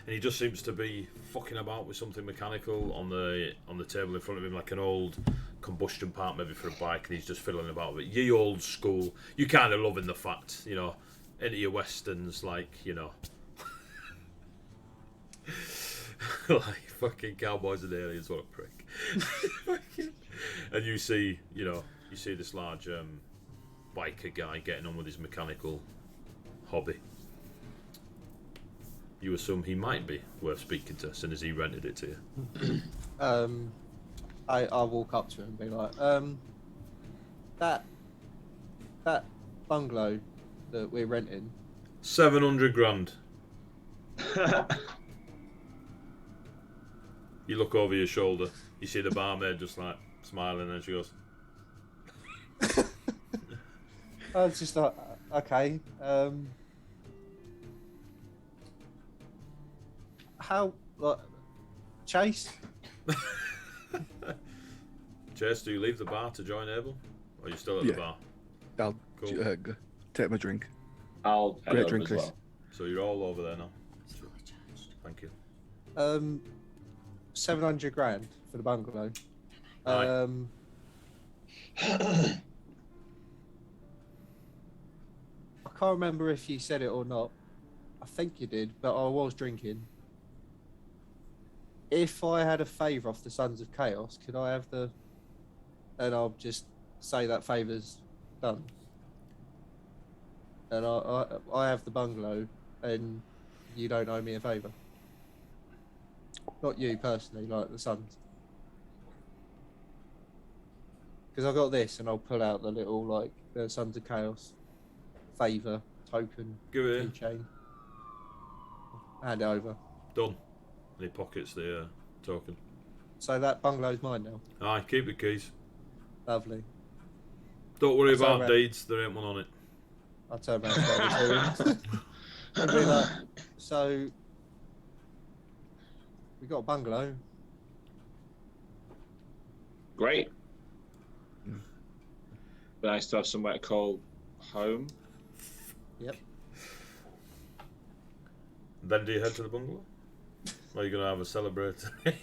and he just seems to be fucking about with something mechanical on the table in front of him, like an old combustion part maybe for a bike, and he's just fiddling about with it. Ye old school. You kind of loving the fact, you know, into your westerns, like, you know, like fucking cowboys and aliens. What a prick. And you see this large biker guy getting on with his mechanical hobby. You assume he might be worth speaking to, as soon as he rented it to you. I'll walk up to him and be like, that bungalow that we're renting. 700 grand. You look over your shoulder. You see the barmaid just like smiling, and she goes, I was just like, okay. How, like, Chase? Chase, do you leave the bar to join Abel? Or are you still at the bar? I'll Cool. take my drink. I'll head Great over drink, as Chris. well. So you're all over there now. Thank you. 700 grand for the bungalow. Aye. I can't remember if you said it or not. I think you did, but I was drinking. If I had a favour off the Sons of Chaos, could I have the... And I'll just say that favour's done. And I have the bungalow, and you don't owe me a favour. Not you personally, like the Sons. Because I got this, and I'll pull out the little, like, the Sons of Chaos favour token Give it in. keychain. Hand it over. Done. And he pockets the token. So that bungalow's mine now. Aye, keep the keys. Lovely. Don't worry So, about deeds, there ain't one on it. I'll turn around to the other two and be like, so we got a bungalow. Great. But nice to have somewhere to call home. Yep. Then do you head to the bungalow? Or are you going to have a celebratory?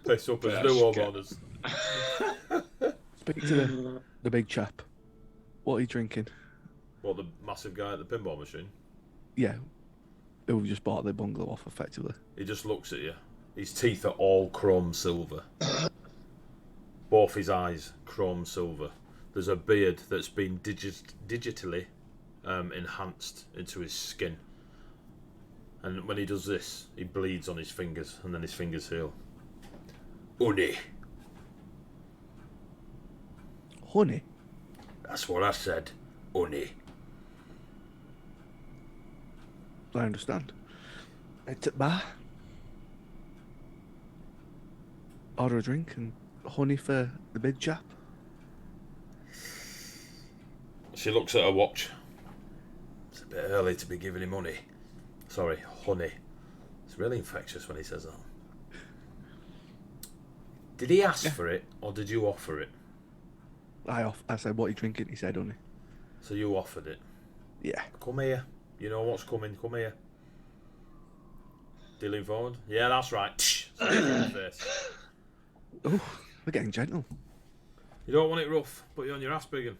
Piss up as new homeowners. Speak to the big chap. What are you drinking? What, the massive guy at the pinball machine? Yeah. Who just bought the bungalow off, effectively. He just looks at you. His teeth are all chrome silver. Both his eyes, chrome silver. There's a beard that's been digitally enhanced into his skin. And when he does this, he bleeds on his fingers, and then his fingers heal. Uni, Honey? That's what I said. Honey. I understand. It's at bar. Order a drink and honey for the big chap. She looks at her watch. It's a bit early to be giving him money. Sorry, honey. It's really infectious when he says that. Did he ask for it, or did you offer it? I said, what are you drinking? He said, honey. So you offered it? Yeah. Come here. You know what's coming. Come here. Do you lean forward? Yeah, that's right. Straight in the face. Oh, we're getting gentle. You don't want it rough. Put you on your ass, biggin.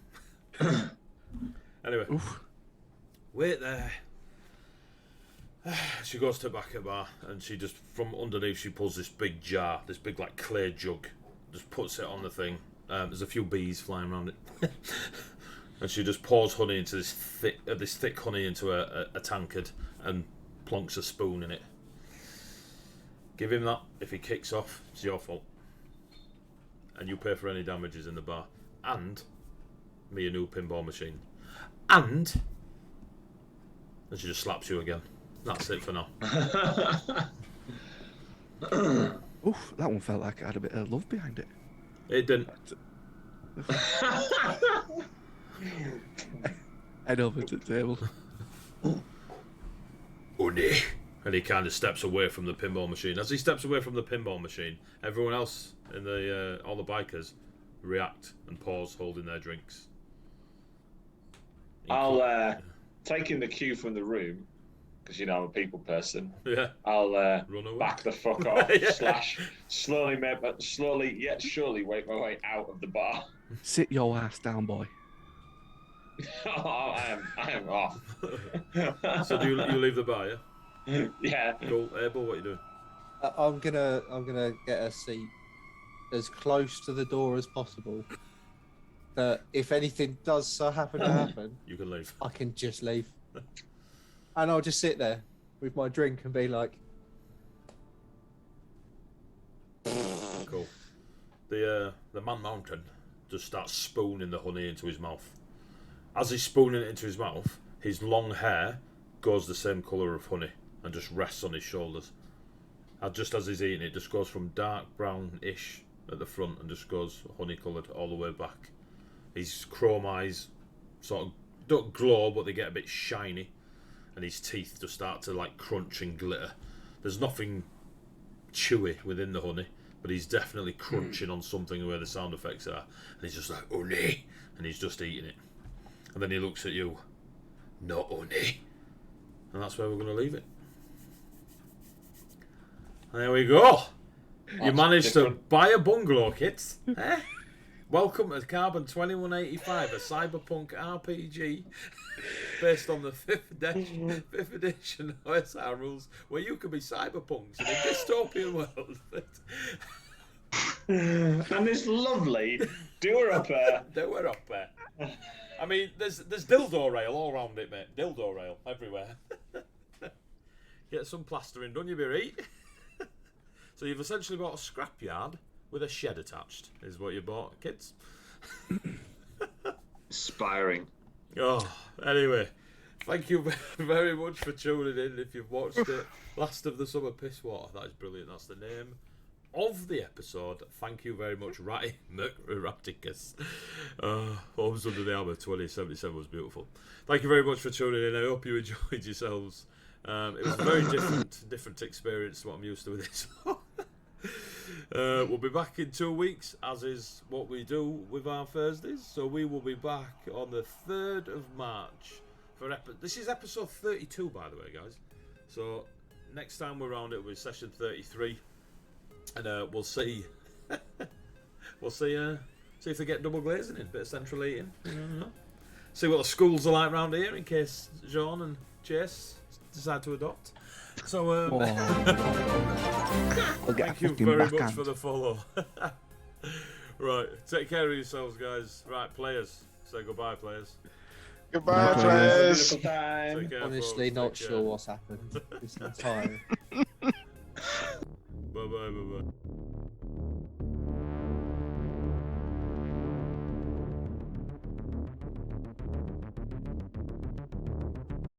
Anyway. Oof. Wait there. She goes to the back of the bar and she just, from underneath, she pulls this big jar, this big like clay jug, just puts it on the thing. There's a few bees flying around it. And she just pours honey into this thick honey into a tankard and plonks a spoon in it. Give him that. If he kicks off, it's your fault. And you pay for any damages in the bar. And me a new pinball machine. And she just slaps you again. That's it for now. Oof, that one felt like it had a bit of love behind it. It didn't. Head over to the table. Honey. And he kind of steps away from the pinball machine. As he steps away from the pinball machine, everyone else in the all the bikers react and pause, holding their drinks. I'll taking the cue from the room, because you know I'm a people person. Yeah. I'll Run away. back the fuck off. Yeah. / slowly yet surely work my way out of the bar. Sit your ass down, boy. I am off. So do you leave the bar, yeah? Yeah. Cool. Abel, what are you doing? I'm gonna get a seat as close to the door as possible. That if anything does so happen to happen, You can leave. I can just leave, and I'll just sit there with my drink and be like, Cool. The man mountain just starts spooning the honey into his mouth. As he's spooning it into his mouth, his long hair goes the same colour of honey and just rests on his shoulders. And just as he's eating it, just goes from dark brown-ish at the front and just goes honey-coloured all the way back. His chrome eyes sort of don't glow, but they get a bit shiny, and his teeth just start to like crunch and glitter. There's nothing chewy within the honey, but he's definitely crunching on something where the sound effects are, and he's just like, honey, and he's just eating it. And then he looks at you, not honey. And that's where we're going to leave it. There we go. You managed to buy a bungalow, kids. Eh? Welcome to Carbon 2185, a cyberpunk RPG based on the 5th edition OSR rules, where you can be cyberpunks in a dystopian world. And this lovely doer-upper. Doer-upper. I mean, there's dildo rail all around it, mate. Dildo rail everywhere. Get some plastering done, you be right. So you've essentially bought a scrapyard with a shed attached, is what you bought, kids. Aspiring. Oh, anyway, thank you very much for tuning in. If you've watched it, Last of the Summer Pisswater, that is brilliant. That's the name of the episode. Thank you very much, Ratty Mercuraticus. Homes Under the Armour 2077 was beautiful. Thank you very much for tuning in. I hope you enjoyed yourselves. It was a very different experience to what I'm used to with this. We'll be back in 2 weeks, as is what we do with our Thursdays. So we will be back on the 3rd of March for this is episode 32, by the way, guys. So next time we're around, it will be session 33, and we'll see. We'll see if they get double glazing in, bit of central heating. See what the schools are like around here, in case Jean and Chase decide to adopt. So thank you very much for the follow. Right, take care of yourselves, guys. Right, players, say goodbye, players. Goodbye, players. Beautiful time. Take care, honestly, folks. not Take care. sure what's happened this entire. Bye bye.